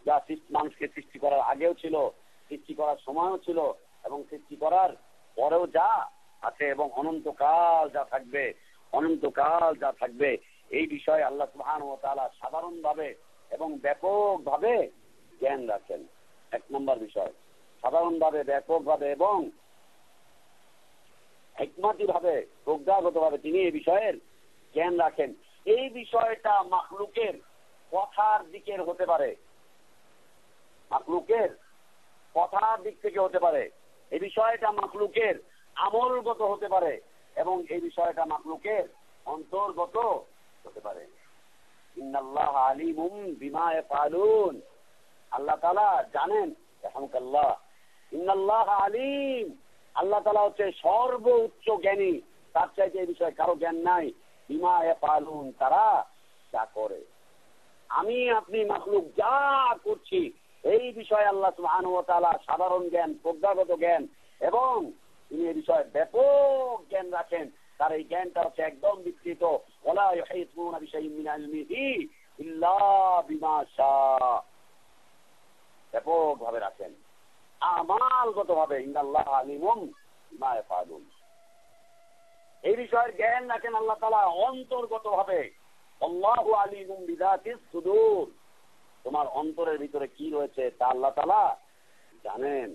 Speaker 1: যা মানুষকে সৃষ্টি করার আগেও ছিল, সৃষ্টি করার সময়ও ছিল এবং সৃষ্টি করার পরেও যা আছে এবং অনন্তকাল যা থাকবে, অনন্তকাল যা থাকবে, এই বিষয়ে আল্লাহ সুবহানাহু ওয়া তাআলা সাধারণভাবে এবং ব্যাপকভাবে জ্ঞান রাখেন। এক নম্বর বিষয়, সাধারণভাবে, ব্যাপকভাবে এবং হিকমতিভাবে, প্রজ্ঞাগতভাবে তিনি এই বিষয়ের জ্ঞান রাখেন। এই বিষয়টা মাখলুকের কথার দিকের হতে পারে, মাখলুকের কথার দিক থেকে হতে পারে, এই বিষয়টা মাখলুকের আমলগত হতে পারে, এবং এই বিষয়টা মাখলুকের অন্তর্গত হতে পারে। ইন্নাল্লাহ আলিমুম বিমা ইয়াফআলুন, আল্লাহ তাআলা জানেন। রাহমাকাল্লাহ। ইন্নাল্লাহ আলিম, আল্লাহ তাআলা হচ্ছে সর্বোচ্চ জ্ঞানী, তার চাইতে এই বিষয়ে কারো জ্ঞান নাই। বিমা ইয়াফআলুন, তারা যা করে। আমি আপনি মাখলুক যা করছি এই বিষয়ে আল্লাহ সুবহানাহু ওয়া তাআলা সাধারণ জ্ঞান, প্রজ্ঞাগত জ্ঞান, এবং তিনি এই বিষয়ে ব্যাপক জ্ঞান রাখেন। তার এই জ্ঞানটা হচ্ছে একদম বিস্তৃত। ওয়ালা ইউহিতুনা বিশাইইন মিন ইলমিহি ইল্লা বিমা শাআ, ব্যাপকভাবে রাখেন আমালগতভাবে। ইন্নাল্লাহ আলিমুম বিমা ইয়াফআলুন, এই বিষয়ের জ্ঞান রাখেন আল্লাহ তাআলা অন্তর্গতভাবে। আল্লাহু আলিমুম বিযাতিস সুদূর, তোমার অন্তরের ভিতরে কি রয়েছে তা আল্লাহ তাআলা জানেন,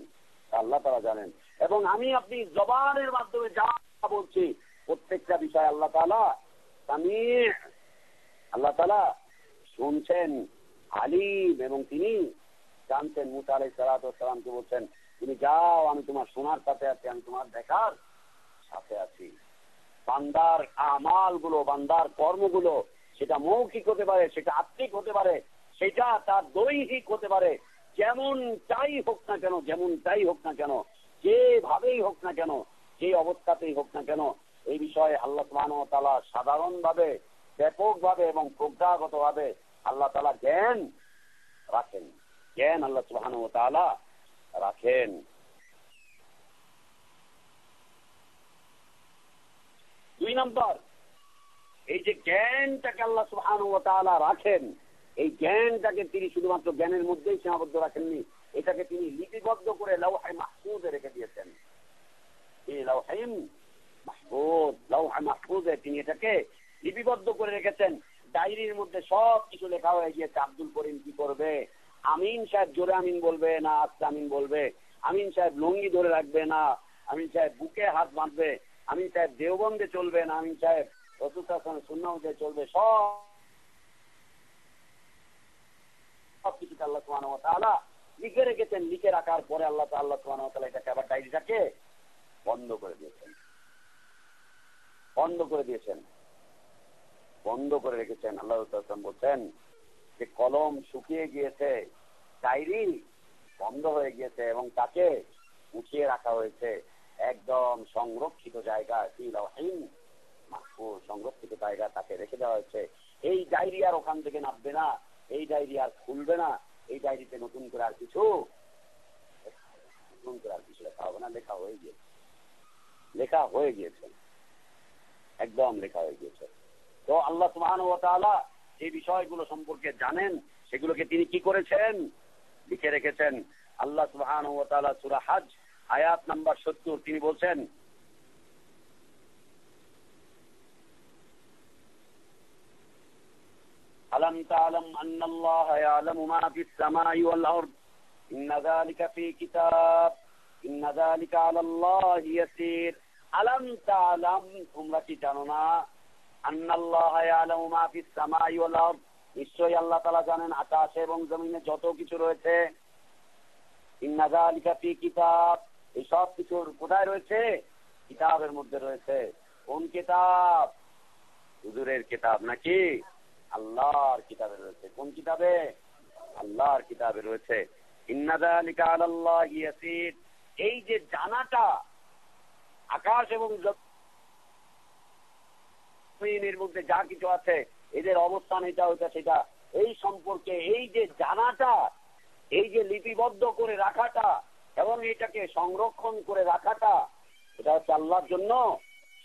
Speaker 1: তা আল্লাহ তাআলা জানেন। এবং আমি আপনি জবানের মাধ্যমে যা বলছি প্রত্যেকটা বিষয় আল্লাহ তাআলা সামি', আল্লাহ তাআলা শুনছেন, আলিম, এবং তিনি জানতেন। মুসা আলাইহিস সালাতু ওয়াস সালামকে বলছেন, তুমি যাও, আমি তোমার শোনার সাথে আছি, আমি তোমার দেখার সাথে আছি। বান্দার আমালগুলো, বান্দার কর্মগুলো, সেটা মৌখিক হতে পারে, সেটা আত্মিক হতে পারে, সেটা তার দৈহিক হতে পারে, যেমনটাই হোক না কেন, যেমনটাই হোক না কেন, যেভাবেই হোক না কেন, যে অবস্থাতেই হোক না কেন, এই বিষয়ে আল্লাহ সুবহানাহু ওয়া তাআলা সাধারণভাবে, ব্যাপকভাবে এবং প্রজ্ঞাগতভাবে আল্লাহ তাআলা জ্ঞান রাখেন, জ্ঞান আল্লাহ সুবহানাহু ওয়া তাআলা রাখেন। দুই নম্বর, এই যে জ্ঞানটাকে আল্লাহ সুবহানাহু ওয়া তাআলা রাখেন, এই জ্ঞানটাকে তিনি শুধুমাত্র জ্ঞানের মধ্যেই সীমাবদ্ধ রাখেননি, এটাকে তিনি লিপিবদ্ধ করে লাওহে মাহফুজে রেখে দিয়েছেন। এই লাওহে মাহফুজ, লাওহে মাহফুজে তিনি এটাকে লিপিবদ্ধ করে রেখেছেন। ডায়েরির মধ্যে সব কিছু লেখা হয়ে গিয়েছে। আব্দুল করিম কি করবে, আমিন সাহেব জোরে আমিন বলবে না আস্তে আমিন বলবে, আমিন সাহেব লুঙ্গি ধরে রাখবে না, আমিন সাহেব বুকে হাত বাঁধবে, আমিন সাহেব দেওবন্দে চলবে না, আমিন সাহেব রাসূল সাল্লাল্লাহু আলাইহি ওয়াসাল্লাম সুন্নাহ অনুযায়ী চলবে। সব কিছু আল্লাহ সুবহানাহু ওয়া তাআলা লিখে রেখেছেন। লিখে রাখার পরে আল্লাহ সুবহানাহু ওয়া তাআলা এটাকে আবার ডায়েরিটাকে বন্ধ করে দিয়েছেন, বন্ধ করে দিয়েছেন, বন্ধ করে রেখেছেন। আল্লাহ বলছেন যে কলম শুকিয়ে গিয়েছে, ডায়েরি বন্ধ হয়ে গিয়েছে, এবং তাকে উঠিয়ে রাখা হয়েছে একদম সংরক্ষিত জায়গায়, সংরক্ষিত জায়গা তাকে রেখে দেওয়া হয়েছে। এই ডায়েরি আর ওখান থেকে নামবে না, এই ডায়েরি আর খুলবে না, এই ডায়েরিতে নতুন করে আর কিছু লেখা হবে না। লেখা হয়ে গিয়েছে, লেখা হয়ে গিয়েছে, একদম লেখা হয়ে গিয়েছে। তো আল্লাহ সুবহানাহু ওয়া তাআলা যে বিষয়গুলো সম্পর্কে জানেন, সেগুলোকে তিনি কি করেছেন, লিখে রেখেছেন। আল্লাহ সুবহানাহু ওয়া তাআলা সূরা হজ আয়াত নাম্বার 70 তিনি বলছেন, আলাম তা'লাম আন্নাল্লাহা ইয়ালামু মা ফিস সামাই ওয়াল আরদ ইন্না যালিকা ফি কিতাব ইন্না যালিকা আলাল্লাহি ইয়াসির। আলাম তা'লাম, তোমরা কি জানো না, আন্নাল্লাহা ইয়ালামু মা ফিস সামাই ওয়াল আরদ, নিশ্চয়ই আল্লাহ তাআলা জানেন আকাশে এবং জমিনে যত কিছু রয়েছে। ইন্না যালিকা ফি কিতাব, এই সব কিছুর কোথায় রয়েছে, কিতাবের মধ্যে রয়েছে। কোন কিতাব? হুজুরের কিতাব নাকি আল্লাহর কিতাবে রয়েছে? কোন কিতাবে? আল্লাহর কিতাবে রয়েছে। ইন্না যালিকা আলাল্লাহি ইয়াসির, এই যে জানাটা আকাশ এবং জমিনের মধ্যে যা কিছু আছে, এদের অবস্থান এটা ওইটা সেটা, এই সম্পর্কে এই যে জানাটা, এই যে লিপিবদ্ধ করে রাখাটা এবং এটাকে সংরক্ষণ করে রাখাটা, এটা হচ্ছে আল্লাহর জন্য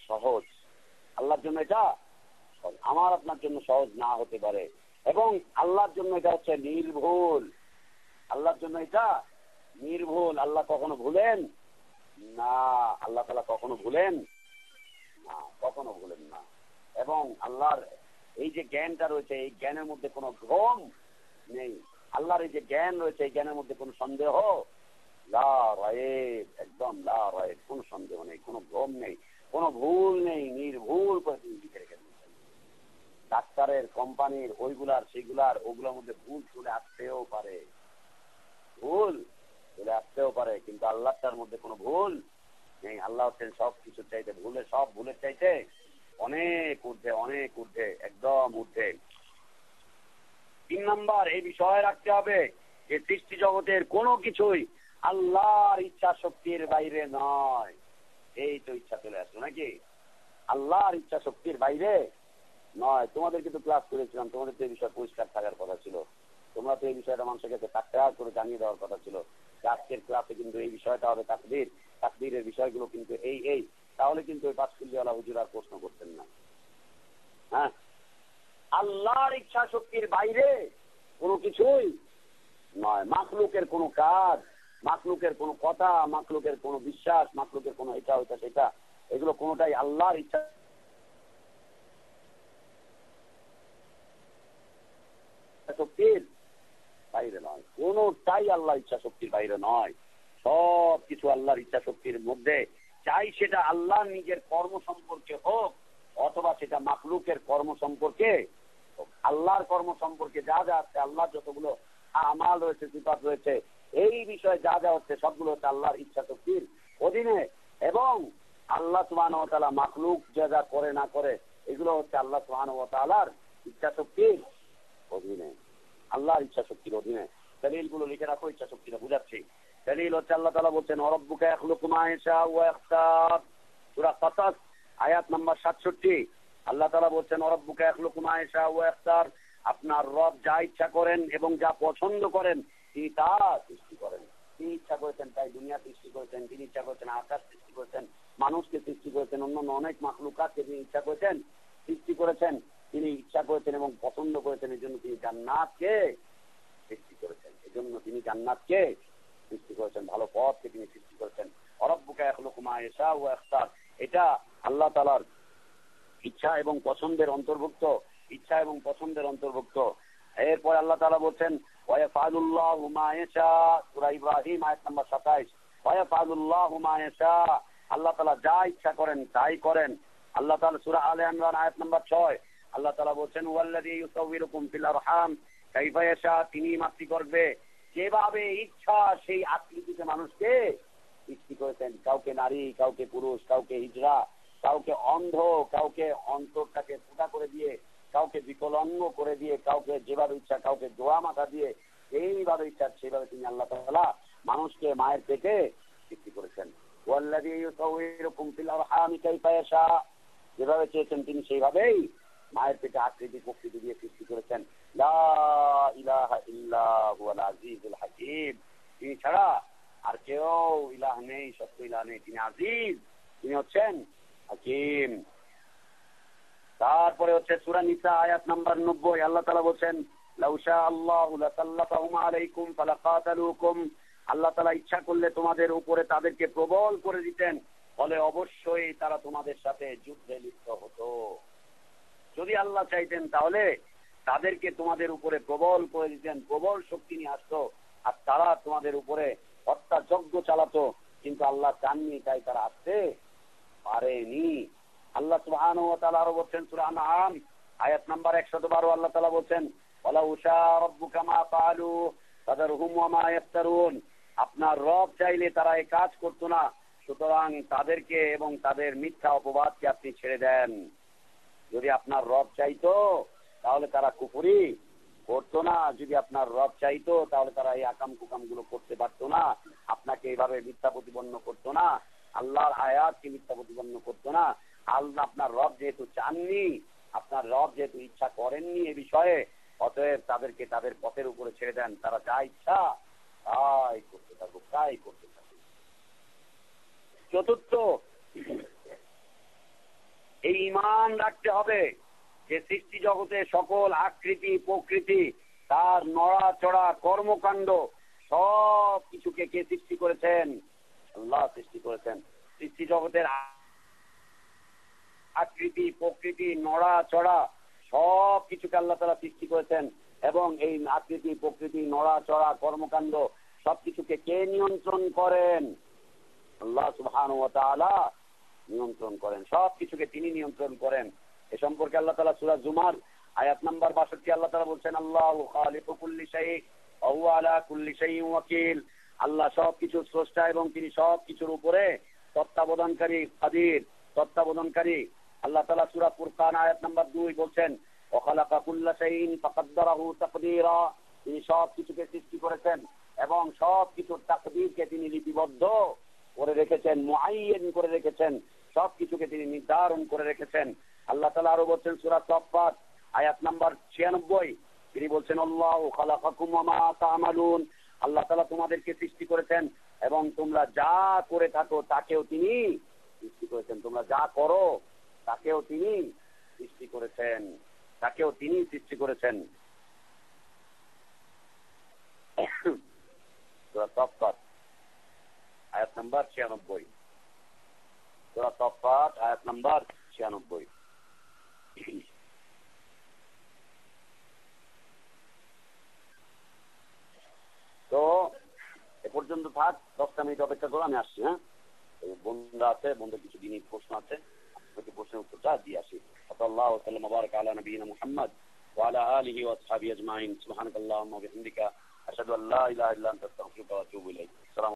Speaker 1: সহজ। আল্লাহর জন্য এটা আমার আপনার জন্য সহজ না হতে পারে, এবং আল্লাহর জন্য এটা হচ্ছে নির্ভুল। আল্লাহর জন্য এটা নির্ভুল। আল্লাহ কখনো ভুলেন না, আল্লাহ তাআলা কখনো ভুলেন না, কখনো ভুলেন না। এবং আল্লাহর এই যে জ্ঞানটা রয়েছে, এই জ্ঞানের মধ্যে কোনো ভ্রম নেই। আল্লাহর এই যে জ্ঞান রয়েছে, এই জ্ঞানের মধ্যে কোনো সন্দেহ লা রায়েব, একদম লা রায়েব, কোনো সন্দেহ নেই, কোনো ভ্রম নেই, কোনো ভুল নেই, নির্ভুল করে তিনি লিখে রেখেছেন। ডাক্তারের, কোম্পানির, ওইগুলার, সেইগুলার, ওগুলোর মধ্যে ভুল চলে আসতেও পারে, ভুল চলে আসতেও পারে, কিন্তু আল্লাহটার মধ্যে কোনো ভুল নেই। আল্লাহ হচ্ছেন সব কিছুর চাইতে, সব ভুলের চাইতে অনেক ঊর্ধ্বে, অনেক ঊর্ধ্বে, একদম ঊর্ধ্বে। 3 নম্বর এই বিষয় রাখতে হবে যে সৃষ্টি জগতের কোনো কিছুই আল্লাহর ইচ্ছা শক্তির বাইরে নয়। এই তো ইচ্ছা চলে আসলো নাকি? আল্লাহর ইচ্ছা শক্তির বাইরে নয়। তোমাদেরকে তো ক্লাস করেছিলাম, তোমাদের তো এই বিষয়ে পরিষ্কার থাকার কথা ছিল। তোমরা তো এই বিষয়টা মানুষের কাছে টাকা করে জানিয়ে দেওয়ার কথা ছিল। আজকের ক্লাসে কিন্তু এই বিষয়টা হবে তাকদীর, তাকদীরের বিষয়গুলো কিন্তু এই তাহলে কিন্তু ওই পাঁচকুলিওয়ালা হুজুর আর প্রশ্ন করতেন না। হ্যাঁ, আল্লাহর ইচ্ছা শক্তির বাইরে কোনো কিছুই নয়। মাখলুকের কোনো কাজ, মাখলুকের কোনো কথা, মাখলুকের কোনো বিশ্বাস, মাখলুকের কোনো এটা ওইটা সেটা, এগুলো কোনোটাই আল্লাহর ইচ্ছা শক্তির বাইরে নয়। কোনোটাই আল্লাহর ইচ্ছা শক্তির বাইরে নয়। সব কিছু আল্লাহর ইচ্ছা শক্তির মধ্যে, চাই সেটা আল্লাহর নিজের কর্ম সম্পর্কে হোক অথবা সেটা মাখলুকের কর্ম সম্পর্কে। আল্লাহর কর্ম সম্পর্কে যা যা আছে, আল্লাহর যতগুলো আমাল রয়েছে, সিফাত রয়েছে, এই বিষয়ে যা যা হচ্ছে সবগুলো হচ্ছে আল্লাহর ইচ্ছা শক্তির অধীনে। এবং আল্লাহ সুবহানাহু ওয়া তাআলা মাখলুক যা যা করে না করে, এগুলো হচ্ছে আল্লাহ সুবহানাহু ওয়া তাআলার ইচ্ছা শক্তির অধীনে, আল্লাহর ইচ্ছা শক্তির অধীনে। দলিলগুলো লিখে রাখো, ইচ্ছা শক্তিটা বুঝাচ্ছি। দলিল হচ্ছে আল্লাহ তাআলা বলছেন ওয়ারাব্বুকা ইয়াখলুকু মা ইয়াশাউ ওয়া ইখতার, সূরা কাসাস আয়াত নাম্বার 67। আল্লাহ তাআলা বলছেন ওয়ারাব্বুকা ইয়াখলুকু মা ইয়াশাউ ওয়া ইখতার, আপনার রব যা ইচ্ছা করেন এবং যা পছন্দ করেন তিনি তা সৃষ্টি করেন। তিনি ইচ্ছা করেছেন তাই দুনিয়া সৃষ্টি করেছেন, তিনি ইচ্ছা করেছেন আকাশ সৃষ্টি করেছেন, মানুষকে সৃষ্টি করেছেন, অন্যান্য অনেক মাখলুকাতকে তিনি ইচ্ছা করেছেন সৃষ্টি করেছেন, তিনি ইচ্ছা করেছেন এবং পছন্দ করেছেন। এই জন্য তিনি জান্নাতকে সৃষ্টি করেছেন, এই জন্য তিনি জান্নাতকে সৃষ্টি করেছেন, ভালো পথকে তিনি সৃষ্টি করেছেন। ওয়ারাব্বুকা ইয়াখলুকু মা ইয়াশাউ ওয়া ইখতার, এটা আল্লাহ তাআলার ইচ্ছা এবং পছন্দের অন্তর্ভুক্ত, ইচ্ছা এবং পছন্দের অন্তর্ভুক্ত। এরপর আল্লাহ তাআলা বলছেন ওয়া ইয়াফআলুল্লাহু মা ইয়াশা, সূরা ইব্রাহিম আয়াত নাম্বার 27। ওয়া ইয়াফআলুল্লাহু মা ইয়াশা, আল্লাহ তাআলা যা ইচ্ছা করেন তাই করেন। আল্লাহ তাআলা সূরা আলে ইমরান আয়াত নাম্বার 6 আল্লাহ তাআলা বলছেন ওয়াল্লাযী ইউসাউবিরুকুম ফিল আরহাম কাইফা ইয়াশা, তিনি মাতৃ গর্ভে যেভাবে ইচ্ছা সেই আকৃতিতে মানুষকে সৃষ্টি করেছেন। কাউকে নারী, কাউকে পুরুষ, কাউকে হিজড়া, কাউকে অন্ধ, কাউকে অন্তরটাকে ফুটা করে দিয়ে, কাউকে বিকলাঙ্গ করে দিয়ে, কাউকে যেভাবে ইচ্ছা, কাউকে দোয়া মাথা দিয়ে, এইভাবে ইচ্ছা সেইভাবে তিনি আল্লাহ তাআলা মানুষকে মায়ের পেটে সৃষ্টি করেছেন। ওয়াল্লাযী ইউসাউবিরুকুম ফিল আরহাম কাইফা ইয়াশা, যেভাবে চেয়েছেন তিনি সেইভাবেই মায়ের পেটে আকৃতি প্রকৃতি দিয়ে সৃষ্টি করেছেন। লা ইলাহা ইল্লা হুয়াল আজিজুল হাকীম, তিনি ছাড়া আর কেউ ইলাহ নেই, সত্য ইলাহ নেই, তিনি আজিজ, তিনি হচ্ছেন হাকীম। তারপরে হচ্ছে সূরা নিসা আয়াত নাম্বার 90 আল্লাহ তাআলা বলেন লাউ শা আল্লাহু লাসাল্লাতাহুম আলাইকুম ফালাকাতালুকুম, আল্লাহ তাআলা ইচ্ছা করলে তোমাদের উপরে তাদেরকে প্রবল করে দিতেন, ফলে অবশ্যই তারা তোমাদের সাথে যুদ্ধে লিপ্ত হতো। যদি আল্লাহ চাইতেন তাহলে তাদেরকে তোমাদের উপরে প্রবল করে দিতেন, প্রবল শক্তি নিয়ে আসতো আর তারা তোমাদের উপরে হত্যাযজ্ঞ চালাতো, কিন্তু আল্লাহ চাননি তাই তারা আসতে পারেনি। আল্লাহ সুবহানাহু ওয়া তাআলা আরো বলছেন সূরা আনআম আয়াত নাম্বার 112 আল্লাহ তাআলা বলছেন ওয়ালাউ শা রাব্বুকা মা ফাআলু ফাদারহুম ওয়া মা ইফতারুন, আপনার রব চাইলে তারা এই কাজ করতো না, সুতরাং তাদেরকে এবং তাদের মিথ্যা অপবাদকে আপনি ছেড়ে দেন। যদি আপনার রব চাইতো তাহলে তারা কুফরি করতো না, যদি আপনার রব চাইতো তাহলে তারা এই আকাম কুকাম গুলো করতে পারতো না, আপনাকে এইভাবে মিথ্যা প্রতিপন্ন করতো না, আল্লাহর আয়াতকে মিথ্যা প্রতিপন্ন করতো না। আল্লাহ আপনার রব যেহেতু চাননি, আপনার রব যেহেতু ইচ্ছা করেননি এ বিষয়ে, অতএব তাদেরকে তাদের পথের উপরে ছেড়ে দেন, তারা যা ইচ্ছা তাই করতে থাকুক, তাই করতে থাকুক। চতুর্থ, এই ঈমান রাখতে হবে যে সৃষ্টি জগতে সকল আকৃতি প্রকৃতি, তার নড়াচড়া কর্মকাণ্ড, সব কিছুকে কে সৃষ্টি করেছেন? আল্লাহ সৃষ্টি করেছেন। সৃষ্টি জগতের আকৃতি প্রকৃতি নড়া চড়া সব কিছুকে আল্লাহ তাআলা সৃষ্টি করেছেন, এবং এই আকৃতি প্রকৃতি নড়া চড়া কর্মকাণ্ড সবকিছুকে কে নিয়ন্ত্রণ করেন? আল্লাহ সুবহানাহু ওয়া তাআলা নিয়ন্ত্রণ করেন, সবকিছুকে তিনি নিয়ন্ত্রণ করেন। এ সম্পর্কে আল্লাহ তাআলা সূরা জুমার আয়াত নাম্বার 62 আল্লাহ তাআলা বলছেন, আল্লাহু খালিকু কুল্লি শাই ওয়া হুয়া আলা কুল্লি শাইইন ওয়াকিল। আল্লাহ সবকিছুর স্রষ্টা এবং তিনি সবকিছুর উপরে তত্ত্বাবধানকারী, কাদির, তত্ত্বাবধানকারী। আল্লাহ তাআলা সূরা ফুরকান আয়াত নাম্বার 2 বলছেন, ওয়া খালাকা কুল্লা শাইইন ফাকাদ্দারাহু তাকদীরা। তিনি সবকিছুকে সৃষ্টি করেছেন এবং সবকিছুর তাকদীরকে তিনি লিপিবদ্ধ করে রেখেছেন, মুআয়্যান করে রেখেছেন, সবকিছুকে তিনি নির্ধারণ করে রেখেছেন। আল্লাহ তাআলা আরো বলছেন সূরা সাফফাত আয়াত নাম্বার 96, তিনি বলছেন, আল্লাহু খালাকাকুম ওয়া মা তা'মালুন। আল্লাহ তাআলা তোমাদেরকে সৃষ্টি করেছেন এবং তোমরা যা করে থাকো তাকেও তিনি সৃষ্টি করেছেন। তোমরা যা করো তাকেও তিনি সৃষ্টি করেছেন, তাকেও তিনি সৃষ্টি করেছেন। সূরা সাফফাত আয়াত নাম্বার 96, সূরা সাফফাত আয়াত নাম্বার 96। তো এ পর্যন্ত থাক, 10টা মিনিট অপেক্ষা করো, আমি আসছি। হ্যাঁ, বন্ধু আছে, বন্ধু কিছু জিনিস প্রশ্ন আছে, প্রশ্নের উত্তরটা দিয়ে আসি। সাল্লাল্লাহু আলাইহি ওয়া বারাকা আলা নবিয়িনা মুহাম্মদ ওয়া আলা আলিহি ওয়া আসহাবিহি আজমাইন। সুবহানাকাল্লাহুম্মা ওয়া বিহামদিকা আশহাদু আল্লা ইলাহা ইল্লা আনতা আস্তাগফিরুকা ওয়া আতুবু ইলাইক।